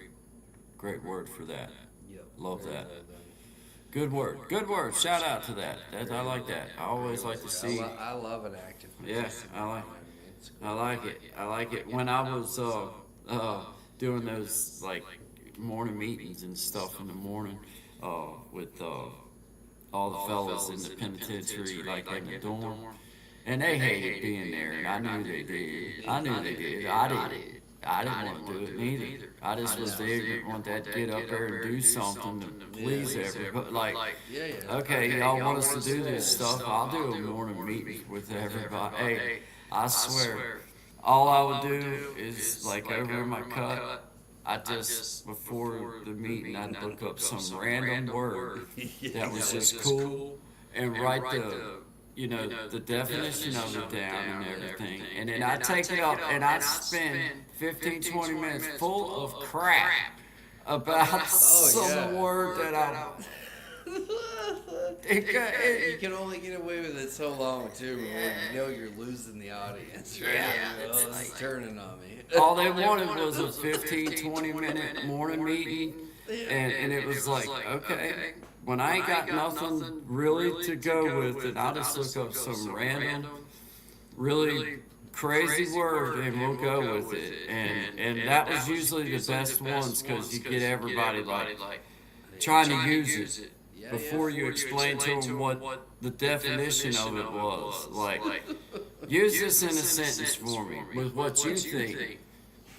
word for that. Yep. Love very that. well done. Good word. Shout out to that. I like that. I always like to see. I love an active Yeah, participant, I like- you know what I mean? It's cool. I like it. When I was doing those like morning meetings and stuff in the morning with all the fellas in the penitentiary, like in the dorm, and they hated being there, and I knew they did. I didn't. I didn't want to do it neither. I just was the ignorant one that get up there and do something to please everybody. Like, Yeah. okay, y'all want us to do this stuff? I'll do a morning meeting with everybody. Hey, I swear, all I would do is like over in my cut, I just before the meeting I'd look up some random word that was just cool and write the definition of it down and everything, and then I'd take it up and I'd spend 15-20 minutes full of crap about some word that I You can only get away with it so long too before you know you're losing the audience. Right? It's turning on me. all they wanted was a 15, 20-minute morning meeting, and it was like, okay, when I ain't got nothing really to go with it, I'll just look up some random, really crazy word and we'll go with it. And that was usually the best ones because you get everybody like trying to use it before you explain to them what the definition of it was. Like, use this in a sentence for me with what you think,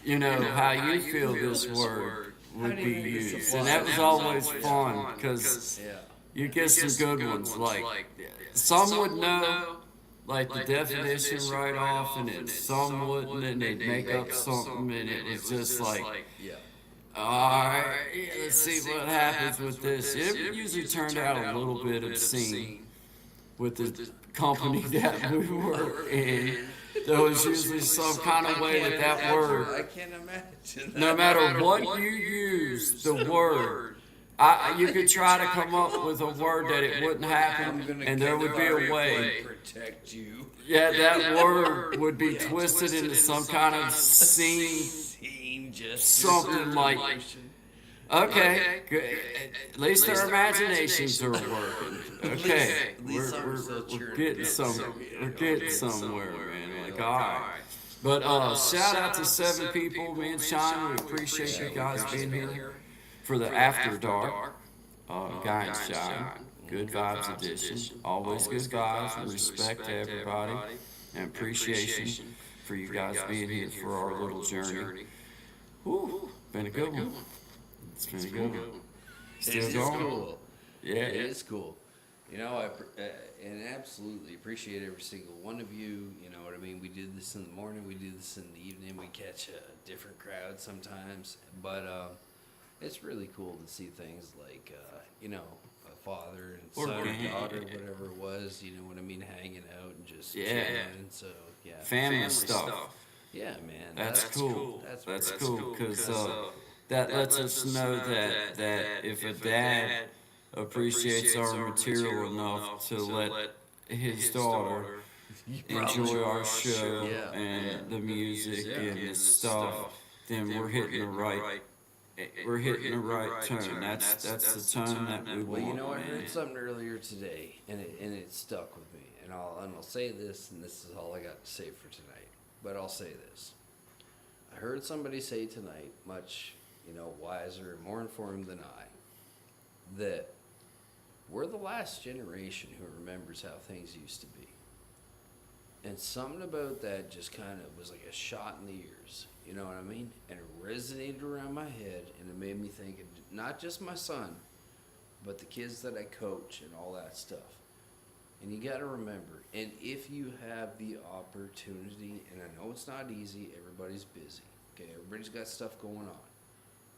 how you feel this word would be used. And that was always fun because you get some good ones. Like, some would know like the definition right off, and then some wouldn't, and they'd make up something, and it was just like, alright, let's see what happens with this. It usually turned out a little bit obscene with the company that we were in. There was usually some kind of way that word, I can't imagine. no matter what you use, the word, you could try to come up with a word that it wouldn't happen, and there would be a way. Protect you. Yeah, that word would be twisted into some kind of scene, something like. Okay, good. At least our imaginations are working. Okay, we're getting somewhere, man. Like, all right. But shout out to 7 people, me and Sean. We appreciate you guys being here for the After Dark. Guy and Sean, Good Vibes Edition. Always good vibes and respect to everybody and appreciation for you guys being here for our little journey. Whew, been a good one. It's been a good one. Still going? Cool. Yeah. It is cool. And absolutely appreciate every single one of you. You know what I mean? We did this in the morning. We do this in the evening. We catch a different crowd sometimes. But it's really cool to see things like, a father and son or daughter, whatever it was, you know what I mean, hanging out and just chilling. So, yeah. Family stuff. Yeah, man. That's cool. That's cool because that lets us know that if a dad appreciates our material enough to let his daughter enjoy our show and the music and the stuff, then we're hitting the right. We're hitting the right tone. That's the tone that we want. Well, I heard something earlier today, and it stuck with me. And I'll say this, and this is all I got to say for tonight. But I'll say this: I heard somebody say tonight, much wiser and more informed than I, that we're the last generation who remembers how things used to be. And something about that just kind of was like a shot in the ears. You know what I mean? And it resonated around my head, and it made me think of not just my son, but the kids that I coach and all that stuff. And you got to remember, and if you have the opportunity, and I know it's not easy, everybody's busy, okay? Everybody's got stuff going on.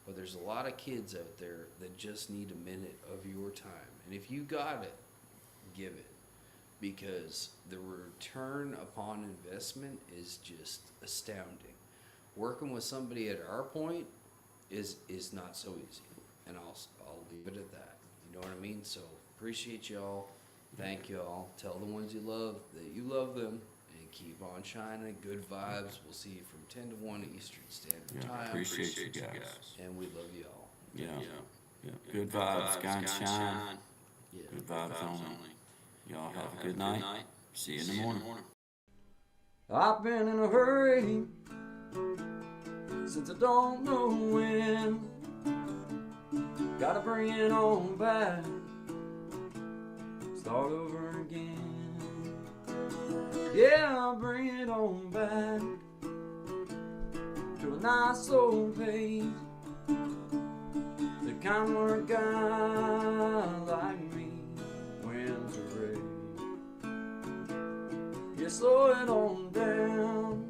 But there's a lot of kids out there that just need a minute of your time. And if you got it, give it. Because the return upon investment is just astounding. Working with somebody at our point is not so easy. And I'll leave it at that. You know what I mean? So appreciate y'all. Thank y'all. Tell the ones you love that you love them. And keep on shining. Good vibes. We'll see you from 10 to 1 Eastern Standard Time. Appreciate you guys. And we love y'all. Yeah. Good vibes, guy and shine. Yeah. Good vibes only. Y'all have a good night. See you in the morning. I've been in a hurry since I don't know when. Gotta bring it on back. Start over again. Yeah, I'll bring it on back to a nice slow pace. The kind where a guy like me wins a race. Yeah, slow it on down.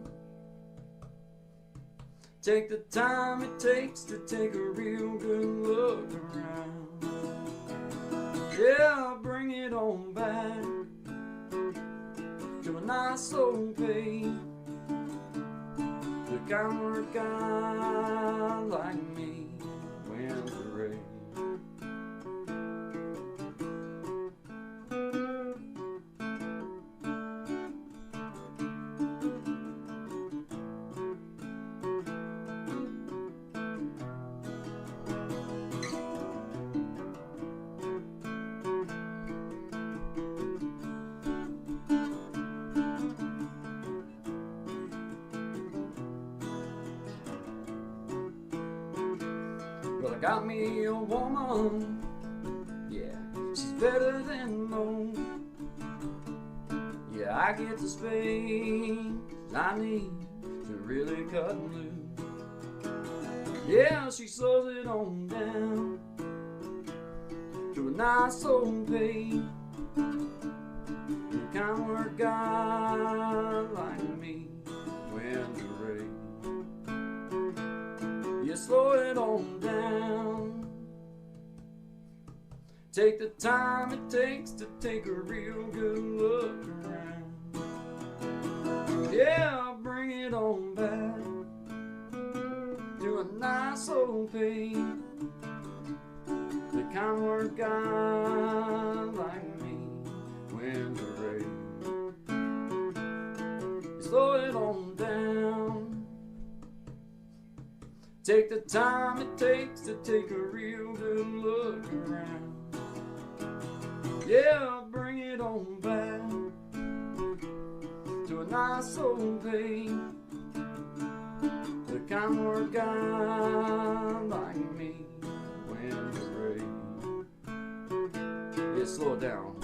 Take the time it takes to take a real good look around. Yeah, I'll bring it on back to a nice slow pace. The kind where a guy like me wins the race. got me a woman, yeah, she's better than most. Yeah, I get the space I need to really cut loose. Yeah, she slows it on down to a nice old pace. The kind where a guy like me wins the race. You slow it on down. Take the time it takes to take a real good look around. Yeah, bring it on back to a nice old pace. The kind where a guy like me wins the race. You slow it on down. Take the time it takes to take a real good look around. Yeah, bring it on back to a nice old pace. The kind where a guy like me wins the race. Yeah, slow it down.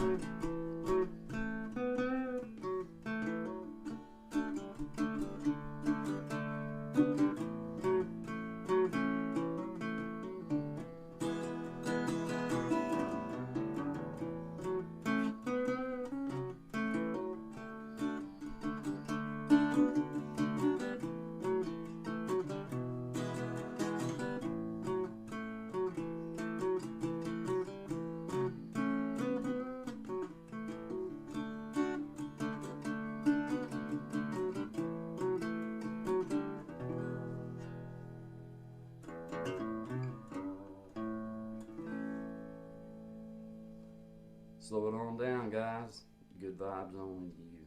Slow it on down, guys. Good vibes only to you.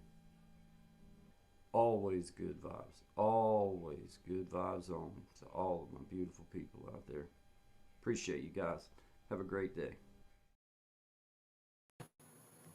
Always good vibes. Always good vibes only to all of my beautiful people out there. Appreciate you guys. Have a great day.